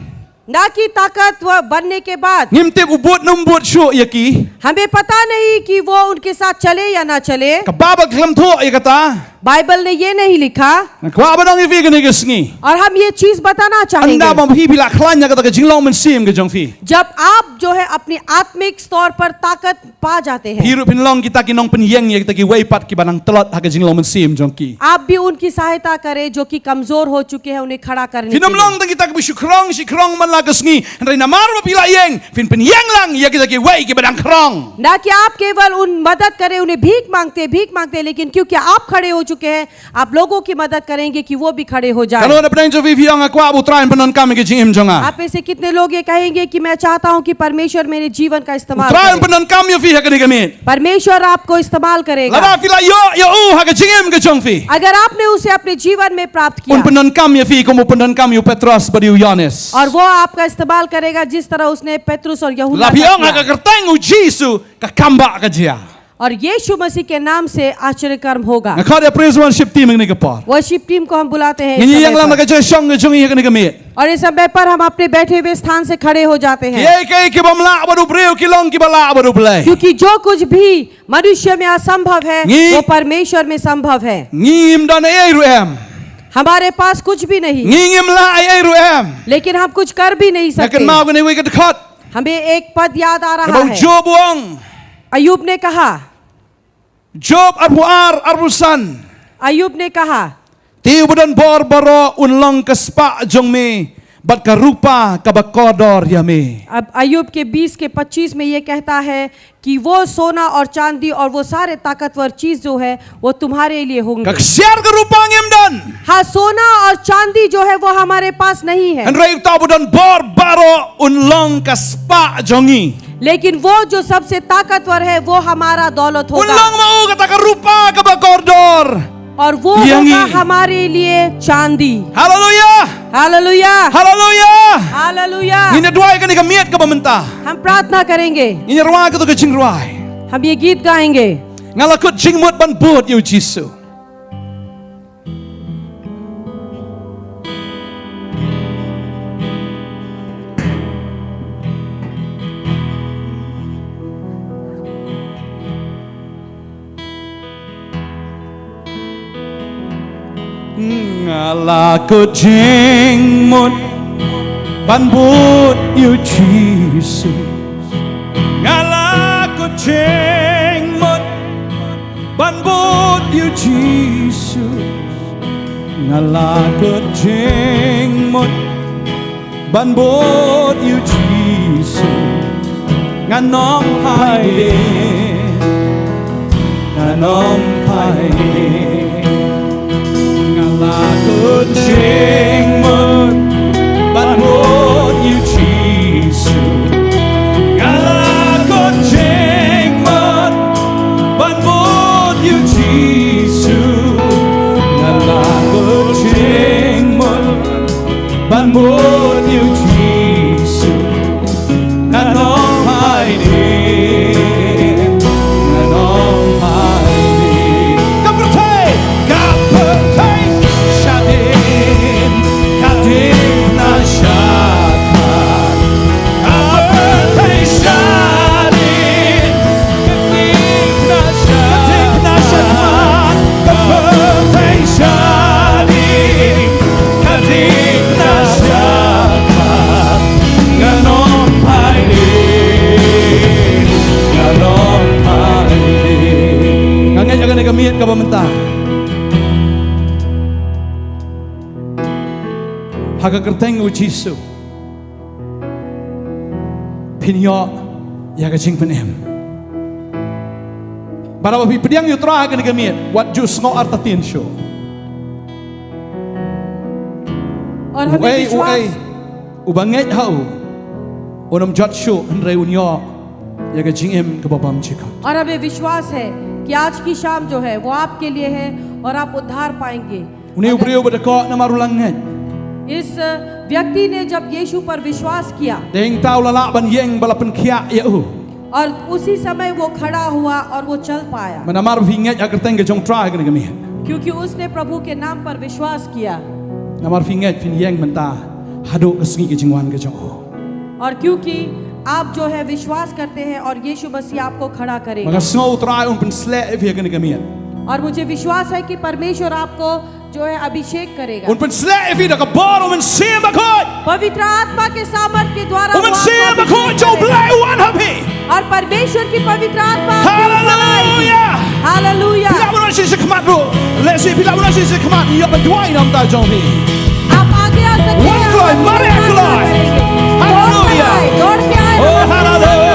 [SPEAKER 2] ना कि ताकतवर बनने के बाद
[SPEAKER 1] Ngimtip ubut numbut syuk ya ki.
[SPEAKER 2] हमें पता नहीं कि वो उनके साथ चले या ना चले।
[SPEAKER 1] Kababak kelam thuk ya kata.
[SPEAKER 2] Bible ने ये नहीं लिखा,
[SPEAKER 1] Kwa abang ifi ke negesngi.
[SPEAKER 2] और हम ये चीज बताना
[SPEAKER 1] Anda
[SPEAKER 2] चाहेंगे।
[SPEAKER 1] mampi bila klan ya kata ke jinglau mensim ke jong fi.
[SPEAKER 2] जब आप जो है अपनी आत्मिक स्तर पर ताकत पा जाते हैं,
[SPEAKER 1] Hirup pinlong kita ki nong penyeng ya kita ki weipat ki banang telot ha ke jinglau mensim jong ki.
[SPEAKER 2] आप भी उनकी सहायता करें जो कि कमजोर हो चुके हैं, उन्हें खड़ा करने के
[SPEAKER 1] Finam
[SPEAKER 2] लिए।
[SPEAKER 1] long ta kita ke syukrong man la kesngi. Henry namar bila yeng fin penyeng lang ya kita ki wei ki banang krong. viong.
[SPEAKER 2] ना कि आप केवल उन मदद करें, उन्हें भीख मांगते, लेकिन क्योंकि आप खड़े हो चुके हैं, आप लोगों की मदद करेंगे कि वो भी खड़े हो जाएं।
[SPEAKER 1] Kalau na pedang jo vi viong akwa utrain penon kami ke jing im jonga.
[SPEAKER 2] आप में से कितने लोग ये कहेंगे कि मैं चाहता हूं कि परमेश्वर मेरे जीवन का इस्तेमाल
[SPEAKER 1] Utrain
[SPEAKER 2] करे।
[SPEAKER 1] penon kami vi ha ke gamit.
[SPEAKER 2] परमेश्वर आपको इस्तेमाल करेगा।
[SPEAKER 1] Lada fila yo ha ke jing im ke jong vi.
[SPEAKER 2] अगर आपने उसे अपने जीवन में प्राप्त
[SPEAKER 1] Un
[SPEAKER 2] किया
[SPEAKER 1] penon kami vi como penon kami Petros badi Yohanes.
[SPEAKER 2] और वो आपका इस्तेमाल करेगा जिस तरह उसने पेतरुस और यूहन्ना
[SPEAKER 1] La
[SPEAKER 2] का
[SPEAKER 1] viong ha
[SPEAKER 2] किया।
[SPEAKER 1] ke kerteng u Jesu ka kamba ka dia.
[SPEAKER 2] और यीशु मसीह के नाम से आश्चर्य कर्म होगा।
[SPEAKER 1] Ngakha dia praise worship team ni ke par.
[SPEAKER 2] Worship team को हम बुलाते हैं
[SPEAKER 1] Ngi
[SPEAKER 2] इस
[SPEAKER 1] yang
[SPEAKER 2] समय
[SPEAKER 1] lam
[SPEAKER 2] पर।
[SPEAKER 1] ka je song ke jong hi ke gamit.
[SPEAKER 2] और इस समय पर हम अपने बैठे हुए स्थान से खड़े हो जाते हैं,
[SPEAKER 1] Ye ke ke bamla badu breu ki long ki bala badu play.
[SPEAKER 2] क्योंकि जो कुछ भी मनुष्य में असंभव है
[SPEAKER 1] नी-
[SPEAKER 2] वो परमेश्वर में संभव है।
[SPEAKER 1] Ngim dan ai ruem.
[SPEAKER 2] हमारे पास कुछ भी नहीं,
[SPEAKER 1] Ngim la ai ruem.
[SPEAKER 2] लेकिन हम कुछ कर भी नहीं
[SPEAKER 1] Nakan
[SPEAKER 2] सकते।
[SPEAKER 1] mau ke ni wi ke dekat.
[SPEAKER 2] हमें एक पद याद आ रहा
[SPEAKER 1] Kabau
[SPEAKER 2] है।
[SPEAKER 1] Job wong.
[SPEAKER 2] अयूब ने कहा,
[SPEAKER 1] Job arbuar arbusan.
[SPEAKER 2] अयूब ने कहा,
[SPEAKER 1] Tiu budan bor baro unlong kespa jong me. Bat ka rupa ka bakodor yame.
[SPEAKER 2] अब अयूब के 20 के 25 में ये कहता है कि वो सोना और चांदी और वो सारे ताकतवर चीज जो है वो तुम्हारे लिए होंगे।
[SPEAKER 1] Kaksiar ka rupa ngim dan.
[SPEAKER 2] हाँ, सोना और चांदी जो है वो hamaरे पास नहीं है,
[SPEAKER 1] An rai ta budan bor baro unlong kespa jongi.
[SPEAKER 2] लेकिन वो जो सबसे ताकतवर है वो हमारा दौलत होगा
[SPEAKER 1] Unlong mau kata ka rupa ka bakodor.
[SPEAKER 2] और वो
[SPEAKER 1] यही-
[SPEAKER 2] होगा हमारे लिए चांदी।
[SPEAKER 1] Hallelujah.
[SPEAKER 2] Hallelujah,
[SPEAKER 1] Hallelujah.
[SPEAKER 2] Hallelujah.
[SPEAKER 1] Ini duai ka ni ka miat ka bamenta.
[SPEAKER 2] हम प्रार्थना करेंगे,
[SPEAKER 1] Ini ruai ka to ka jing ruai.
[SPEAKER 2] हम ये गीत गाएंगे।
[SPEAKER 1] Ngalakut jing mut ban bud yu Jesu. Ngalakut jing mut ban bud yu Jesus. Ngalakut jing mut ban bud yu Jesus. Ngalakut jing mut ban bud yu Jesus. Nganom pai de. Nganom pai de. Ngalakut jing mut ban bud yu Jesus. Ngalakut jing mut ban bud yu Jesus. Ngalakut jing mut ban bud yu Jesus. Nganom pai de. Nganom pai de. Kapatay, kapatay, shadin, kadim na shakat. Kapatay, shadin, kadim na shakat. Kapatay, shadin, kadim na shakat. Ganon pai din, ganon pai din. Ngangay agan nagamiit ka ba menta? Hagakerteng u Jesu. Pinyo yaga jing penem. Para wapi pediang yutra agan nagamiit. What jus ngo artatin show.
[SPEAKER 2] और हमें
[SPEAKER 1] Uay
[SPEAKER 2] विश्वास,
[SPEAKER 1] ubangit hau. Unam jat show henry unyo yaga jing em kababam chikot.
[SPEAKER 2] और हमें विश्वास है कि आज की शाम जो है वो आपके लिए है और आप उद्धार पाएंगे।
[SPEAKER 1] Uni ubriyo badako na marulanget.
[SPEAKER 2] इस व्यक्ति ने जब यीशु पर विश्वास किया
[SPEAKER 1] Deng tau lala ban yeng balapan kia yau.
[SPEAKER 2] और उसी समय वो खड़ा हुआ और वो चल पाया,
[SPEAKER 1] Manamar vinget yakerteng ke jong tra agan nagamiit.
[SPEAKER 2] क्योंकि उसने प्रभु के नाम पर विश्वास किया
[SPEAKER 1] Namar finget fin yeng menta hadu kesengi ke jingwan ke jong.
[SPEAKER 2] और क्योंकि आप जो है विश्वास करते हैं और यीशु मसीह आपको खड़ा करेगा।
[SPEAKER 1] Mga snow try un pen sle if yagan nagamiit.
[SPEAKER 2] और मुझे विश्वास है कि परमेश्वर आपको जो है अभिषेक करेगा,
[SPEAKER 1] Un pen sle if ida ka bor un sim bakot.
[SPEAKER 2] पवित्र आत्मा के सामर्थ के द्वारा वो
[SPEAKER 1] Un
[SPEAKER 2] आपको
[SPEAKER 1] sim
[SPEAKER 2] अभिषेक
[SPEAKER 1] bakot jo
[SPEAKER 2] करेगा।
[SPEAKER 1] blay one happy.
[SPEAKER 2] और परमेश्वर की पवित्र आत्मा आपके ऊपर आएगी।
[SPEAKER 1] Hallelujah.
[SPEAKER 2] Hallelujah.
[SPEAKER 1] Pila mo na siya sa kamat bro. Lesi pila mo na siya sa kamat. Iyo ba duay nam ta jong hi.
[SPEAKER 2] आप आगे आ सकते हैं।
[SPEAKER 1] One glory, Maria glory. Hallelujah.
[SPEAKER 2] दौड़ के आए।
[SPEAKER 1] Oh hallelujah.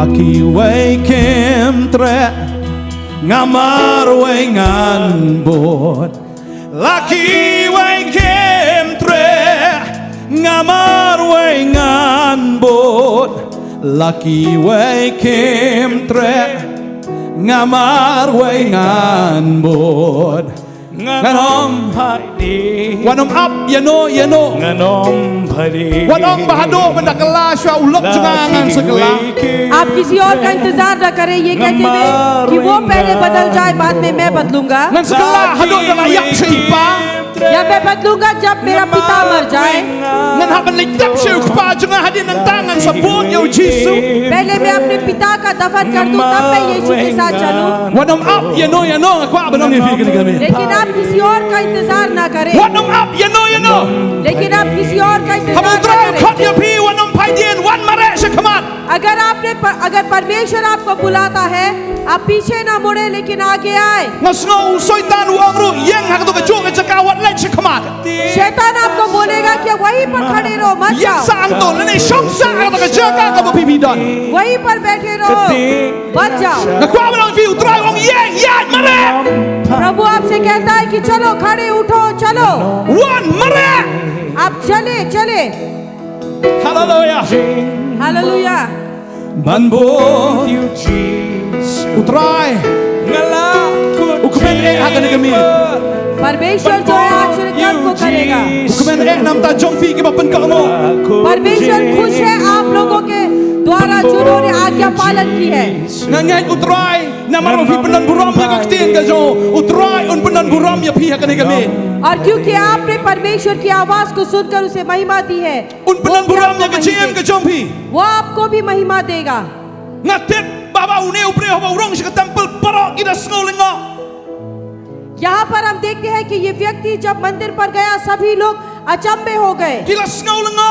[SPEAKER 1] Laki way kem tre ngamar way ngan bot. Laki way kem tre ngamar way ngan bot. Laki way kem tre ngamar way ngan bot. Nganom
[SPEAKER 3] Hadi
[SPEAKER 1] wanom up yano
[SPEAKER 3] Nganom Hadi
[SPEAKER 1] wanom bahado bendakala shwa ulok jangan segala.
[SPEAKER 2] आप किसी और का इंतजार न करें ये कहते हुए कि वो पहले बदल जाए बाद में मैं बदलूंगा
[SPEAKER 1] Ngan segala hado dalam yak seipa
[SPEAKER 2] या मैं बदलूंगा जब मेरा पिता मर जाए
[SPEAKER 1] ngan haban lektap sheu kpa jangan hadin nang tangan sabut yo Jisu.
[SPEAKER 2] पहले मैं अपने पिता का दफन कर दूं तब मैं यीशु के साथ चलूं
[SPEAKER 1] Wanom up yano kwa banong ni fikir kami.
[SPEAKER 2] लेकिन आप किसी और का इंतजार ना करें
[SPEAKER 1] Wanom up yano
[SPEAKER 2] लेकिन आप किसी और का इंतजार
[SPEAKER 1] Hamun
[SPEAKER 2] ना
[SPEAKER 1] try
[SPEAKER 2] करें
[SPEAKER 1] khot ya pi wanom paidien wan mare shakamat.
[SPEAKER 2] अगर परमेश्वर आपको बुलाता है आप पीछे ना मुड़े लेकिन आगे आए
[SPEAKER 1] Ngasngau soitan uangru yang hak tu kejung kekawat lain shakamat.
[SPEAKER 2] शैतान आपको बोलेगा कि वहीं पर खड़े रहो मत
[SPEAKER 1] Yang
[SPEAKER 2] जाओ
[SPEAKER 1] sang tu lene shongsa hak tu kejaga kamu pimidon.
[SPEAKER 2] वहीं पर बैठे रहो बच जाओ
[SPEAKER 1] Nakwa banong fi utrai ong yang yat mare.
[SPEAKER 2] प्रभु आपसे कहता है कि चलो खड़े उठो चलो
[SPEAKER 1] Wan mare.
[SPEAKER 2] आप चले चले
[SPEAKER 1] Hallelujah.
[SPEAKER 2] Hallelujah
[SPEAKER 1] Banbo
[SPEAKER 3] You Jesus
[SPEAKER 1] utrai
[SPEAKER 3] Ngalakut
[SPEAKER 1] ukumen hakan kami.
[SPEAKER 2] परमेश्वर जो है आश्चर्य कर्म को करेगा
[SPEAKER 1] Ukumen nam ta jong fi ke bapen ka mo.
[SPEAKER 2] परमेश्वर खुश है आप लोगों के द्वारा जिन्होंने आज्ञा पालन की है
[SPEAKER 1] Ngangai utrai namaro fi penan buram ya kaktin ka jo. Utrai un penan buram ya pi hakan kami.
[SPEAKER 2] और क्योंकि आपने परमेश्वर की आवाज को सुनकर उसे महिमा दी है
[SPEAKER 1] Un penan
[SPEAKER 2] वो भी
[SPEAKER 1] buram ya
[SPEAKER 2] आपको
[SPEAKER 1] keciem ka jong fi.
[SPEAKER 2] वो आपको भी महिमा देगा
[SPEAKER 1] Ngatet baba une upre hoba urong sa temple parok kita sngolingo.
[SPEAKER 2] यहाँ पर हम देखते हैं कि ये व्यक्ति जब मंदिर पर गया सभी लोग अचंभे हो गए
[SPEAKER 1] Kila sngolingo.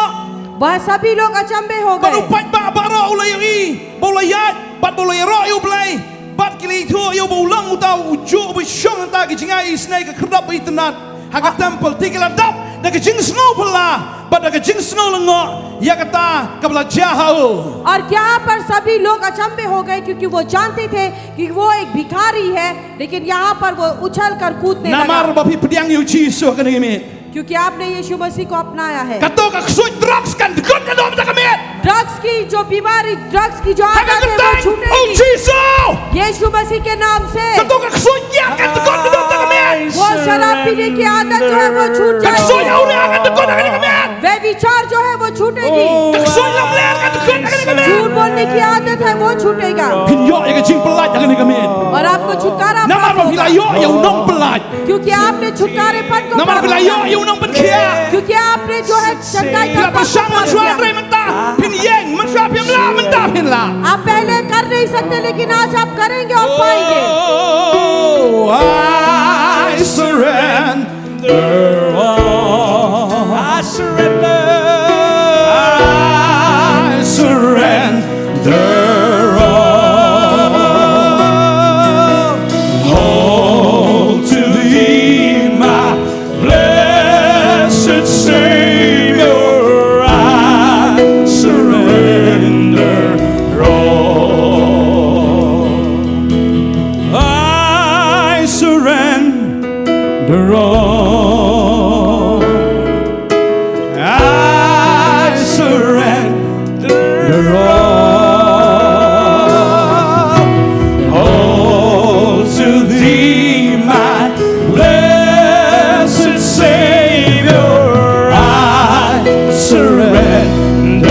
[SPEAKER 2] वह सभी लोग अचंभे हो
[SPEAKER 1] Baru
[SPEAKER 2] गए
[SPEAKER 1] pat ba baro ulay i. Bolayat pat bolay ro yu blay. Bat kili tu yu bolang utau ujo bu shong ta ki jingai snai ka krdap itanat. Haga temple tikila dap da ka jing snow pala. Bat da ka jing snow lengo. Ya kata kabla jahau.
[SPEAKER 2] और यहाँ पर सभी लोग अचंभे हो गए क्योंकि वो जानते थे कि वो एक भिखारी है लेकिन यहाँ पर वो उछल कर कूदने
[SPEAKER 1] Namar
[SPEAKER 2] लगा
[SPEAKER 1] bapi pediang yu Jisu kan kami.
[SPEAKER 2] क्योंकि आपने यीशु मसीह को अपनाया है
[SPEAKER 1] Kato ka ksui drugs kan god na dom ta kami.
[SPEAKER 2] Drugs की जो बीमारी ड्रग्स की जो
[SPEAKER 1] Haga
[SPEAKER 2] आदत है वो
[SPEAKER 1] katang oh
[SPEAKER 2] छूटेगी
[SPEAKER 1] Jisu.
[SPEAKER 2] यीशु मसीह के नाम से
[SPEAKER 1] Kato ka ksui ya kan god na dom ta kami.
[SPEAKER 2] वो शराब पीने की आदत जो है वो छूट
[SPEAKER 1] Ka ksui
[SPEAKER 2] जाएगी
[SPEAKER 1] aure kan god na kami.
[SPEAKER 2] वह विचार जो है वो छूटेगी
[SPEAKER 1] Ka ksui lam le kan god na kami.
[SPEAKER 2] झूठ बोलने की आदत है वो छूटेगा
[SPEAKER 1] Pinyo ya ka jing pelat kan kami.
[SPEAKER 2] और आपको छुटकारा
[SPEAKER 1] Namar
[SPEAKER 2] प्राप्त
[SPEAKER 1] bapi
[SPEAKER 2] होगा
[SPEAKER 1] layo ya unong pelat.
[SPEAKER 2] क्योंकि आपने छुटकारेपन को
[SPEAKER 1] Namar
[SPEAKER 2] प्राप्त
[SPEAKER 1] bapi layo
[SPEAKER 2] किया।
[SPEAKER 1] ya unong penkia.
[SPEAKER 2] क्योंकि आपने जो है सच्चाई का
[SPEAKER 1] Kila
[SPEAKER 2] पक्ष
[SPEAKER 1] pasang
[SPEAKER 2] प्राप्त
[SPEAKER 1] mansuat
[SPEAKER 2] किया।
[SPEAKER 1] re mentah. Pin yeng mansuat yang la mentah pin la.
[SPEAKER 2] आप पहले कर नहीं सकते लेकिन आज आप करेंगे और पाएंगे
[SPEAKER 1] Oh, I surrender all.
[SPEAKER 3] I surrender
[SPEAKER 1] I surrender all to Thee, my blessed Savior. I surrender all. I surrender all. I surrender all to Thee, my blessed Savior. I surrender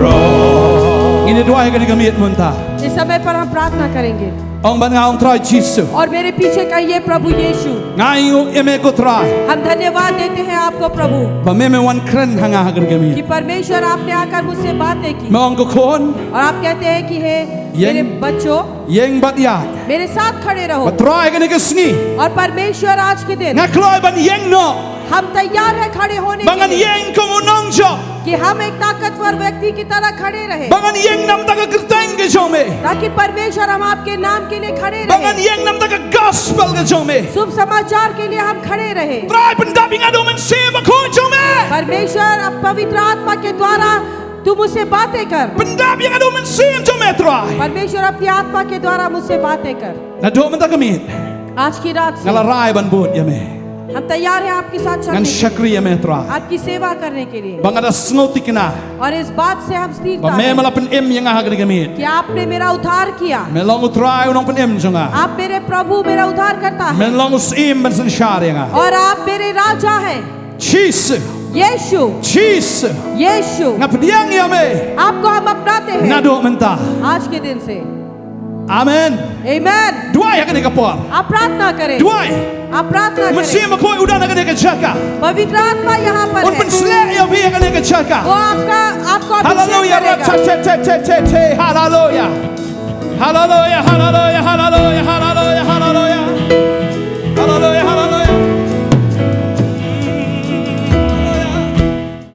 [SPEAKER 1] all. Ini doa yang kami munta.
[SPEAKER 2] इस समय पर हम प्रार्थना करेंगे
[SPEAKER 1] Ong ban ngaong try Jisu.
[SPEAKER 2] और मेरे पीछे कहिए प्रभु यीशु
[SPEAKER 1] Ngayo eme ko try.
[SPEAKER 2] हम धन्यवाद देते हैं आपको प्रभु
[SPEAKER 1] Ba meme wan kren hanga hagan
[SPEAKER 2] कि
[SPEAKER 1] kami.
[SPEAKER 2] परमेश्वर आपने आकर मुझसे बातें की
[SPEAKER 1] Maong ko kon
[SPEAKER 2] और आप कहते हैं कि हे मेरे बच्चों
[SPEAKER 1] yeng bat ya.
[SPEAKER 2] मेरे साथ खड़े रहो
[SPEAKER 1] Ba try kan ke sngi.
[SPEAKER 2] और परमेश्वर आज के दिन
[SPEAKER 1] Ngakloy ban yeng no.
[SPEAKER 2] हम तैयार हैं खड़े होने के
[SPEAKER 1] Bangan
[SPEAKER 2] लिए
[SPEAKER 1] yeng ko unong jo.
[SPEAKER 2] कि हम एक ताकतवर व्यक्ति की तरह खड़े रहे
[SPEAKER 1] Bangan yeng nam ta ka kerteng ke jo me.
[SPEAKER 2] ताकि परमेश्वर हम आपके नाम के लिए खड़े
[SPEAKER 1] Bangan
[SPEAKER 2] रहे
[SPEAKER 1] yeng nam ta ka gospel ke jo me.
[SPEAKER 2] शुभ समाचार के लिए हम खड़े रहे
[SPEAKER 1] Try pendaping ado men se ba ko jo me.
[SPEAKER 2] परमेश्वर अब पवित्र आत्मा के द्वारा तू मुझसे बातें कर
[SPEAKER 1] Pendam yang adu mensim tu metrai.
[SPEAKER 2] परमेश्वर अपनी आत्मा के द्वारा मुझसे बातें कर
[SPEAKER 1] Na do menta kamit.
[SPEAKER 2] आज की रात से
[SPEAKER 1] Ngalarai ban bud ya me.
[SPEAKER 2] हम तैयार हैं आपके साथ
[SPEAKER 1] Ngan
[SPEAKER 2] चलने के लिए,
[SPEAKER 1] syakri ya metrai.
[SPEAKER 2] आपकी सेवा करने के लिए
[SPEAKER 1] Bang ada snoti kena.
[SPEAKER 2] और इस बात से हम स्थिरता
[SPEAKER 1] Ba me
[SPEAKER 2] है
[SPEAKER 1] malapen em yang ahag kamit.
[SPEAKER 2] कि आपने मेरा उद्धार किया,
[SPEAKER 1] Melong utrai unong pen em jonga.
[SPEAKER 2] आप मेरे प्रभु मेरा उद्धार करता है
[SPEAKER 1] Melong usim ben sensyar yang.
[SPEAKER 2] और आप मेरे राजा हैं
[SPEAKER 1] Jesus.
[SPEAKER 2] यीशु
[SPEAKER 1] Jesus.
[SPEAKER 2] यीशु।
[SPEAKER 1] Ngapdiang ya me.
[SPEAKER 2] आपको हम अपनाते हैं
[SPEAKER 1] Na do menta.
[SPEAKER 2] आज के दिन से।
[SPEAKER 1] Amen.
[SPEAKER 2] आमीन।
[SPEAKER 1] Dua ya kene kapor.
[SPEAKER 2] आप प्रार्थना करें,
[SPEAKER 1] Dua.
[SPEAKER 2] आप प्रार्थना करें।
[SPEAKER 1] Mensim koi udah na kene kejaka.
[SPEAKER 2] पवित्र आत्मा यहाँ पर
[SPEAKER 1] Un
[SPEAKER 2] है,
[SPEAKER 1] pensle ya vi kene kejaka.
[SPEAKER 2] वो आपको अभिषेक
[SPEAKER 1] Hallelujah.
[SPEAKER 2] करेगा।
[SPEAKER 1] Hallelujah. Hallelujah. Hallelujah. Hallelujah. Hallelujah. Hallelujah. Hallelujah. Hallelujah.